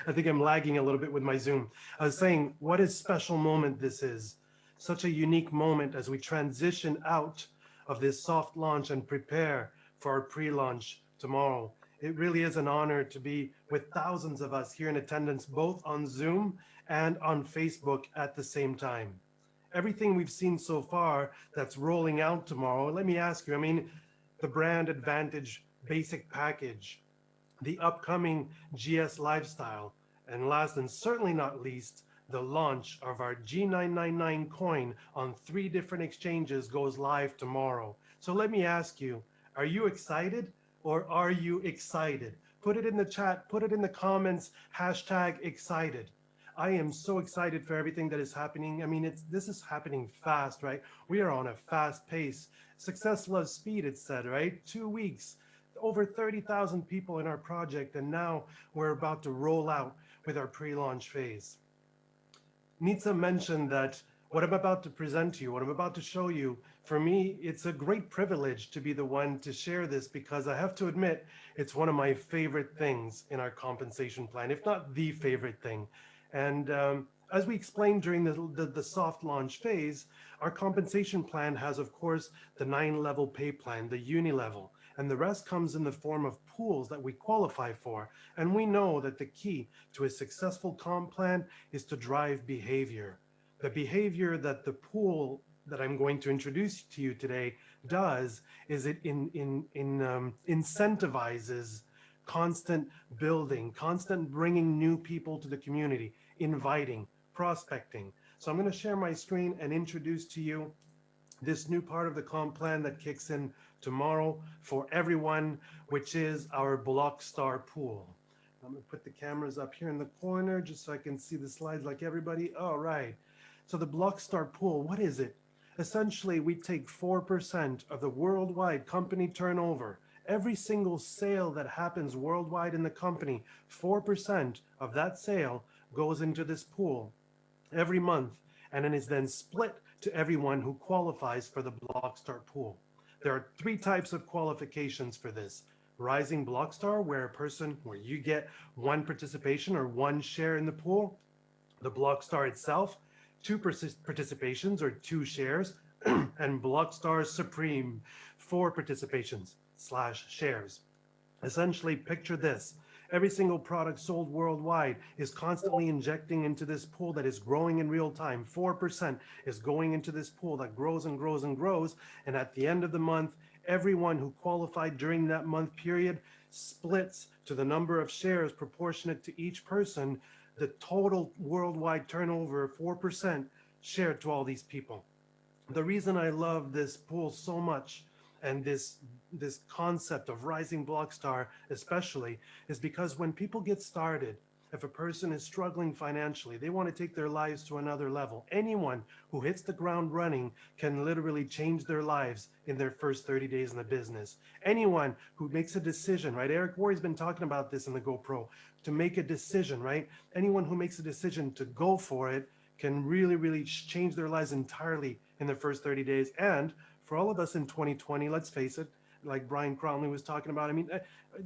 I think I'm lagging a little bit with my Zoom. I was saying, what a special moment this is. Such a unique moment as we transition out of this soft launch and prepare for our pre-launch tomorrow. It really is an honor to be with thousands of us here in attendance, both on Zoom and on Facebook at the same time. Everything we've seen so far that's rolling out tomorrow, let me ask you, I mean, the Brand Advantage basic package, the upcoming GS lifestyle, and last and certainly not least, the launch of our G999 coin on 3 different exchanges goes live tomorrow. So let me ask you, are you excited or are you excited? Put it in the chat, put it in the comments, #excited. I am so excited for everything that is happening. I mean, this is happening fast, right? We are on a fast pace. Success loves speed, it's said, right? 2 weeks. Over 30,000 people in our project, and now we're about to roll out with our pre-launch phase. Nitsa mentioned that what I'm about to present to you, what I'm about to show you, for me, it's a great privilege to be the one to share this, because I have to admit, it's one of my favorite things in our compensation plan, if not the favorite thing. And As we explained during the soft launch phase, our compensation plan has, of course, the 9-level pay plan, the uni-level, and the rest comes in the form of pools that we qualify for. And we know that the key to a successful comp plan is to drive behavior. The behavior that the pool that I'm going to introduce to you today does is it incentivizes constant building, constant bringing new people to the community, inviting, prospecting. So I'm going to share my screen and introduce to you this new part of the comp plan that kicks in tomorrow for everyone, which is our Blockstar pool. I'm going to put the cameras up here in the corner just so I can see the slides like everybody. All right. So the Blockstar pool, what is it? Essentially, we take 4% of the worldwide company turnover. Every single sale that happens worldwide in the company, 4% of that sale goes into this pool every month, and it is then split to everyone who qualifies for the Blockstar pool. There are 3 types of qualifications for this. Rising Blockstar, where you get 1 participation or 1 share in the pool. The Blockstar itself, 2 participations or 2 shares, and Blockstar Supreme, 4 participations / shares. Essentially, picture this. Every single product sold worldwide is constantly injecting into this pool that is growing in real time. 4% is going into this pool that grows and grows and grows. And at the end of the month, everyone who qualified during that month period splits to the number of shares proportionate to each person, the total worldwide turnover of 4% shared to all these people. The reason I love this pool so much and this concept of Rising Blockstar especially is because when people get started, if a person is struggling financially, they want to take their lives to another level. Anyone who hits the ground running can literally change their lives in their first 30 days in the business. Anyone who makes a decision, right? Eric Worre's been talking about this in the GoPro, to make a decision, right? Anyone who makes a decision to go for it can really, really change their lives entirely in their first 30 days. And for all of us in 2020, let's face it, like Brian Cromley was talking about, I mean,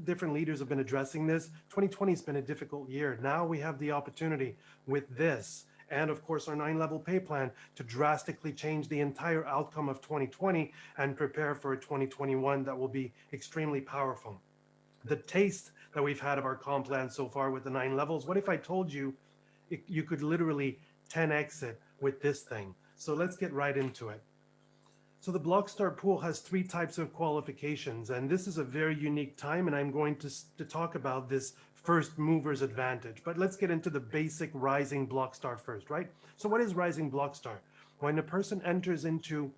different leaders have been addressing this. 2020 has been a difficult year. Now we have the opportunity with this and, of course, our 9-level pay plan to drastically change the entire outcome of 2020 and prepare for a 2021 that will be extremely powerful. The taste that we've had of our comp plan so far with the 9 levels, what if I told you you could literally 10x it with this thing? So let's get right into it. So the Blockstar pool has 3 types of qualifications, and this is a very unique time, and I'm going to talk about this first mover's advantage. But let's get into the basic Rising Blockstar first, right? So what is Rising Blockstar? When a person enters into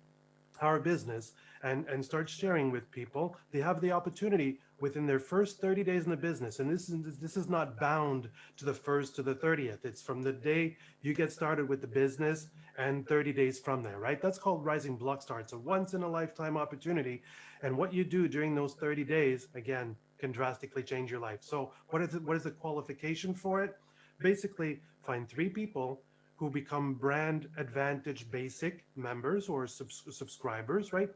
our business and starts sharing with people, they have the opportunity within their first 30 days in the business, and this is not bound to the 1st to the 30th. It's from the day you get started with the business and 30 days from there, right? That's called Rising Blockstar. It's a once-in-a-lifetime opportunity, and what you do during those 30 days, again, can drastically change your life. So what is the qualification for it? Basically, find 3 people who become Brand Advantage Basic members or subscribers, right?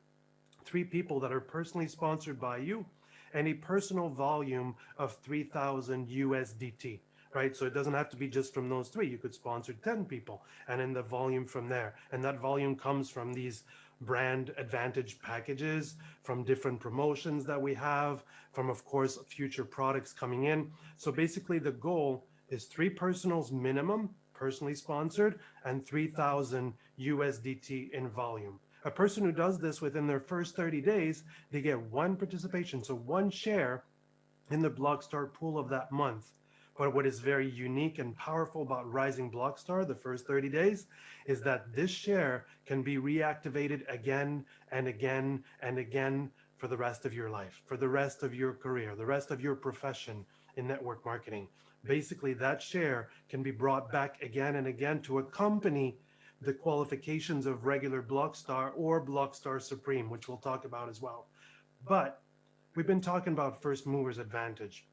3 people that are personally sponsored by you, and a personal volume of 3,000 USDT, right? So it doesn't have to be just from those 3. You could sponsor 10 people and then the volume from there. And that volume comes from these brand advantage packages, from different promotions that we have, from, of course, future products coming in. So basically the goal is 3 personals minimum, personally sponsored, and 3,000 USDT in volume. A person who does this within their first 30 days, they get 1 participation, so 1 share in the Blockstar pool of that month. But what is very unique and powerful about Rising Blockstar the first 30 days is that this share can be reactivated again and again and again for the rest of your life, for the rest of your career, the rest of your profession in network marketing. Basically, that share can be brought back again and again to accompany the qualifications of regular Blockstar or Blockstar Supreme, which we'll talk about as well. But we've been talking about first mover's advantage.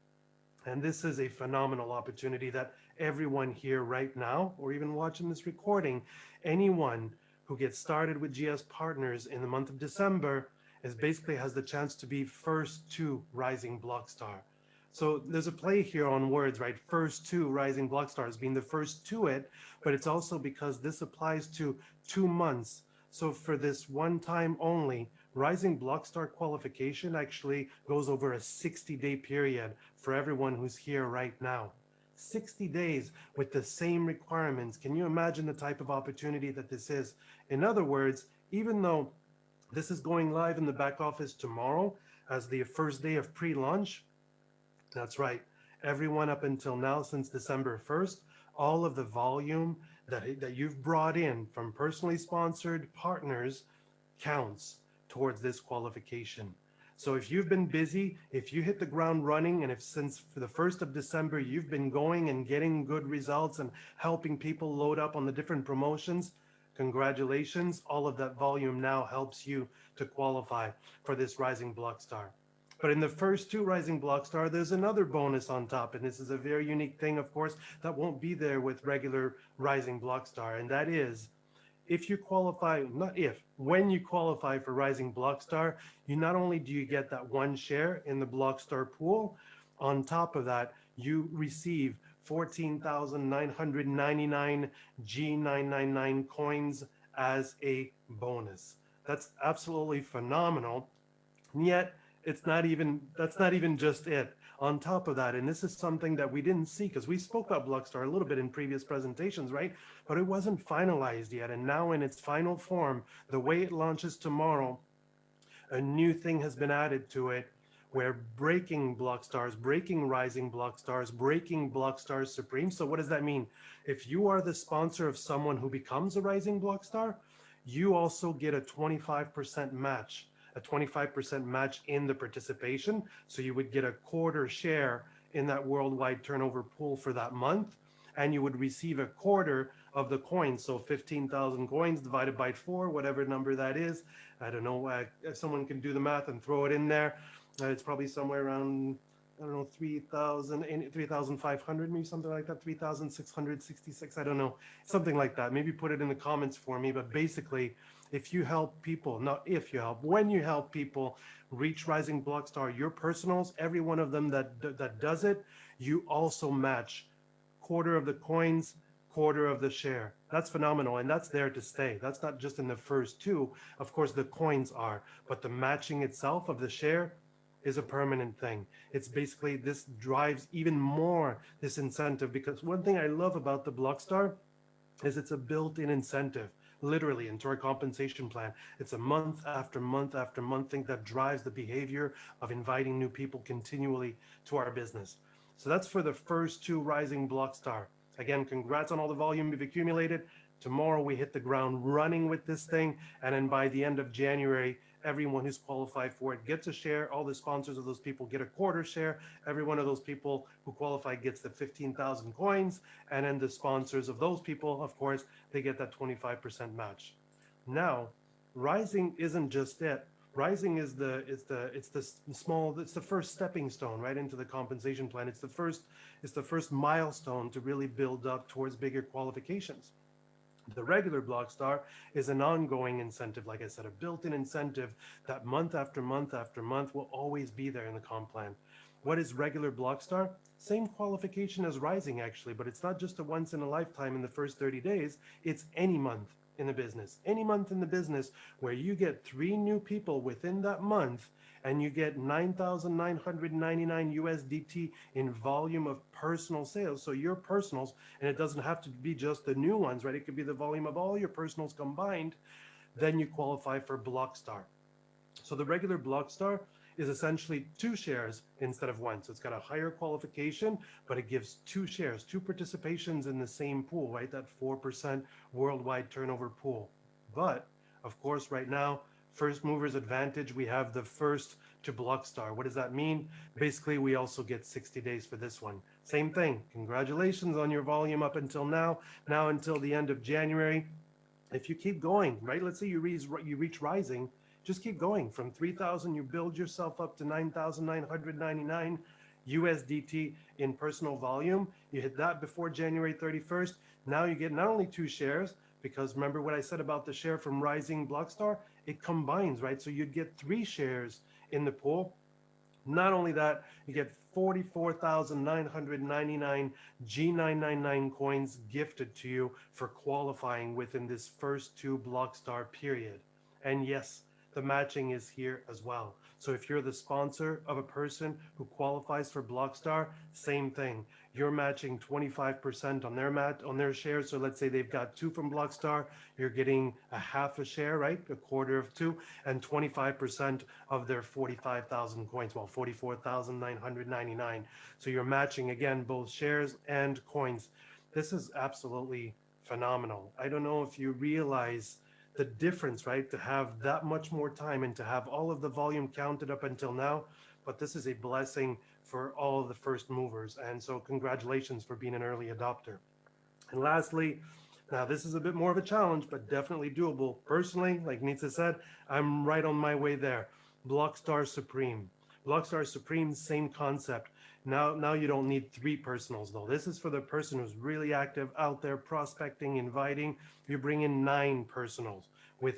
And this is a phenomenal opportunity that everyone here right now, or even watching this recording, anyone who gets started with GS Partners in the month of December basically has the chance to be first to Rising Blockstar. So there's a play here on words, right? First to Rising Block Stars being the first to it, but it's also because this applies to 2 months. So for this one time only, Rising Block Star qualification actually goes over a 60-day period for everyone who's here right now. 60 days with the same requirements. Can you imagine the type of opportunity that this is? In other words, even though this is going live in the back office tomorrow as the first day of pre-launch, that's right. Everyone up until now, since December 1st, all of the volume that you've brought in from personally sponsored partners counts towards this qualification. So if you've been busy, if you hit the ground running, and if since for the 1st of December, you've been going and getting good results and helping people load up on the different promotions, congratulations. All of that volume now helps you to qualify for this Rising Block Star. But in the first 2 Rising Block Star, there's another bonus on top. And this is a very unique thing, of course, that won't be there with regular Rising Block Star. And that is, if you qualify, not if, when you qualify for Rising Block Star, you not only do you get that 1 share in the Block Star pool, on top of that, you receive 14,999 G999 coins as a bonus. That's absolutely phenomenal. And yet, that's not even just it. On top of that, and this is something that we didn't see because we spoke about Blockstar a little bit in previous presentations, right? But it wasn't finalized yet. And now in its final form, the way it launches tomorrow, a new thing has been added to it where breaking Block Stars, breaking Rising Block Stars, breaking Block Stars Supreme. So what does that mean? If you are the sponsor of someone who becomes a Rising Block Star, you also get a 25% match. A 25% match in the participation. So you would get a quarter share in that worldwide turnover pool for that month, and you would receive a quarter of the coins. So 15,000 coins divided by 4, whatever number that is. I don't know, if someone can do the math and throw it in there. It's probably somewhere around, I don't know, 3,500, maybe something like that, 3,666, I don't know, something like that. Maybe put it in the comments for me, but basically, if you help people, not if you help, when you help people reach Rising Block Star, your personals, every one of them that does it, you also match quarter of the coins, quarter of the share. That's phenomenal, and that's there to stay. That's not just in the first 2. Of course, the coins are, but the matching itself of the share is a permanent thing. It's basically, this drives even more this incentive, because one thing I love about the Block Star is it's a built-in incentive. Literally into our compensation plan. It's a month after month after month thing that drives the behavior of inviting new people continually to our business. So that's for the first 2 Rising Block Star. Again, congrats on all the volume you've accumulated. Tomorrow we hit the ground running with this thing, and then by the end of January, everyone who's qualified for it gets a share. All the sponsors of those people get a quarter share. Every one of those people who qualify gets the 15,000 coins, and then the sponsors of those people, of course, they get that 25% match. Now, Rising isn't just it. Rising is the first stepping stone right into the compensation plan. It's the first milestone to really build up towards bigger qualifications. The regular Block Star is an ongoing incentive, like I said, a built-in incentive that month after month after month will always be there in the comp plan. What is regular Block Star? Same qualification as Rising, actually, but it's not just a once in a lifetime in the first 30 days. It's any month in the business. Any month in the business where you get 3 new people within that month, and you get 9,999 USDT in volume of personal sales. So your personals, and it doesn't have to be just the new ones, right? It could be the volume of all your personals combined. Then you qualify for Block Star. So the regular Block Star is essentially 2 shares instead of 1. So it's got a higher qualification, but it gives 2 shares, 2 participations in the same pool, right? That 4% worldwide turnover pool. But of course, right now, first movers advantage, we have the first to Block Star. What does that mean? Basically, we also get 60 days for this one. Same thing. Congratulations on your volume up until now until the end of January. If you keep going, right? Let's say you reach Rising, just keep going. From 3,000, you build yourself up to 9,999 USDT in personal volume. You hit that before January 31st. Now you get not only 2 shares, because remember what I said about the share from Rising Block Star? It combines, right? So you'd get 3 shares in the pool Not only that, you get 44,999 G999 coins gifted to you for qualifying within this first 2 Blockstar period. And yes, the matching is here as well. So if you're the sponsor of a person who qualifies for Blockstar, same thing. You're matching 25% on their shares. So let's say they've got 2 from Blockstar, you're getting a half a share, right? A quarter of 2, and 25% of their 45,000 coins, well, 44,999. So you're matching again both shares and coins. This is absolutely phenomenal. I don't know if you realize the difference, right? To have that much more time and to have all of the volume counted up until now, but this is a blessing for all of the first movers. And so congratulations for being an early adopter. And lastly, now this is a bit more of a challenge, but definitely doable. Personally, like Nitsa said, I'm right on my way there. Blockstar Supreme. Blockstar Supreme, same concept. Now you don't need 3 personals though. This is for the person who's really active out there prospecting, inviting. You bring in 9 personals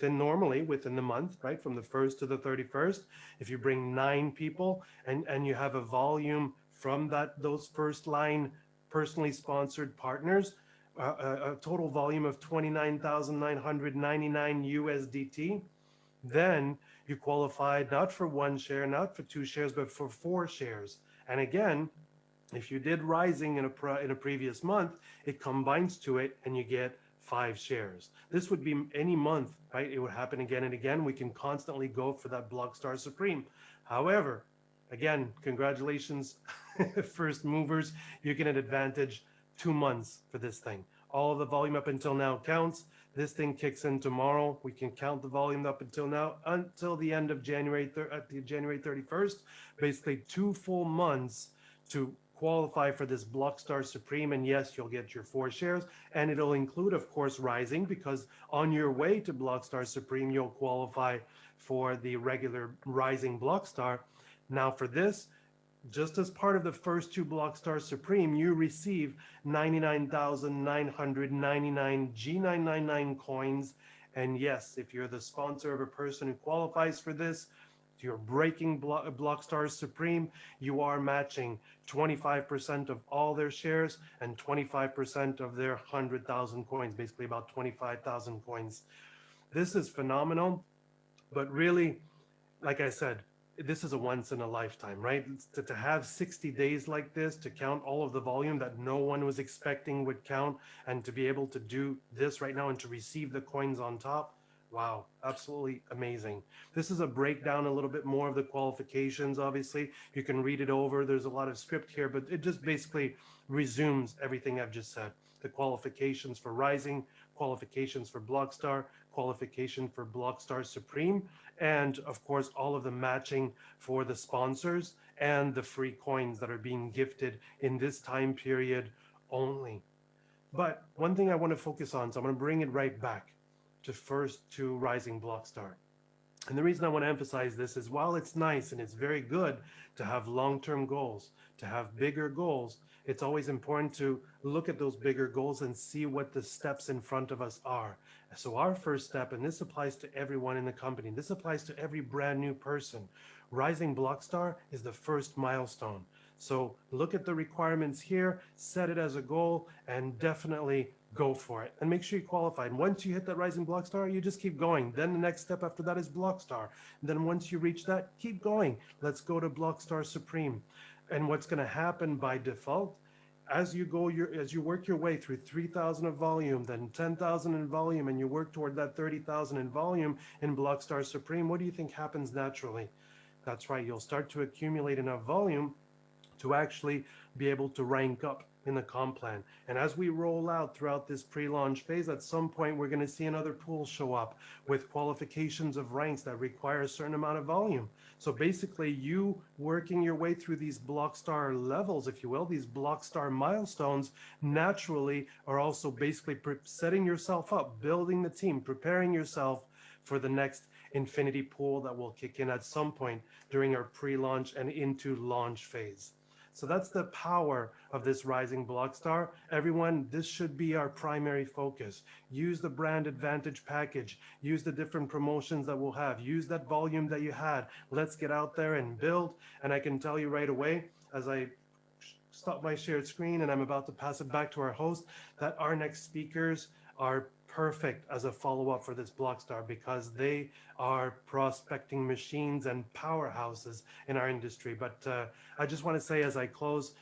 normally within the month, right? From the 1st to the 31st. If you bring 9 people and you have a volume from those first line personally sponsored partners, a total volume of 29,999 USDT, then you qualified not for 1 share, not for 2 shares, but for 4 shares. And again, if you did Rising in a previous month, it combines to it and you get 5 shares. This would be any month, right? It would happen again and again. We can constantly go for that Blockstar Supreme. However, again, congratulations, first movers. You get an advantage 2 months for this thing. All of the volume up until now counts. This thing kicks in tomorrow. We can count the volume up until now, until the end of January 31st. Basically 2 full months to qualify for this Blockstar Supreme. And yes, you'll get your 4 shares. And it'll include, of course, Rising, because on your way to Blockstar Supreme, you'll qualify for the regular Rising Blockstar. Now for this, just as part of the first 2 Blockstar Supreme, you receive 99,999 G999 coins. And yes, if you're the sponsor of a person who qualifies for this, you're breaking Blockstar Supreme, you are matching 25% of all their shares and 25% of their 100,000 coins, basically about 25,000 coins. This is phenomenal, but really, like I said, this is a once in a lifetime, right? To have 60 days like this, to count all of the volume that no one was expecting would count, and to be able to do this right now and to receive the coins on top, wow, absolutely amazing. This is a breakdown a little bit more of the qualifications, obviously. You can read it over. There's a lot of script here, but it just basically resumes everything I've just said. The qualifications for Rising, qualifications for Blockstar, qualification for Blockstar Supreme, and of course all of the matching for the sponsors and the free coins that are being gifted in this time period only. But one thing I want to focus on, so I'm going to bring it right back to Rising Blockstar. And the reason I want to emphasize this is, while it's nice and it's very good to have long-term goals, to have bigger goals, it's always important to look at those bigger goals and see what the steps in front of us are. So our first step, and this applies to everyone in the company, this applies to every brand new person, Rising Blockstar is the first milestone. So look at the requirements here, set it as a goal, and definitely go for it. And make sure you qualify. And once you hit that Rising Blockstar, you just keep going. Then the next step after that is Blockstar. And then once you reach that, keep going. Let's go to Blockstar Supreme. And what's going to happen by default, as you work your way through 3,000 of volume, then 10,000 in volume, and you work toward that 30,000 in volume in Blockstar Supreme, what do you think happens naturally? That's right, you'll start to accumulate enough volume to actually be able to rank up in the comp plan. And as we roll out throughout this pre-launch phase, at some point we're going to see another pool show up with qualifications of ranks that require a certain amount of volume. So basically, you working your way through these Blockstar levels, if you will, these Blockstar milestones, naturally are also basically setting yourself up, building the team, preparing yourself for the next infinity pool that will kick in at some point during our pre-launch and into launch phase. So that's the power of this Rising Block Star. Everyone, this should be our primary focus. Use the brand advantage package. Use the different promotions that we'll have. Use that volume that you had. Let's get out there and build. And I can tell you right away, as I stop my shared screen and I'm about to pass it back to our host, that our next speakers are perfect as a follow-up for this Blockstar because they are prospecting machines and powerhouses in our industry. But I just want to say as I close,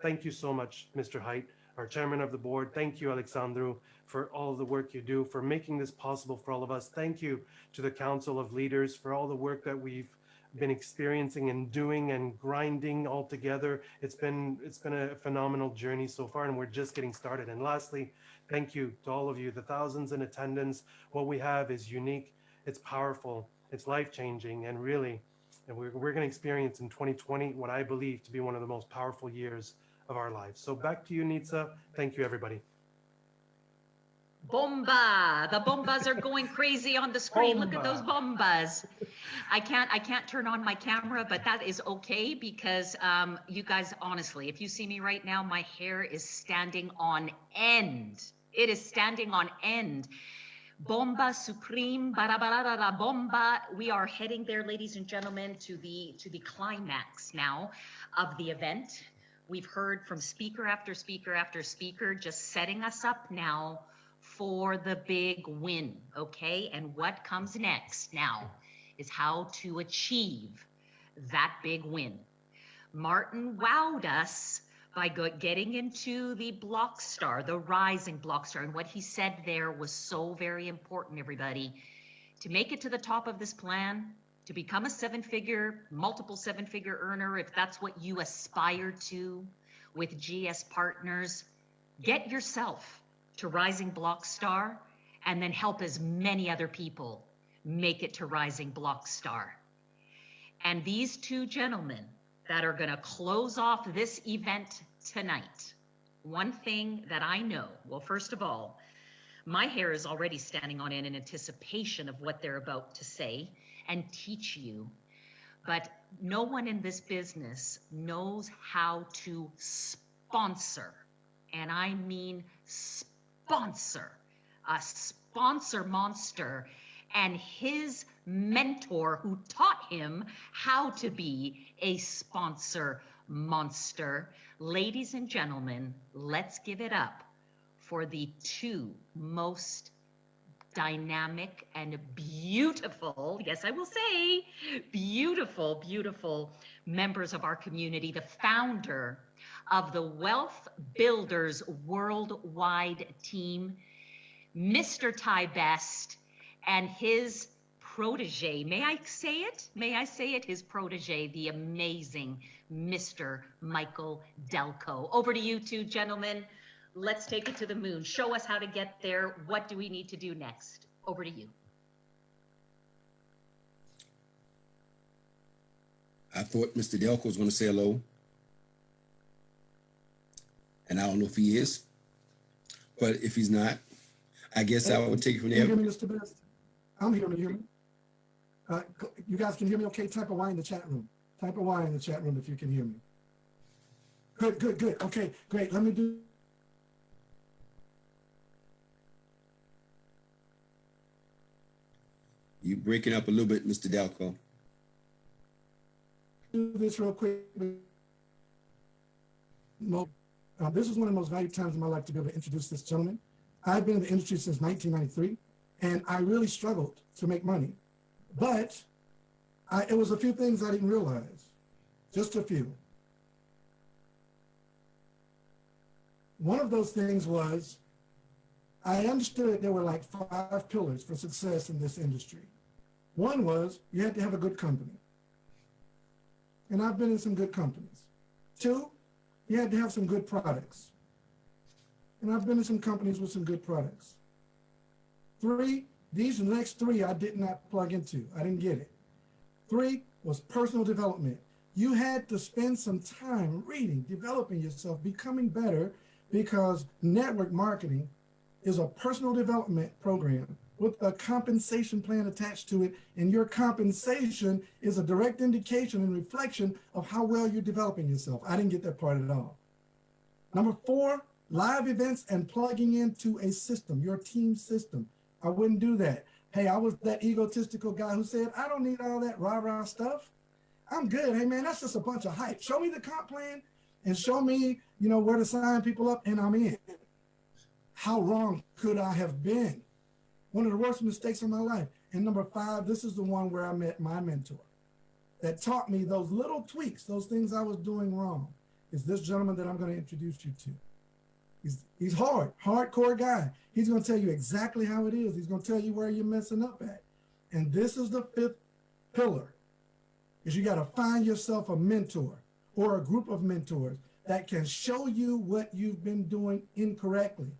thank you so much, Mr. Haidt, our chairman of the board. Thank you, Alexandru, for all the work you do, for making this possible for all of us. Thank you to the Council of Leaders for all the work that we've been experiencing and doing and grinding all together. It's been a phenomenal journey so far, and we're just getting started. And lastly, thank you to all of you, the thousands in attendance. What we have is unique, it's powerful, it's life-changing, and really, and we're going to experience in 2020 what I believe to be one of the most powerful years of our lives. So back to you, Nitsa. Thank you, everybody. Bomba! The bombas are going crazy on the screen. Look at those bombas. I can't turn on my camera, but that is okay because you guys, honestly, if you see me right now, my hair is standing on end. It is standing on end. Bomba supreme, barabarara bomba. We are heading there, ladies and gentlemen, to the climax now of the event. We've heard from speaker after speaker after speaker, just setting us up now for the big win, okay? And what comes next now is how to achieve that big win. Martin wowed us by getting into the Blockstar, the Rising Blockstar, and what he said there was so very important, everybody. To make it to the top of this plan, to become a multiple seven-figure earner, if that's what you aspire to with GS Partners, get yourself to Rising Blockstar, and then help as many other people make it to Rising Blockstar. And these two gentlemen that are gonna close off this event tonight, one thing that I know, well, first of all, my hair is already standing on end in anticipation of what they're about to say and teach you, but no one in this business knows how to sponsor, and I mean sponsor, a sponsor monster, and his mentor who taught him how to be a sponsor monster. Ladies and gentlemen, let's give it up for the two most dynamic and beautiful, yes, I will say, beautiful, beautiful members of our community, the founder of the Wealth Builders Worldwide Team, Mr. Ty Best, and his protege. May I say it? May I say it? His protege, the amazing Mr. Michael Delco. Over to you two gentlemen. Let's take it to the moon. Show us how to get there. What do we need to do next? Over to you. I thought Mr. Delco was going to say hello. And I don't know if he is. But if he's not, I guess I would take it from there. Can you hear me, Mr. Best? I'm here. Can you hear me? You guys can hear me okay? Type a Y in the chat room. Type a Y in the chat room if you can hear me. Good, good, good. Okay, great. Let me do. You breaking up a little bit, Mr. Delco. Do this real quick. This is one of the most valuable times in my life to be able to introduce this gentleman. I've been in the industry since 1993, and I really struggled to make money. But it was a few things I didn't realize, just a few. One of those things was I understood there were like 5 pillars for success in this industry. One was you had to have a good company. And I've been in some good companies. 2, you had to have some good products. And I've been in some companies with some good products. 3, these are the next 3 I did not plug into. I didn't get it. 3 was personal development. You had to spend some time reading, developing yourself, becoming better, because network marketing is a personal development program with a compensation plan attached to it, and your compensation is a direct indication and reflection of how well you're developing yourself. I didn't get that part at all. Number 4, live events and plugging into a system, your team system. I wouldn't do that. Hey, I was that egotistical guy who said, I don't need all that rah-rah stuff. I'm good. Hey, man, that's just a bunch of hype. Show me the comp plan and show me, you know, where to sign people up, and I'm in. How wrong could I have been? One of the worst mistakes of my life. And number 5, this is the one where I met my mentor that taught me those little tweaks, those things I was doing wrong, is this gentleman that I'm going to introduce you to. He's hardcore guy. He's going to tell you exactly how it is. He's going to tell you where you're messing up at. And this is the 5th pillar, is you got to find yourself a mentor or a group of mentors that can show you what you've been doing incorrectly.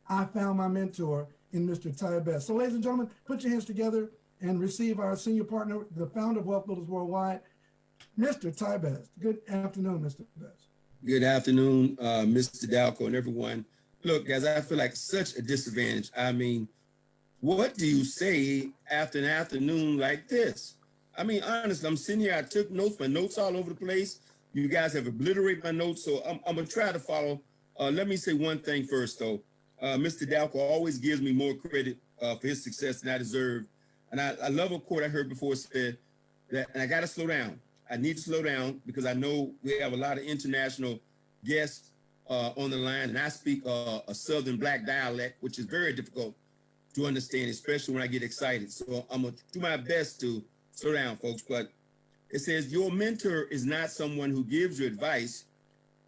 I found my mentor in Mr. Ty Best. So ladies and gentlemen, put your hands together and receive our senior partner, the founder of Wealth Builders Worldwide, Mr. Ty Best. Good afternoon, Mr. Best. Good afternoon, Mr. Dalco and everyone. Look, guys, I feel like such a disadvantage. I mean, what do you say after an afternoon like this? I mean, honestly, I'm sitting here, I took notes, my notes all over the place. You guys have obliterated my notes, so I'm going to try to follow. Let me say one thing first, though. Mr. Dalco always gives me more credit for his success than I deserve. And I love a quote I heard before said that, and I got to slow down. I need to slow down because I know we have a lot of international guests on the line, and I speak a Southern Black dialect, which is very difficult to understand, especially when I get excited. So I'm going to do my best to slow down, folks. But it says your mentor is not someone who gives you advice.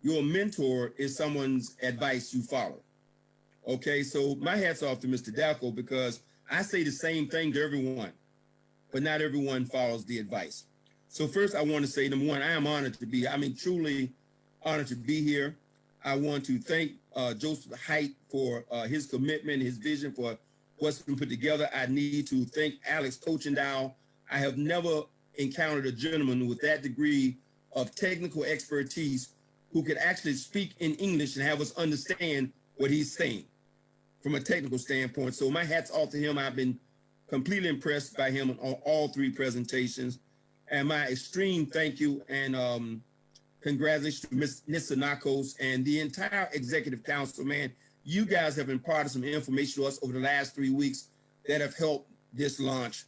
Your mentor is someone's advice you follow. Okay, so my hat's off to Mr. Dalco because I say the same thing to everyone, but not everyone follows the advice. So first, I want to say, number one, I am honored to be, truly honored to be here. I want to thank Joseph Haidt for his commitment, his vision for what's been put together. I need to thank Alex Coachendow. I have never encountered a gentleman with that degree of technical expertise who could actually speak in English and have us understand what he's saying from a technical standpoint. So my hat's off to him. I've been completely impressed by him on all 3 presentations. And my extreme thank you and congratulations to Ms. Nissa Nakos and the entire executive council, man. You guys have imparted some information to us over the last 3 weeks that have helped this launch,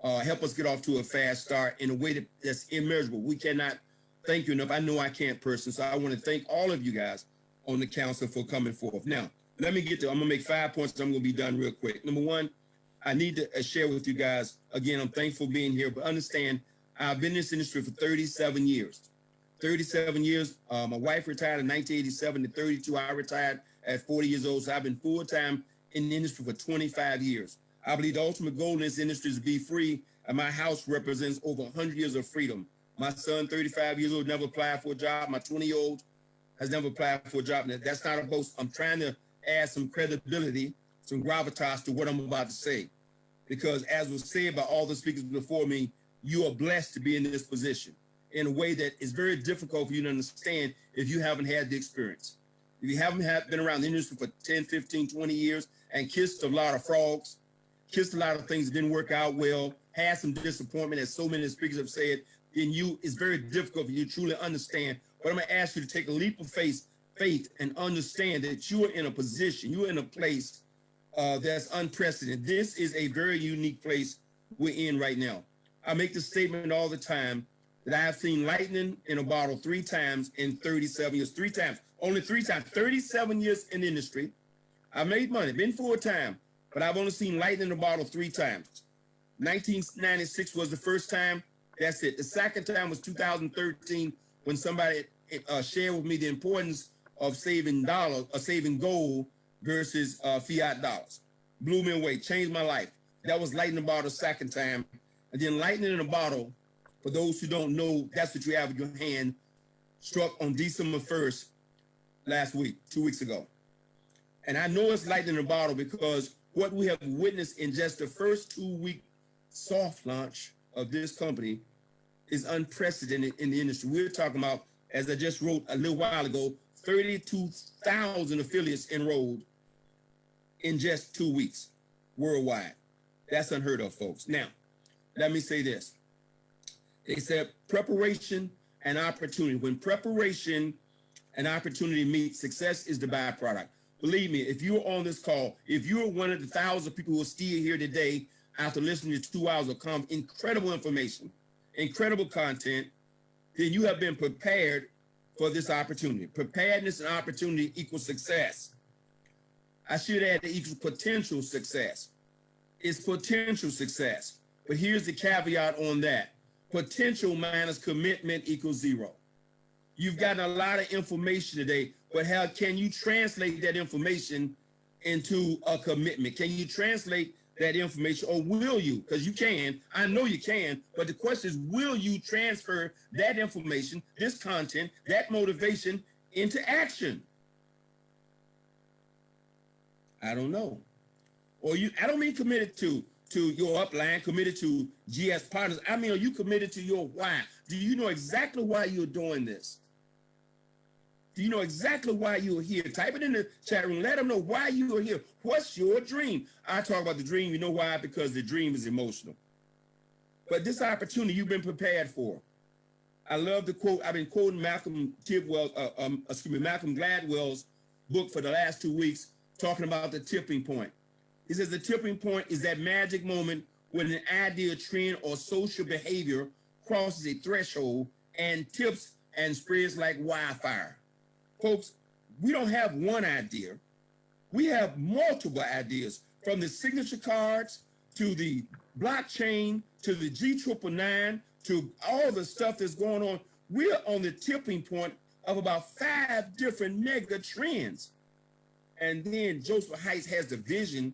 help us get off to a fast start in a way that's immeasurable. We cannot thank you enough. I know I can't personally, so I want to thank all of you guys on the council for coming forth. Now, let me get to, I'm going to make 5 points, I'm going to be done real quick. Number 1, I need to share with you guys, again, I'm thankful for being here, but understand I've been in this industry for 37 years. 37 years. My wife retired in 1987 to 32. I retired at 40 years old. So I've been full-time in the industry for 25 years. I believe the ultimate goal in this industry is to be free, and my house represents over 100 years of freedom. My son, 35 years old, never applied for a job. My 20-year-old has never applied for a job. Now, that's not a boast. I'm trying to add some credibility, some gravitas to what I'm about to say. Because as was said by all the speakers before me, you are blessed to be in this position in a way that is very difficult for you to understand if you haven't had the experience. If you haven't been around the industry for 10, 15, 20 years and kissed a lot of frogs, kissed a lot of things that didn't work out well, had some disappointment, as so many speakers have said, then it's very difficult for you to truly understand. But I'm going to ask you to take a leap of faith and understand that you are in a position, you are in a place that's unprecedented. This is a very unique place we're in right now. I make the statement all the time that I have seen lightning in a bottle 3 times in 37 years. 3 times, only 3 times, 37 years in the industry. I made money, been full-time, but I've only seen lightning in a bottle 3 times. 1996 was the first time. That's it. The second time was 2013 when somebody shared with me the importance of saving gold versus fiat dollars. Blew me away, changed my life. That was lightning in a bottle second time. And then lightning in a bottle, for those who don't know, that's what you have in your hand, struck on December 1st last week, 2 weeks ago. And I know it's lightning in a bottle because what we have witnessed in just the first 2-week soft launch of this company is unprecedented in the industry. We're talking about, as I just wrote a little while ago, 32,000 affiliates enrolled in just 2 weeks worldwide. That's unheard of, folks. Now, let me say this. They said preparation and opportunity. When preparation and opportunity meet, success is the byproduct. Believe me, if you're on this call, if you're one of the 1,000 people who are still here today after listening to 2 hours of incredible information, incredible content, then you have been prepared for this opportunity. Preparedness and opportunity equals success. I should add it equals potential success. It's potential success. But here's the caveat on that. Potential minus commitment equals 0. You've gotten a lot of information today, but how can you translate that information into a commitment? Can you translate that information, or will you? Because you can, I know you can, but the question is, will you transfer that information, this content, that motivation into action? I don't know. Or I don't mean committed to your upline, committed to GS partners. I mean, are you committed to your why? Do you know exactly why you're doing this? Do you know exactly why you're here? Type it in the chat room. Let them know why you are here. What's your dream? I talk about the dream. You know why? Because the dream is emotional. But this opportunity you've been prepared for. I love the quote. I've been quoting Malcolm Gladwell's book for the last 2 weeks, talking about the tipping point. He says the tipping point is that magic moment when an idea, trend, or social behavior crosses a threshold and tips and spreads like wildfire. Folks, we don't have one idea. We have multiple ideas, from the signature cards to the blockchain to the G999 to all the stuff that's going on. We're on the tipping point of about 5 different mega trends. And then Joseph Heights has the vision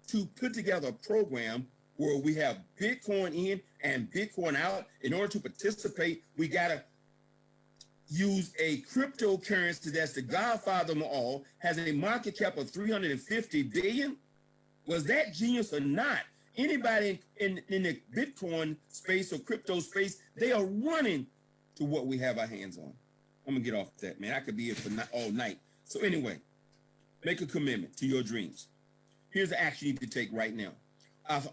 to put together a program where we have Bitcoin in and Bitcoin out. In order to participate, we got to use a cryptocurrency that's the godfather of them all, has a market cap of 350 billion. Was that genius or not? Anybody in the Bitcoin space or crypto space, they are running to what we have our hands on. I'm gonna get off that, man. I could be here for all night. So anyway, make a commitment to your dreams. Here's the action you can take right now.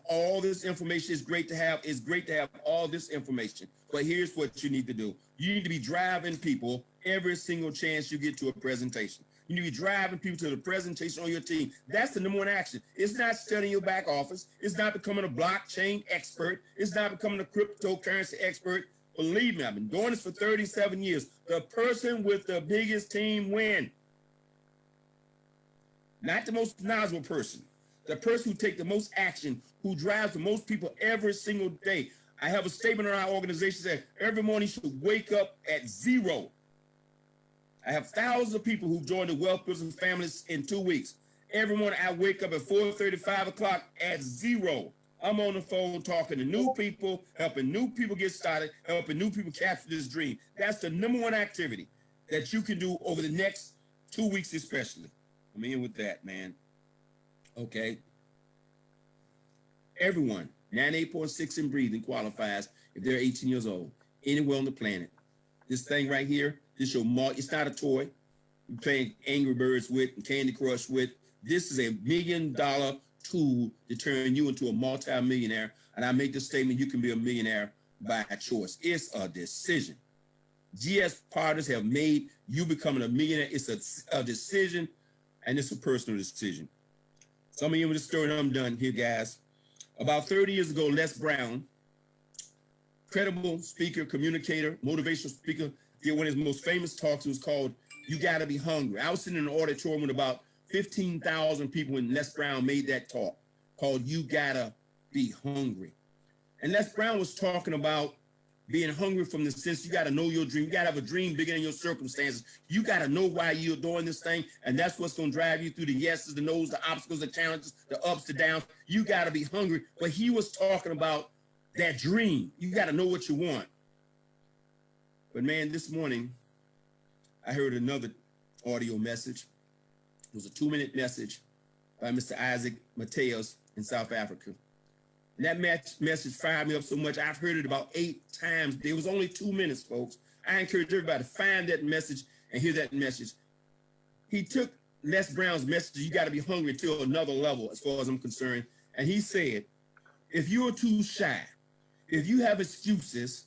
All this information is great to have. It's great to have all this information. But here's what you need to do. You need to be driving people every single chance you get to a presentation. You need to be driving people to the presentation on your team. That's the #1 action. It's not studying your back office. It's not becoming a blockchain expert. It's not becoming a cryptocurrency expert. Believe me, I've been doing this for 37 years. The person with the biggest team win. Not the most knowledgeable person. The person who takes the most action, who drives the most people every single day. I have a statement in our organization that every morning you should wake up at 0. I have thousands of people who've joined the Wealth Business Families in 2 weeks. Every morning I wake up at 4:30, 5 o'clock at 0. I'm on the phone talking to new people, helping new people get started, helping new people capture this dream. That's the #1 activity that you can do over the next 2 weeks especially. I'm in with that, man. Okay. Everyone, 98.6 and breathing qualifies if they're 18 years old, anywhere on the planet. This thing right here, this your it's not a toy you're playing Angry Birds with and Candy Crush with. This is a $1 million tool to turn you into a multi-millionaire. And I make the statement, you can be a millionaire by choice. It's a decision. GS partners have made you becoming a millionaire. It's a decision, and it's a personal decision. Some of you with the story, and I'm done here, guys. About 30 years ago, Les Brown, credible speaker, communicator, motivational speaker, did one of his most famous talks. It was called You Gotta Be Hungry. I was sitting in an auditorium with about 15,000 people when Les Brown made that talk called You Gotta Be Hungry. And Les Brown was talking about being hungry from the sense you got to know your dream. You got to have a dream bigger than your circumstances. You got to know why you're doing this thing. And that's what's going to drive you through the yeses, the no's, the obstacles, the challenges, the ups, the downs. You got to be hungry. But he was talking about that dream. You got to know what you want. But man, this morning, I heard another audio message. It was a 2-minute message by Mr. Isaac Mateos in South Africa. And that message fired me up so much. I've heard it about 8 times. It was only 2 minutes, folks. I encourage everybody to find that message and hear that message. He took Les Brown's message, you got to be hungry, to another level as far as I'm concerned. And he said, if you're too shy, if you have excuses,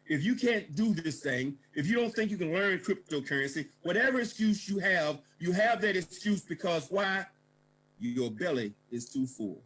if you can't do this thing, if you don't think you can learn cryptocurrency, whatever excuse you have that excuse because why? Your belly is too full.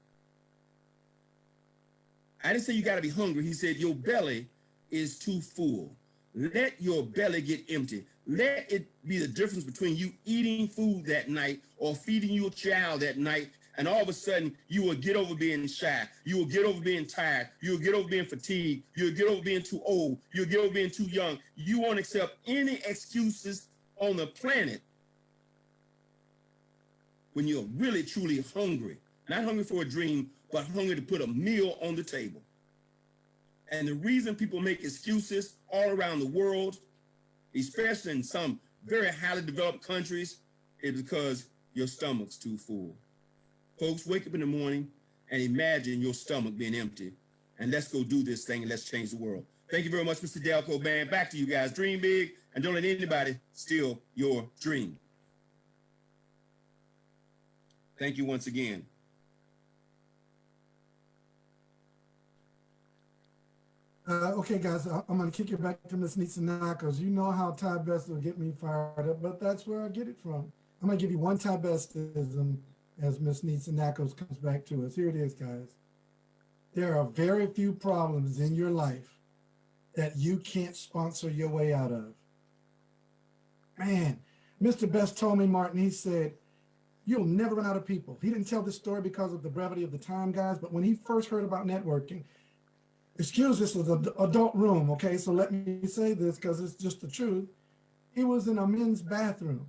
I didn't say you got to be hungry. He said your belly is too full. Let your belly get empty. Let it be the difference between you eating food that night or feeding your child that night, and all of a sudden you will get over being shy. You will get over being tired. You'll get over being fatigued. You'll get over being too old. You'll get over being too young. You won't accept any excuses on the planet when you're really, truly hungry. Not hungry for a dream, but hungry to put a meal on the table. And the reason people make excuses all around the world, especially in some very highly developed countries, is because your stomach's too full. Folks, wake up in the morning and imagine your stomach being empty. And let's go do this thing and let's change the world. Thank you very much, Mr. Delco, man. Back to you guys. Dream big and don't let anybody steal your dream. Thank you once again. Okay, guys, I'm going to kick it back to Ms. Nitsanakos. You know how Ty Best will get me fired up, but that's where I get it from. I'm going to give you one Ty Bestism as Ms. Nitsanakos comes back to us. Here it is, guys. There are very few problems in your life that you can't sponsor your way out of. Man, Mr. Best told me, Martin, he said, you'll never run out of people. He didn't tell this story because of the brevity of the time, guys, but when he first heard about networking, excuse this is an adult room, okay? So let me say this because it's just the truth. He was in a men's bathroom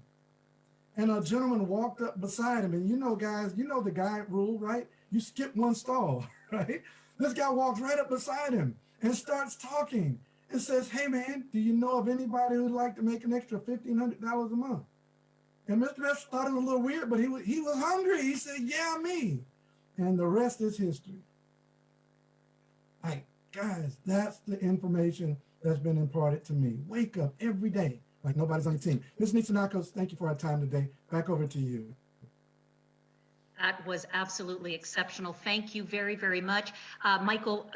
and a gentleman walked up beside him. And you know, guys, you know the guide rule, right? You skip one stall, right? This guy walks right up beside him and starts talking and says, hey man, do you know of anybody who'd like to make an extra $1,500 a month? And Mr. Best thought it was a little weird, but he was hungry. He said, yeah, me. And the rest is history. Like, guys, that's the information that's been imparted to me. Wake up every day like nobody's on your team. Ms. Nitsanakos, thank you for our time today. Back over to you. That was absolutely exceptional. Thank you very, very much. Michael,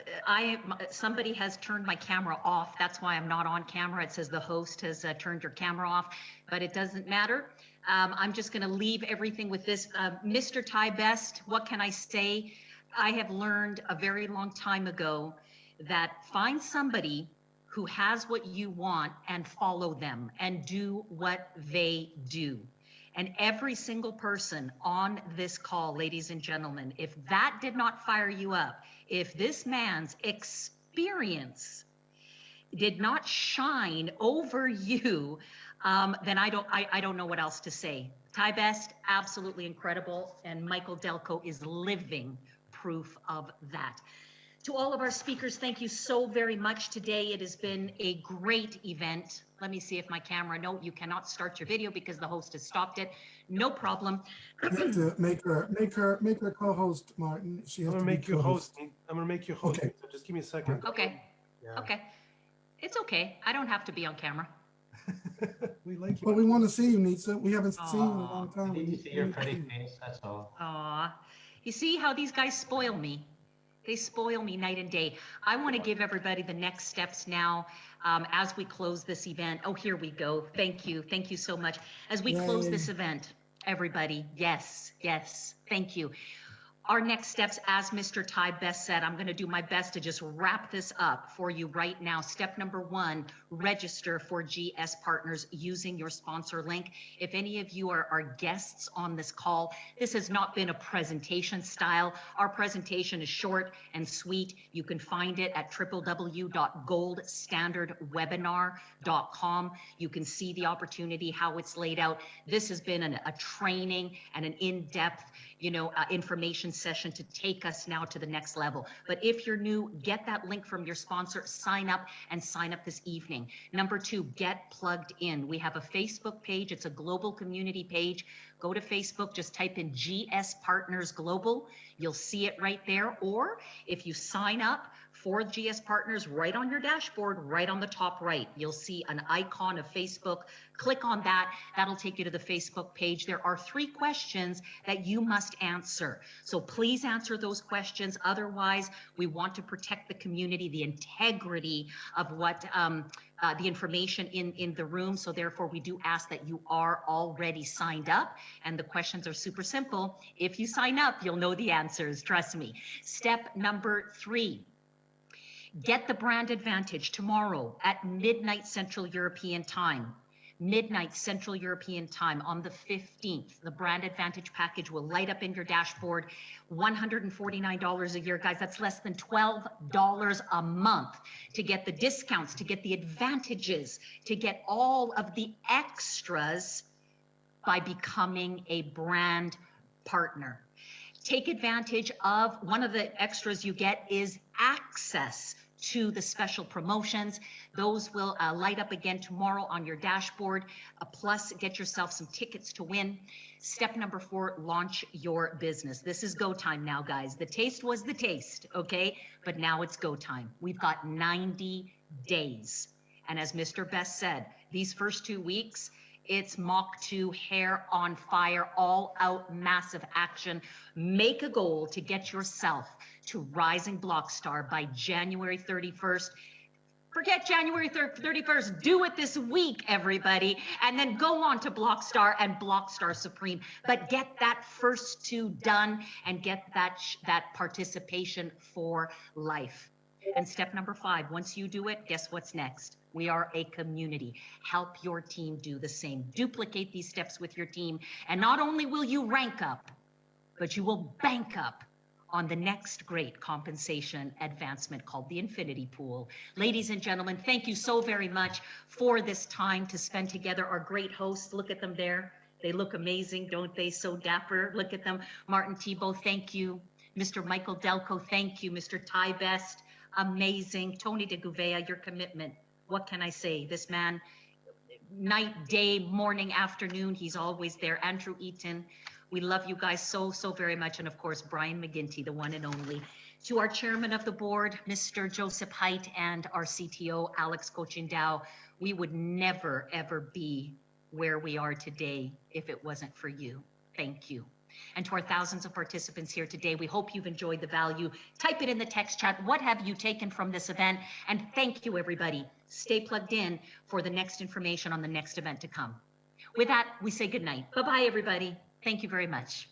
somebody has turned my camera off. That's why I'm not on camera. It says the host has turned your camera off, but it doesn't matter. I'm just going to leave everything with this. Mr. Ty Best, what can I say? I have learned a very long time ago that find somebody who has what you want and follow them and do what they do. And every single person on this call, ladies and gentlemen, if that did not fire you up, if this man's experience did not shine over you, then I don't know what else to say. Ty Best, absolutely incredible. And Michael Delco is living proof of that. To all of our speakers, thank you so very much today. It has been a great event. Let me see if my camera, no, you cannot start your video because the host has stopped it. No problem. You have to make her co-host, Martin. She has I'm gonna make you host. I'm gonna make you host. Okay. So just give me a second. Okay. Yeah. Okay. It's okay. I don't have to be on camera. We like you. But we want to see you, Nitsa. We haven't seen you in a long time. I need to see your pretty face, that's all. Aw. You see how these guys spoil me? They spoil me night and day. I want to give everybody the next steps now as we close this event. Oh, here we go. Thank you. Thank you so much. As we close this event, everybody, yes, thank you. Our next steps, as Mr. Ty Best said, I'm going to do my best to just wrap this up for you right now. Step number 1, register for GS Partners using your sponsor link. If any of you are guests on this call, this has not been a presentation style. Our presentation is short and sweet. You can find it at www.goldstandardwebinar.com. You can see the opportunity, how it's laid out. This has been a training and an in-depth, information session to take us now to the next level. But if you're new, get that link from your sponsor, sign up this evening. Number 2, get plugged in. We have a Facebook page. It's a global community page. Go to Facebook, just type in GS Partners Global. You'll see it right there. Or if you sign up for GS Partners right on your dashboard, right on the top right. You'll see an icon of Facebook. Click on that. That'll take you to the Facebook page. There are 3 questions that you must answer. So please answer those questions. Otherwise, we want to protect the community, the integrity of what the information in the room. So therefore, we do ask that you are already signed up. And the questions are super simple. If you sign up, you'll know the answers. Trust me. Step number 3. Get the brand advantage tomorrow at midnight Central European time. Midnight Central European time on the 15th. The brand advantage package will light up in your dashboard. $149 a year, guys. That's less than $12 a month to get the discounts, to get the advantages, to get all of the extras by becoming a brand partner. Take advantage of one of the extras you get is access to the special promotions. Those will light up again tomorrow on your dashboard. Plus, get yourself some tickets to win. Step number 4, launch your business. This is go time now, guys. The taste was the taste, okay? But now it's go time. We've got 90 days. And as Mr. Best said, these first 2 weeks, it's Mach 2, hair on fire, all out massive action. Make a goal to get yourself to Rising Blockstar by January 31st. Forget January 31st. Do it this week, everybody. And then go on to Blockstar and Blockstar Supreme. But get that first 2 done and get that participation for life. And step number 5, once you do it, guess what's next? We are a community. Help your team do the same. Duplicate these steps with your team. And not only will you rank up, but you will bank up on the next great compensation advancement called the Infinity Pool. Ladies and gentlemen, thank you so very much for this time to spend together. Our great hosts, look at them there. They look amazing, don't they? So dapper. Look at them. Martin Tebow, thank you. Mr. Michael Delco, thank you. Mr. Ty Best, amazing. Tony de Gouveia, your commitment. What can I say? This man, night, day, morning, afternoon, he's always there. Andrew Eaton, we love you guys so, so very much. And of course, Brian McGinty, the one and only. To our chairman of the board, Mr. Joseph Height, and our CTO, Alex Cochindow, we would never, ever be where we are today if it wasn't for you. Thank you. And to our thousands of participants here today, we hope you've enjoyed the value. Type it in the text chat. What have you taken from this event? And thank you, everybody. Stay plugged in for the next information on the next event to come. With that, we say good night. Bye-bye, everybody. Thank you very much.